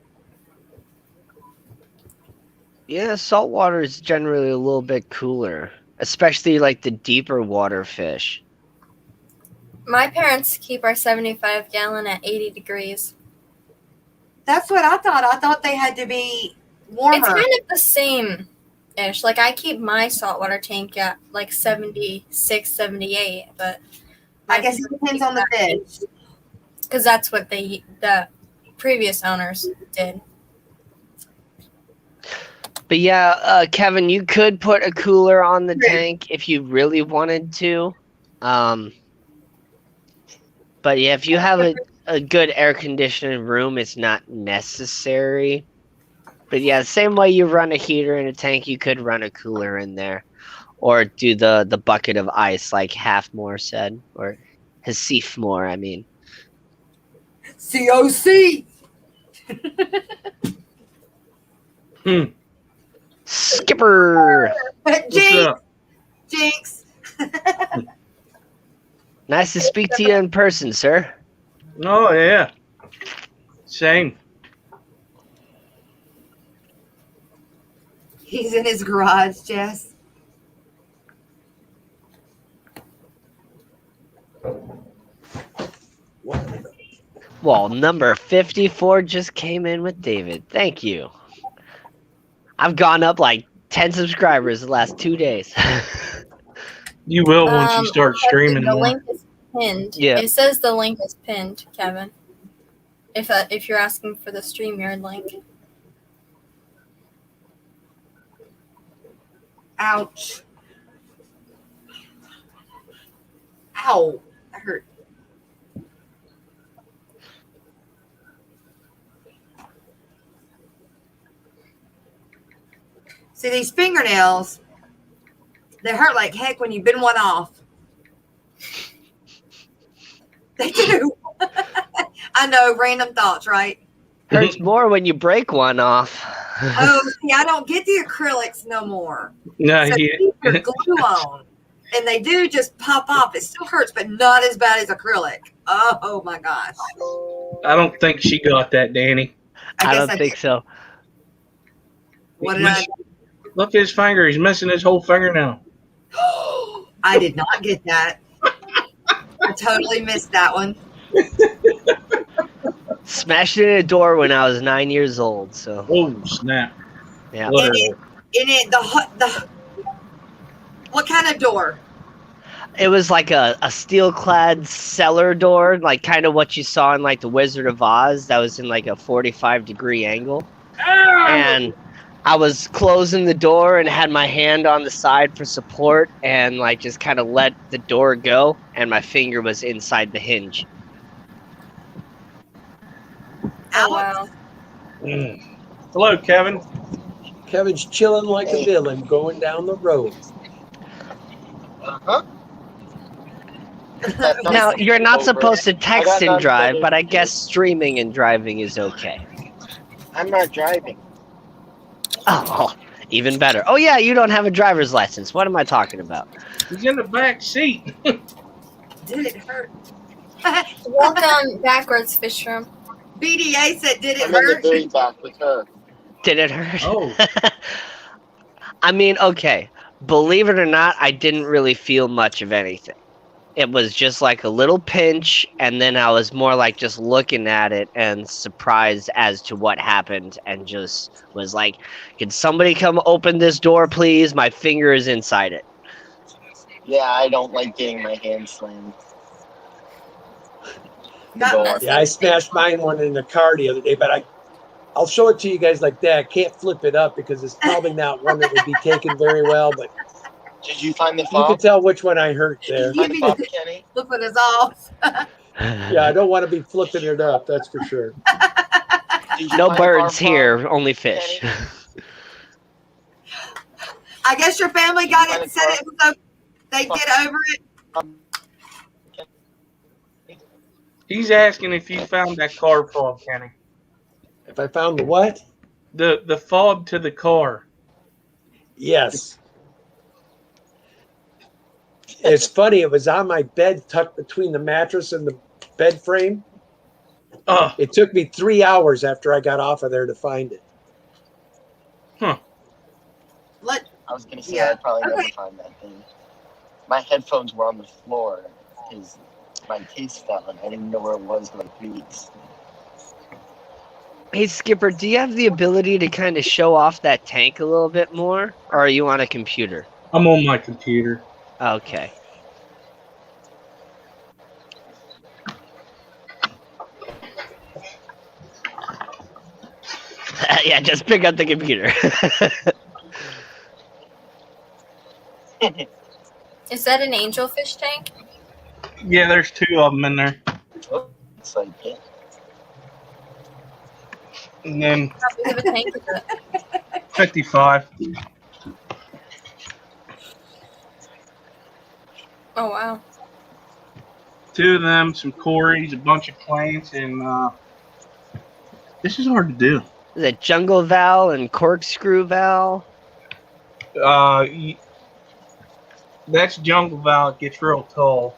Yeah, salt water is generally a little bit cooler, especially like the deeper water fish. My parents keep our 75-gallon at 80 degrees. That's what I thought. I thought they had to be warmer. It's kind of the same-ish. Like, I keep my saltwater tank at like 76, 78, but I guess it depends on the fish. because that's what the previous owners did. But yeah, Kevin, you could put a cooler on the Right. tank if you really wanted to. But yeah, if you have a good air conditioning room, it's not necessary. But yeah, same way you run a heater in a tank, you could run a cooler in there. Or do the bucket of ice like Halfmore said. Or Hasifmore, I mean. COC. Skipper! What's Jinx. up? Jinx. Nice to speak to you in person, sir. Oh yeah. Same. He's in his garage, Jess. Well, number 54 just came in with David. Thank you. I've gone up like 10 subscribers the last 2 days. You will once you start streaming The more. link is pinned. Yeah. It says the link is pinned, Kevin. If you're asking for the StreamYard link. Ouch. Ow. That hurt. See, these fingernails, they hurt like heck when you've been one off. They do. I know, random thoughts, right? Hurts more when you break one off. Oh, see, I don't get the acrylics no more. No, So yeah. keep your glue on. And they do just pop off. It still hurts, but not as bad as acrylic. Oh my gosh. I don't think she got that, Danny. I guess don't think so. What did I Look at his finger. He's missing his whole fingernail. I did not get that. I totally missed that one. Smashed it in a door when I was 9 years old. So Oh, snap. yeah, Literally. In it, the what kind of door? it was like a steel-clad cellar door, like kind of what you saw in like the Wizard of Oz. That was in like a 45-degree angle, and I was closing the door and had my hand on the side for support, and like just kind of let the door go, and my finger was inside the hinge. Oh, wow. Mm. Hello, Kevin. Kevin's chilling like a villain going down the road. Now, you're not supposed to text and drive, but I guess streaming and driving is okay. I'm not driving. Oh, even better. Oh yeah, you don't have a driver's license. What am I talking about? He's in the back seat. Did it hurt? Welcome backwards, fish room. BDA said, did it I'm in the hurt? very back with her. Did it hurt? Oh. I mean, okay. Believe it or not, I didn't really feel much of anything. It was just like a little pinch, and then I was more like just looking at it and surprised as to what happened, and just was like, "Can somebody come open this door, please? My finger is inside it." Yeah, I don't like getting my hand slammed. Not Door. messy. Yeah, I smashed mine one in the car the other day, but I'll show it to you guys like that. I can't flip it up because it's probably not one that would be taken very well, but Did you find the you can fob? tell which one I hurt there. Find the fob, Kenny? Flipping us off. Yeah, I don't want to be flipping it up, that's for sure. Did you No find the birds fob? here, only fish. I guess your family got Find it the said car. it was okay. They get over it. He's asking if you found that car fob, Kenny. If I found the what? The fob to the car. Yes. It's funny. It was on my bed, tucked between the mattress and the bed frame. Oh, It took me 3 hours after I got off of there to find it. Let I was gonna say Yeah. I'd probably never Okay. find that thing. My headphones were on the floor because my case fell and I didn't know where it was for like weeks. Hey Skipper, do you have the ability to kind of show off that tank a little bit more, or are you on a computer? I'm on my computer. Okay. Yeah, just pick up the computer. Is that an angelfish tank? Yeah, there's 2 of them in there. It's like, yeah. And then How big of a tank is it? 55. Oh wow. 2 of them, some Corys, a bunch of plants, and this is hard to do. Is it jungle valve and corkscrew valve? That's jungle valve. It gets real tall.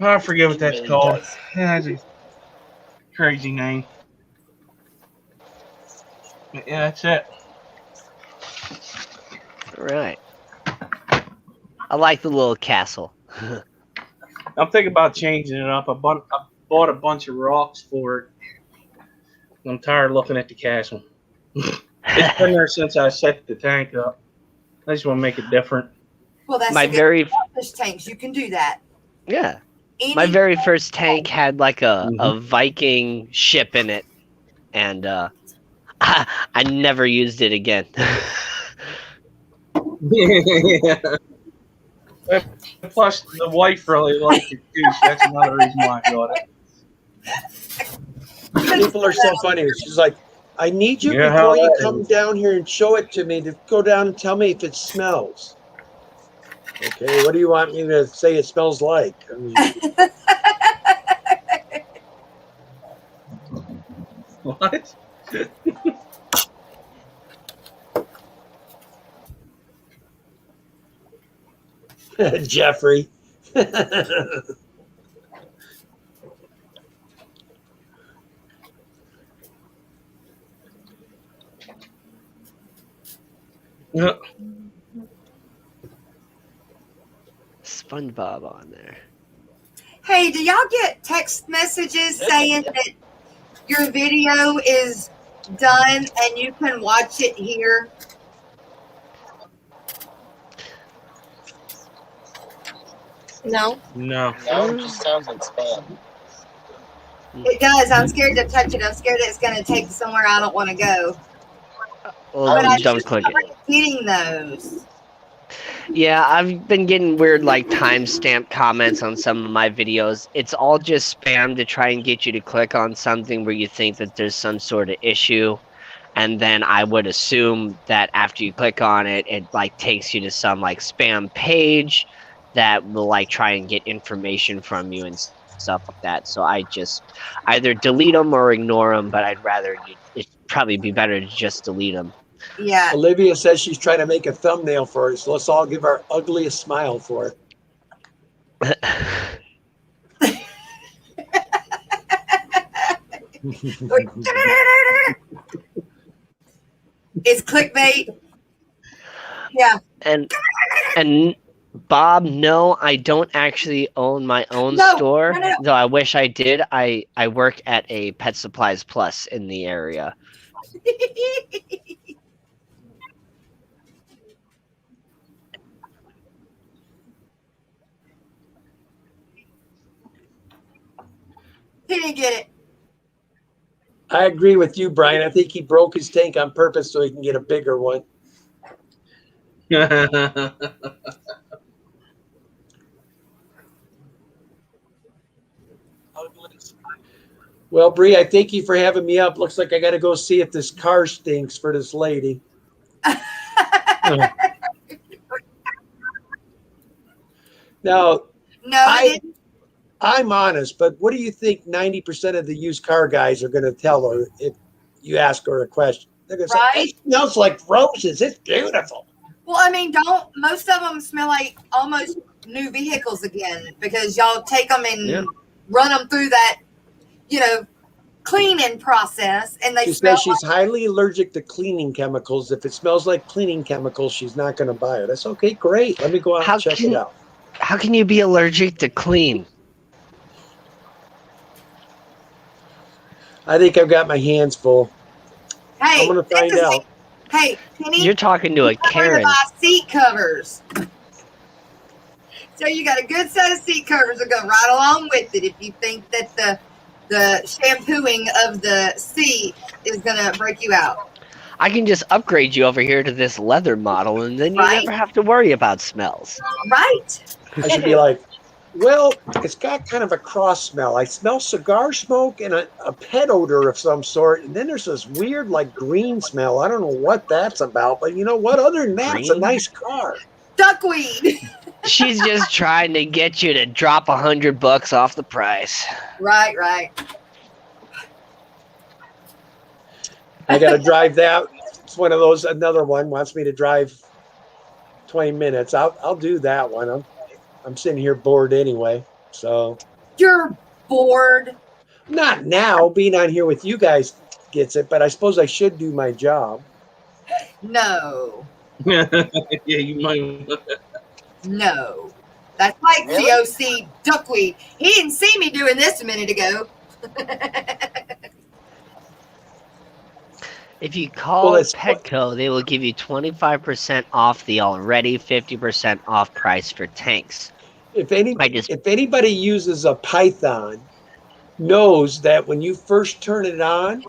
I forget what It that's really called. does. Yeah, it's a crazy name. But yeah, that's it. All right. I like the little castle. I'm thinking about changing it up. I bought a bunch of rocks for it. I'm tired of looking at the castle. It's been there since I set the tank up. I just want to make it different. well, that's My the good very fish tanks. You can do that. yeah. Any, My very first tank had like a Viking ship in it, and I never used it again. Yeah. Plus, the wife really liked it too. So that's another reason why I got it. People are so funny. She's like, I need you Yeah, how before you that come is. down here and show it to me to go down and tell me if it smells. Okay, what do you want me to say it smells like? I mean, What? Jeffrey. Yeah. SpongeBob on there. Hey, do y'all get text messages saying that your video is done and you can watch it here? No. No. Now it just sounds like spam. It does. I'm scared to touch it. I'm scared it's going to take somewhere I don't want to go. Well, But I don't just click it. started getting those. Yeah, I've been getting weird like timestamp comments on some of my videos. It's all just spam to try and get you to click on something where you think that there's some sort of issue. And then I would assume that after you click on it, it like takes you to some like spam page that will like try and get information from you and stuff like that. So I just either delete them or ignore them, but I'd rather it'd probably be better to just delete them. Yeah. Olivia says she's trying to make a thumbnail for us. So let's all give our ugliest smile for it. It's clickbait. Yeah. And Bob, no, I don't actually own my own No, store. no. Though I wish I did. I work at a Pet Supplies Plus in the area. He didn't get it. I agree with you, Brian. I think he broke his tank on purpose so he can get a bigger one. Well, Bree, I thank you for having me up. Looks like I got to go see if this car stinks for this lady. Now, No, I didn't. I'm honest, but what do you think 90% of the used car guys are going to tell her if you ask her a question? They're going to say, Right? "It smells like roses. It's beautiful." Well, I mean, don't most of them smell like almost new vehicles again because y'all take them and Yeah. run them through that, cleaning process, and they She smell says she's highly allergic to cleaning chemicals. If it smells like cleaning chemicals, she's not going to buy it. That's okay. Great. Let me go out How and check can- it out. How can you be allergic to clean? I think I've got my hands full. Hey, I'm going to find this is- out. Hey, Penny, You're talking to a we're going to Karen. buy seat covers. So you got a good set of seat covers that go right along with it. If you think that the shampooing of the seat is going to break you out, I can just upgrade you over here to this leather model, and then you Right. never have to worry about smells. right? I should be like, well, it's got kind of a cross smell. I smell cigar smoke and a pet odor of some sort. And then there's this weird, like, green smell. I don't know what that's about. But you know what? Other than that, it's a Green? nice car. Duckweed. She's just trying to get you to drop $100 off the price. Right. I got to drive that. It's one of those. Another one wants me to drive 20 minutes. I'll do that one. I'm sitting here bored anyway. So You're bored. not now. Being on here with you guys gets it. But I suppose I should do my job. No. Yeah, you might. No. That's like Really? COC duckweed. He didn't see me doing this a minute ago. If you call Well, it's- Petco, they will give you 25% off the already 50% off price for tanks. If I just- anybody uses a Python, knows that when you first turn it on,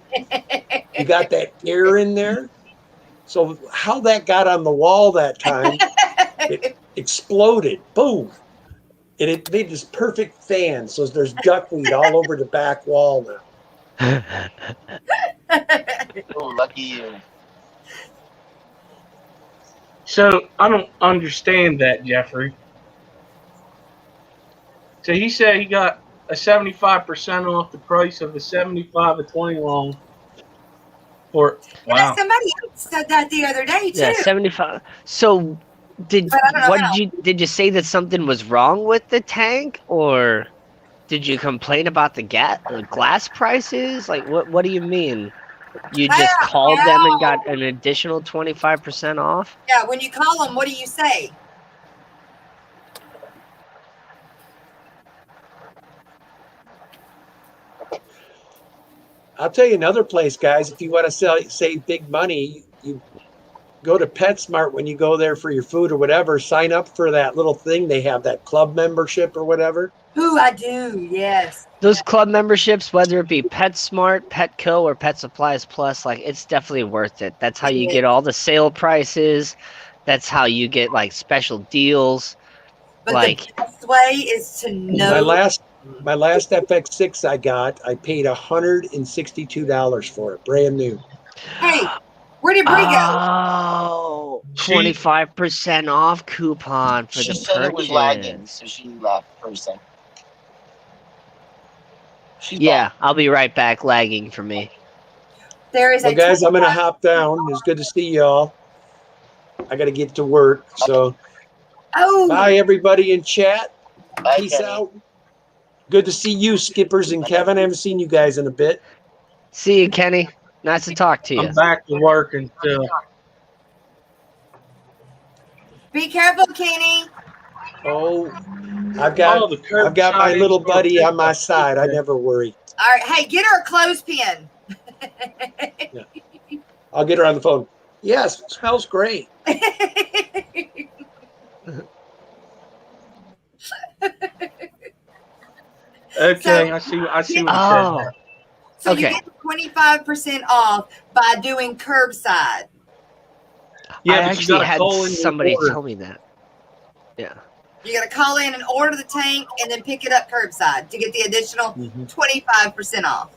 you got that air in there. So how that got on the wall that time, it exploded, boom, and it made this perfect fan. So there's duckweed all over the back wall now. Oh, lucky you. So I don't understand that, Jeffrey. So he said he got a 75% off the price of a 75 and 20 long. For wow. Somebody else said that the other day too. Yeah, 75. So did But I don't know what how. did you say that something was wrong with the tank, or did you complain about the glass prices? Like what do you mean? You just called them and got an additional 25% off? Yeah, when you call them, what do you say? I'll tell you another place, guys. If you want to save big money, you go to PetSmart when you go there for your food or whatever. Sign up for that little thing they have, that club membership or whatever. Ooh, I do. Yes. Those club memberships, whether it be PetSmart, Petco, or Pet Supplies Plus, like it's definitely worth it. That's how you get all the sale prices. That's how you get like special deals. But Like- the best way is to know. My last FX6 I paid $162 for it, brand new. Hey, where did Brie go? Oh, 25% off coupon for She the said it was lagging, purchase. so she left for a second. She's Yeah, I'll be right back. Lagging for me. There is Well, a guys, I'm going to 25 hop down. It's good to see y'all. I got to get to work. So, Oh, bye, everybody in chat. back. Bye, Peace Kenny. out. Good to see you, Skippers and Kevin. I haven't seen you guys in a bit. See you, Kenny. Nice to talk to you. I'm back to work until be careful, Kenny. Oh, I've the got my curbside little in-store buddy on my pickup. side. I never worry. All right, hey, get her a clothespin. I'll get her on the phone. Yes, it smells great. Okay, I see what you Oh, said. So you Okay. get 25% off by doing curbside. Yeah, I but you actually gotta had call in your somebody order. tell me that. Yeah. You got to call in and order the tank and then pick it up curbside to get the additional Mm-hmm. 25% off.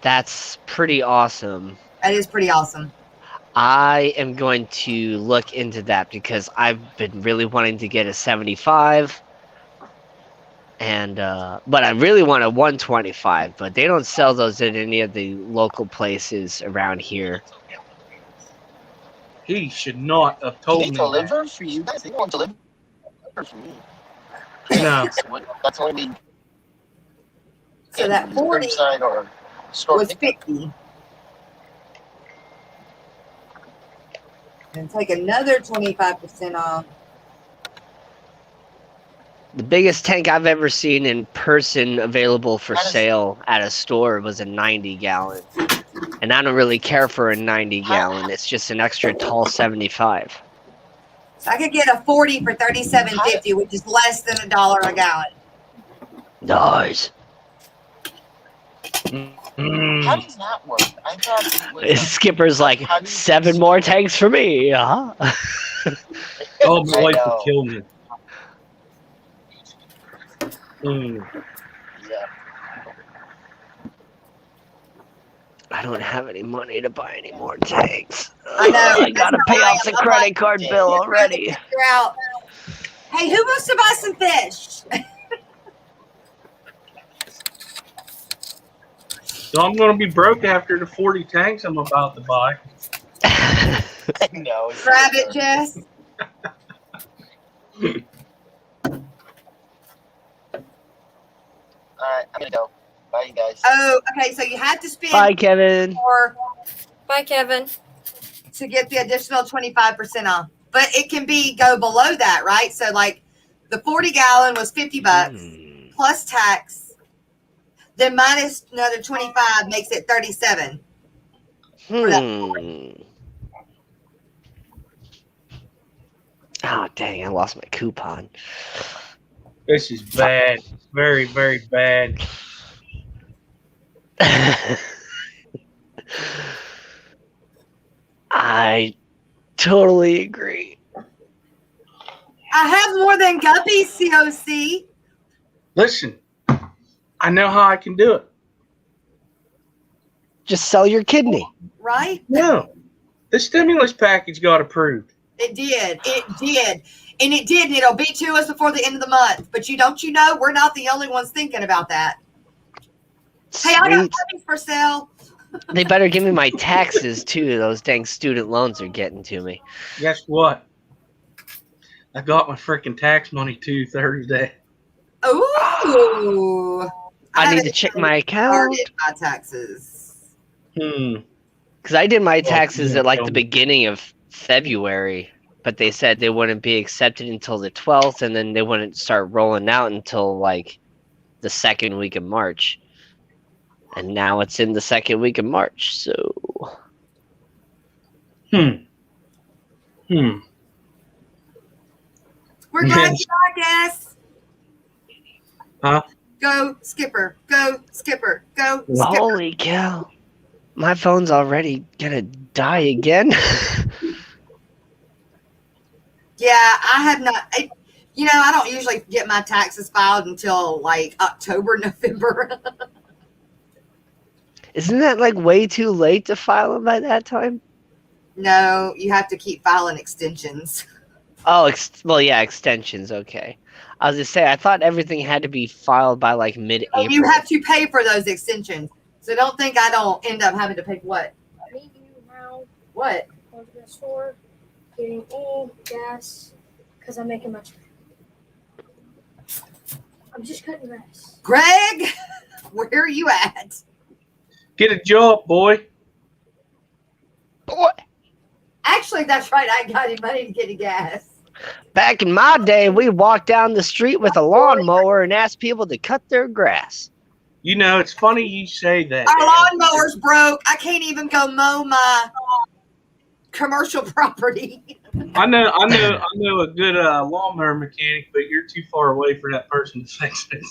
That's pretty awesome. That is pretty awesome. I am going to look into that because I've been really wanting to get a 75. And but I really want a 125, but they don't sell those at any of the local places around here. He should not have Do told they me that. deliver for you guys? They don't deliver for me. No. That's only So that 40 curbside or store was pickup. 50. And take another 25% off. The biggest tank I've ever seen in person available for How does- sale at a store was a 90 gallon. And I don't really care for a 90 gallon. It's just an extra tall 75. So I could get a 40 for $37.50, which is less than $1 a gallon. Nice. How does that work? I thought it was Skipper's like, 7 more tanks for me. Uh-huh. Oh, my I wife know. would kill me. Mm. Yeah. I don't have any money to buy any more tanks. I know. I gotta pay off the credit card bill already. Figure out. Hey, who wants to buy some fish? So I'm going to be broke after the 40 tanks I'm about to buy. No. it's- Grab it, Jess. All right, I'm gonna go. Bye, you guys. Oh, okay. So you had to spend Bye, Kevin. more Bye, Kevin. to get the additional 25% off. But it can go below that, right? So like the 40 gallon was $50 plus tax. Then minus another 25 makes it 37. Oh, dang, I lost my coupon. This is bad. Very, very bad. I totally agree. I have more than guppies, COC. Listen, I know how I can do it. Just sell your kidney. Right? No. The stimulus package got approved. It did. It did. And it did. And it'll be to us before the end of the month. But you know, we're not the only ones thinking about that. Hey, I got Sweet. guppies for sale. They better give me my taxes too. Those dang student loans are getting to me. Guess what? I got my freaking tax money too Thursday. Ooh. I need to haven't check even my account started my taxes. because I did my taxes at like the beginning of February, but they said they wouldn't be accepted until the 12th, and then they wouldn't start rolling out until like the second week of March. And now it's in the second week of March, so We're glad you like us. Huh? Go, Skipper. Go, Skipper. Go, Skipper. holy cow. My phone's already gonna die again. Yeah, I have not. I don't usually get my taxes filed until like October, November. Isn't that like way too late to file them by that time? No, you have to keep filing extensions. Oh, well, yeah, extensions. Okay. I was just saying, I thought everything had to be filed by like mid-April. And you have to pay for those extensions. So don't think I don't end up having to pay what? Me, you, now, What? going to the store, getting oil, gas, because I'm making much. I'm just cutting grass. Greg, where are you at? Get a job, boy. Boy, Actually, that's right. I got any money to get the gas. back in my day, we walked down the street with a lawnmower and asked people to cut their grass. You know, it's funny you say that. Our Dan. lawnmower's broke. I can't even go mow my commercial property. I know a good lawnmower mechanic, but you're too far away for that person to fix it.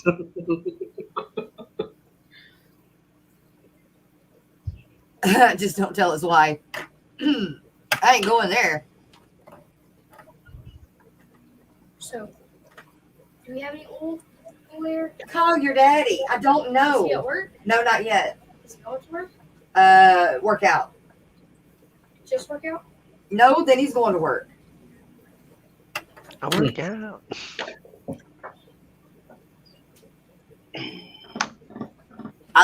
Just don't tell his wife. I ain't going there. So, do we have any oil anywhere? Call your daddy. I don't Is he at know. work? No, not yet. Is he going to work? Workout. Just work out? No, then he's going to work. I work out.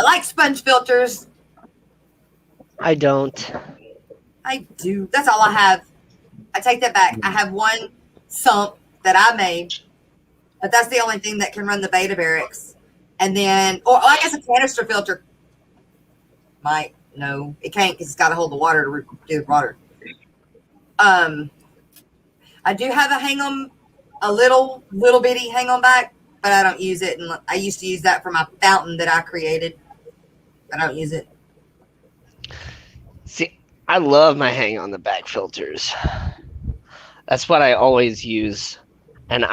like sponge filters. I don't. I do. That's all I have. I take that back. I have one sump that I made, but that's the only thing that can run the Beta Barracks. And then, or I guess a canister filter might. No, it can't because it's got to hold the water to do water. I do have a little bitty hang on back, but I don't use it. And I used to use that for my fountain that I created. I don't use it. See, I love my hang on the back filters. That's what I always use. And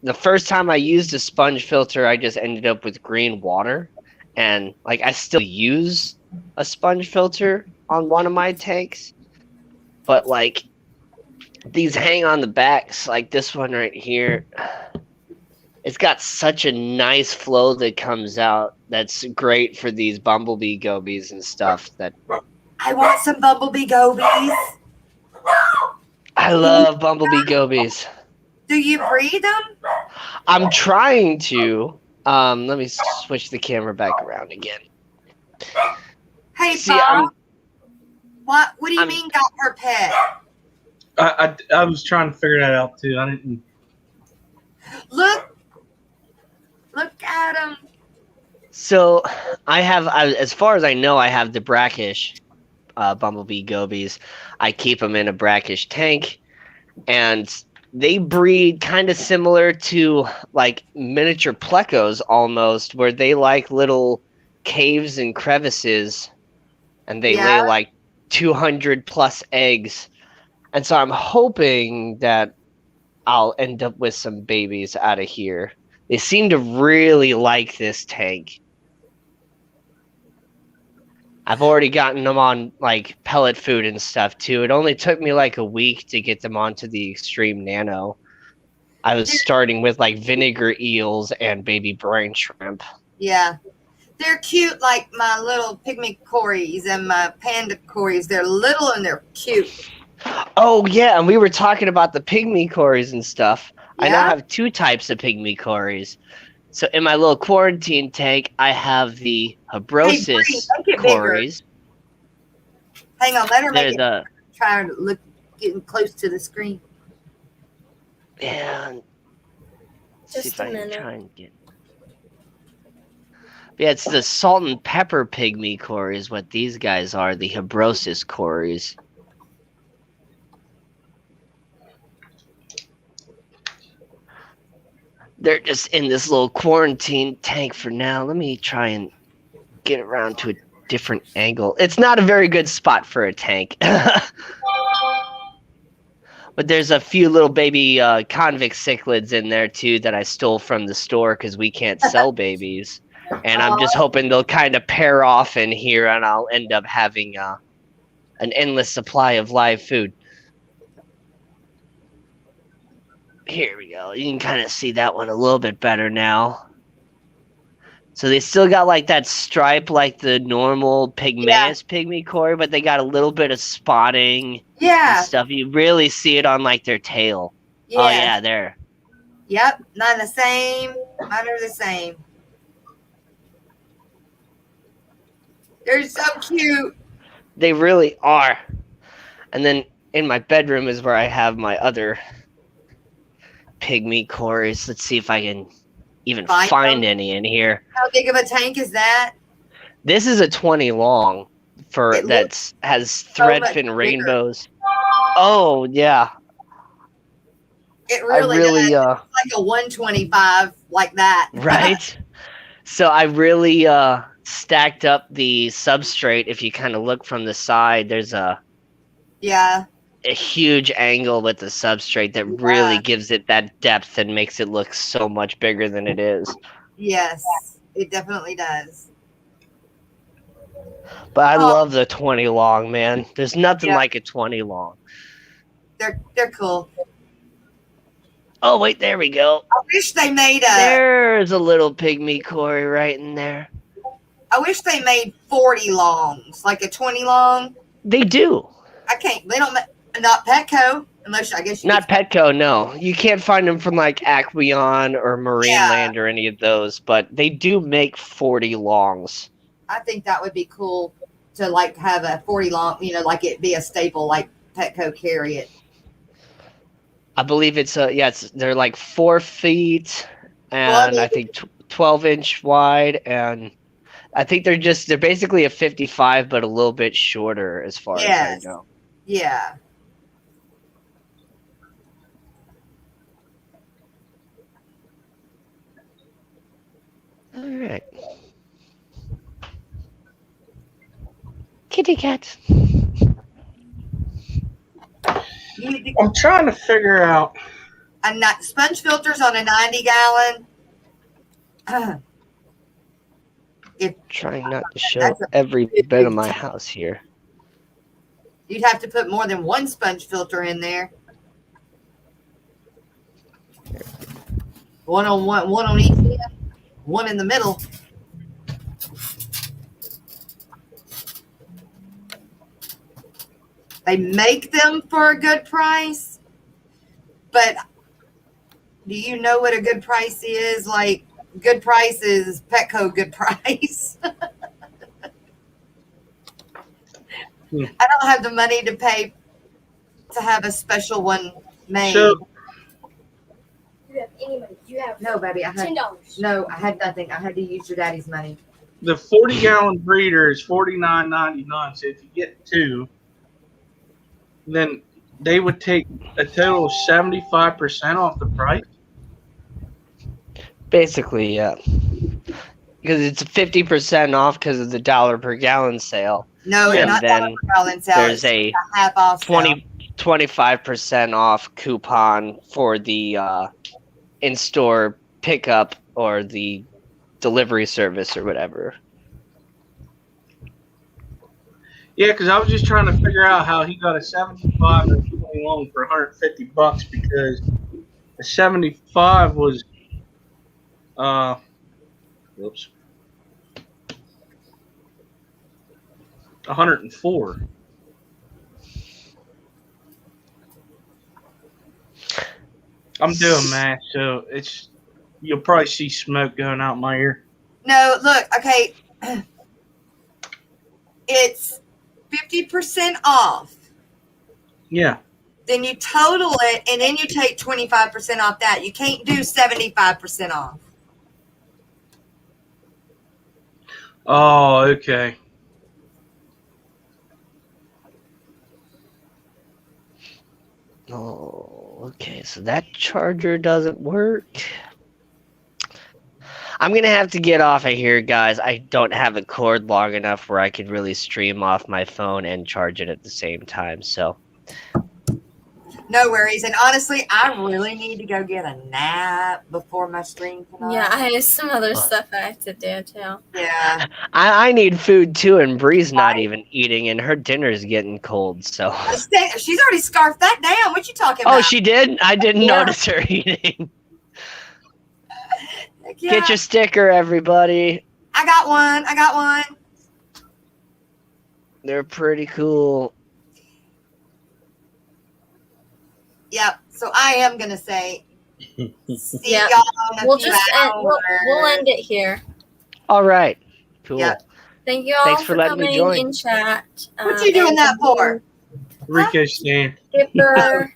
the first time I used a sponge filter, I just ended up with green water. And like I still use a sponge filter on one of my tanks. But like these hang on the backs, like this one right here, it's got such a nice flow that comes out. That's great for these bumblebee gobies and stuff. That I want some bumblebee gobies. I love bumblebee gobies. Do you breed them? I'm trying to. Let me switch the camera back around again. Hey, See, Bob. What do you mean got her pet? I was trying to figure that out too. I didn't. Look at him. So I have, as far as I know, I have the brackish bumblebee gobies. I keep them in a brackish tank, and they breed kind of similar to like miniature plecos almost, where they like little caves and crevices, and they lay like 200 plus eggs. And so I'm hoping that I'll end up with some babies out of here. They seem to really like this tank. I've already gotten them on like pellet food and stuff too. It only took me like a week to get them onto the Extreme Nano. I was starting with like vinegar eels and baby brain shrimp. Yeah. They're cute like my little pygmy cories and my panda cories. They're little and they're cute. Oh yeah, and we were talking about the pygmy cories and stuff. Yeah. I now have two types of pygmy cories. So in my little quarantine tank, I have the Habrosis cories. Hang on, let her They're make it. Trying to look, getting close to the screen. And see Just if a I can minute. try and get. Yeah, it's the salt and pepper pygmy cories. What these guys are, the Habrosis cories. They're just in this little quarantine tank for now. Let me try and get around to a different angle. It's not a very good spot for a tank. But there's a few little baby convict cichlids in there too that I stole from the store because we can't sell babies. And I'm just hoping they'll kind of pair off in here and I'll end up having an endless supply of live food. Here we go. You can kind of see that one a little bit better now. So they still got like that stripe like the normal Pygmaeus pygmy cory, but they got a little bit of spotting and stuff. You really see it on like their tail. Yeah. Oh yeah, there. Yep, not the same. Mine are the same. They're so cute. They really are. And then in my bedroom is where I have my other pygmy cories. Let's see if I can even find any in here. How big of a tank is that? This is a 20 long for that has thread fin rainbows. Oh yeah. It really does. It's like a 125 like that. Right. So I really stacked up the substrate. If you kind of look from the side, there's a huge angle with the substrate that really gives it that depth and makes it look so much bigger than it is. Yes, it definitely does. But I love the 20 long, man. There's nothing like a 20 long. They're cool. Oh wait, there we go. I wish they made a. There's a little pygmy cory right in there. I wish they made 40 longs, like a 20 long. They do. I can't. They don't. Not Petco, unless I guess. Not Petco, no. You can't find them from like Aqueon or Marineland or any of those, but they do make 40 longs. I think that would be cool to like have a 40 long, like it be a staple, like Petco carry it. I believe they're like 4 feet and I think 12-inch wide, and I think they're basically a 55 but a little bit shorter as far as I know. Yeah. All right. Kitty cat. I'm trying to figure out. Sponge filters on a 90-gallon. Trying not to show That's a every big bit of my tank. house here. You'd have to put more than one sponge filter in there. One on each end, one in the middle. They make them for a good price, but do you know what a good price is? Like, good price is Petco good price. I don't have the money to pay to have a special one made. So, Do you have any money? Do you have No, baby, I had $10? no. I had nothing. I had to use your daddy's money. the 40-gallon breeder is $49.99. So if you get 2, then they would take a total of 75% off the price. Basically, yeah. Because it's 50% off because of the $1 per gallon sale. No, Yeah, it's not then $1 per gallon sale. There's It's a half off sale. 25% off coupon for the in-store pickup or the delivery service or whatever. Yeah, because I was just trying to figure out how he got a 75 and a 21 for $150 because the 75 was, whoops, 104. I'm doing math, so you'll probably see smoke going out my ear. No, look, okay. It's 50% off. Yeah. Then you total it, and then you take 25% off that. You can't do 75% off. Oh, okay. Oh, okay. So that charger doesn't work. I'm going to have to get off of here, guys. I don't have a cord long enough where I could really stream off my phone and charge it at the same time. So, No worries. And honestly, I really need to go get a nap before my stream tonight. Yeah, I have some other stuff I have to do too. Yeah. I need food too, and Bree's not even eating, and her dinner's getting cold. So, She's already scarfed that down. What you talking about? oh, she did? I didn't Yeah. notice her eating. Yeah. Get your sticker, everybody. I got one. They're pretty cool. Yep. So I am going to say, see Yeah. y'all in a We'll few just end, we'll hours. end it here. All right. Cool. Yeah. Thank you all Thanks for for letting me coming join. in chat. What you doing and that for? Rico stand. Skipper,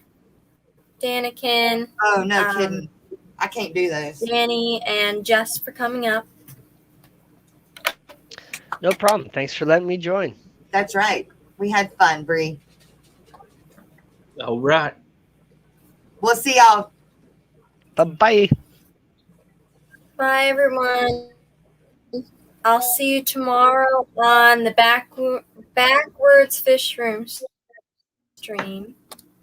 Danikin, Oh, no kidding. I can't do those. Danny, and Jess for coming up. No problem. Thanks for letting me join. That's right. We had fun, Bree. All right. We'll see y'all. Bye-bye. Bye, everyone. I'll see you tomorrow on the Backwards Fish Room stream.